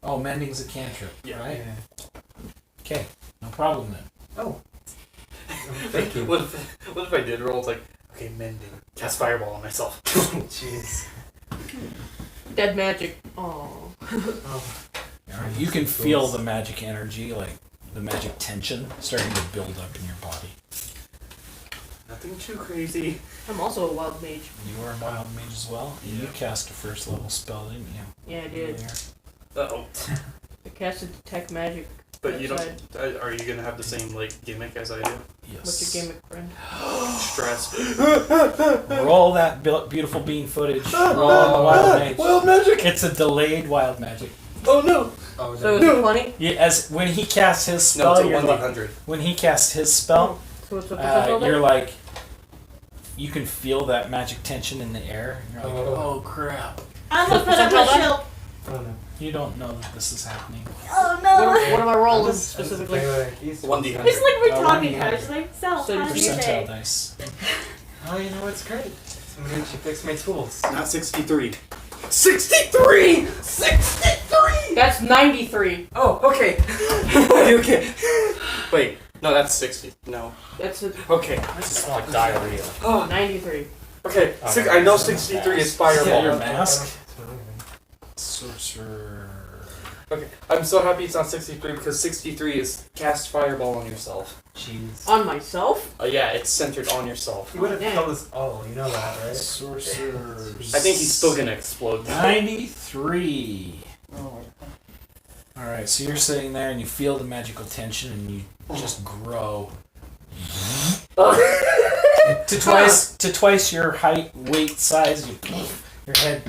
Oh, mending's a cantrip, Yeah. right? Yeah. Okay, no problem then. Oh. Thank you. What if I did roll? It's like, okay, mending. Cast fireball on myself. Jeez. Dead magic. Oh. Alright, you can feel the magic energy, like the magic tension, starting to build up in your body. Nothing too crazy. I'm also a wild mage. You are a wild mage as well, and you cast a first level spell, didn't you? Yeah, I did. Uh-oh. I casted detect magic. But you outside. don't. Are you gonna have the same like gimmick as I do? Yes. What's your gimmick, friend? Stress. Roll that beautiful bean footage. Roll on the wild mage. Wild magic. It's a delayed wild magic. Oh no. Oh, So no. it's 20? Yeah, as when he casts his No, spell, it's a you're like, 1d100. when he casts his spell, So it's a percentile you're then? like, you can feel that magic tension in the air. And you're like, Oh. oh crap! I'm gonna put up Percentile a then? shield. Oh no. You don't know that this is happening. Oh What, no. what am I rolling Wait, specifically? these 1d100. It's like we're talking, 1d100. guys. Like, so, So how do you Percentile say? dice. Oh, you know it's great. Somebody should fix my tools. Not 63. 63! 63! That's 93. Oh, okay. okay. Wait, no, that's 60. No. That's a Okay. This is like diarrhea. Oh, 93. okay. I know 63 is Is that your fireball. mask? Sorcerer. Okay, I'm so happy it's not 63 because 63 is cast fireball on yourself. Jeez. On myself? Yeah, it's centered on yourself. You would have Dang. told us. Oh, you know that, right? Sorcerers. I think he's still gonna explode. 93. Oh. Alright, so you're sitting there and you feel the magical tension and you just grow. to twice your height, weight, size, your head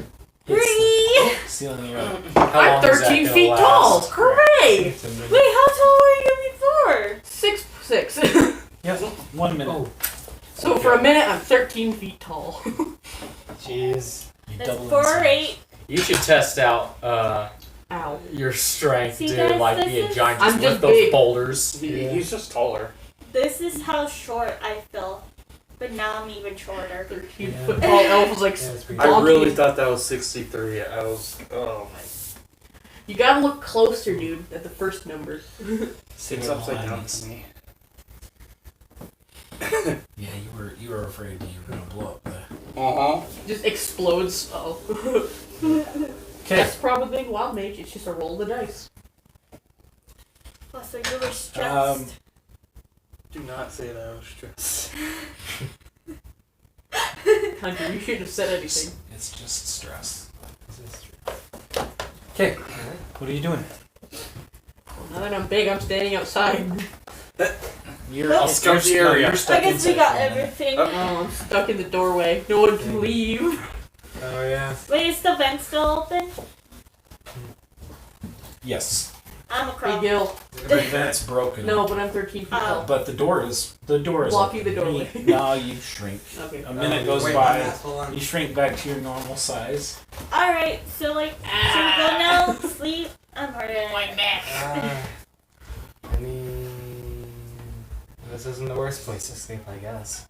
hits the ceiling. You're like, How I'm long is that 13 gonna feet last? tall. Hooray! Wait, how tall were you before? 6'6". yeah, 1 minute. Oh, So for a minute, I'm 13 feet tall. jeez. You That's double in 4 or size. 8. You should test out Ow. your strength, See, dude. guys, Like this be a is- giant. I'm Just just lift those big. boulders. He's just taller. This is how short I feel. But now I'm even shorter. 13 Yeah. foot tall elf was like Yeah, it's pretty I donkey. really thought that was 63. I was. Oh my. You gotta look closer, dude, at the first number. It's upside down for me. Yeah, you were afraid you were gonna blow up the. Uh huh. Just explodes. Oh. Okay. That's probably being wild mage. It's just a roll of the dice. Oh, so you were stressed. Do not say that I was stressed. Hunter, you shouldn't have said anything. It's just stress. Okay. What are you doing? Now that I'm big, I'm standing outside. You're I'll scout the area. I guess we got everything. Oh, I'm stuck in the doorway. No one can leave. Oh yeah. Wait, is the vent still open? Yes. I'm a Hey, crow. Gil. The vent's broken. No, but I'm 13 feet tall. But the door is Blocking open. the doorway. No, you shrink. Okay. A minute goes Wait, by. hold on. You shrink back to your normal size. Alright, so like, should we go now? Sleep? I'm already. I mean, this isn't the worst place to sleep, I guess.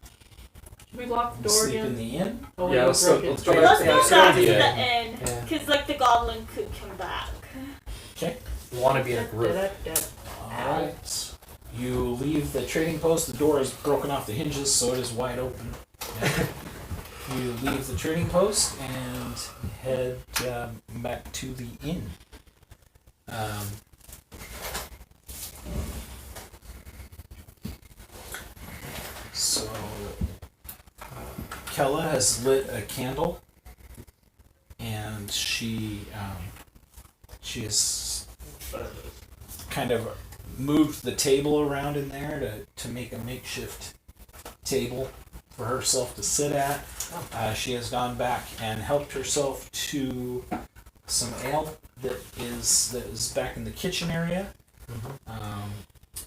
Should we lock the door Sleep again? in the inn. Oh, Yeah, wait, let's broke go- it. let's go Let's Yeah, go so back to yeah. the inn. Yeah. Because, like, the goblin could come back. You want to be in a group. Da-da-da. Alright. You leave the trading post. The door is broken off the hinges, so it is wide open. You leave the trading post and head back to the inn. So, Kella has lit a candle, and she has kind of moved the table around in there to make a makeshift table for herself to sit at. She has gone back and helped herself to some ale that is back in the kitchen area.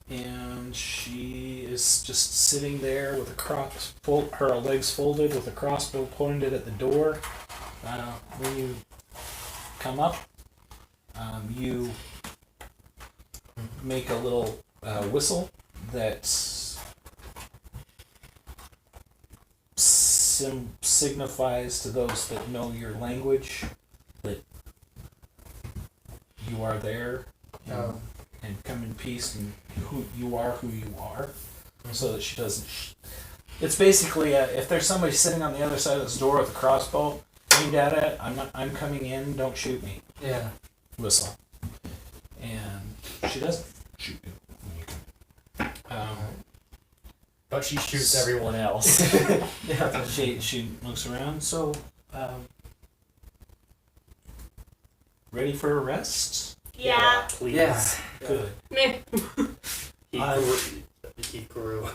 And she is just sitting there with her legs folded with a crossbow pointed at the door. When you come up, you make a little whistle that signifies to those that know your language that you are there and come in peace and who you are, so that she doesn't. It's basically if there's somebody sitting on the other side of this door with a crossbow aimed at it, I'm coming in. Don't shoot me. Yeah. Whistle, and she doesn't shoot you when you come. But she shoots everyone else. Yeah. She looks around. So, ready for a rest? Yeah. Please. Yeah. Good. Meh. He grew.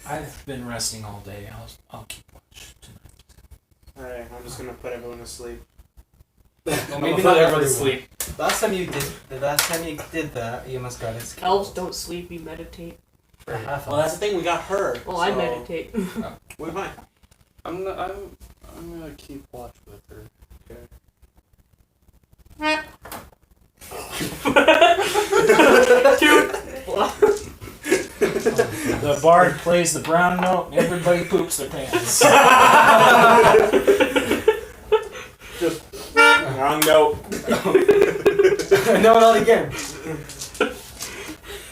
I've been resting all day. I'll keep watch tonight. Alright, I'm just gonna put everyone to sleep. Well, Maybe not everyone to sleep. Last time you did that, you must got it. Elves don't sleep, we meditate. For half Well, that's the thing, we got her. Well, I so meditate. We're fine. I'm gonna keep watch with her. Okay. Dude. The bard plays the brown note, and everybody poops their pants. Wrong note. No, not again.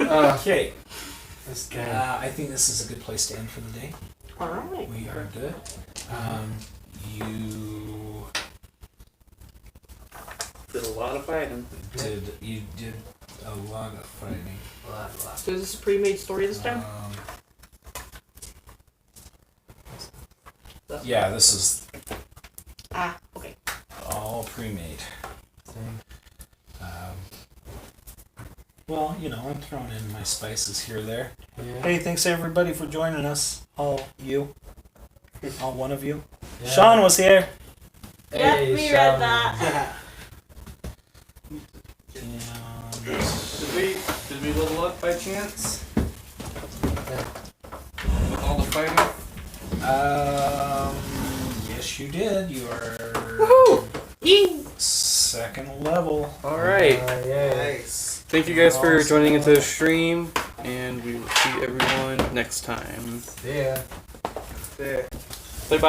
Okay. This guy. I think this is a good place to end for the day. Alright. We are good. You Did a lot of fighting. You did a lot of fighting. A lot. So is this a pre-made story this time? Yeah, this is Okay. all pre-made. Well, you know, I'm throwing in my spices here or there. Yeah. Hey, thanks everybody for joining us. All one of you. Yeah. Sean was here. Yep, we Sean. read that. And Did we level up by chance? With all the fighting? yes, you did. You are Yay! second level. Alright. Yay. Nice. Thank you guys for joining into the stream, and we will see everyone next time. Yeah. Say bye, guys.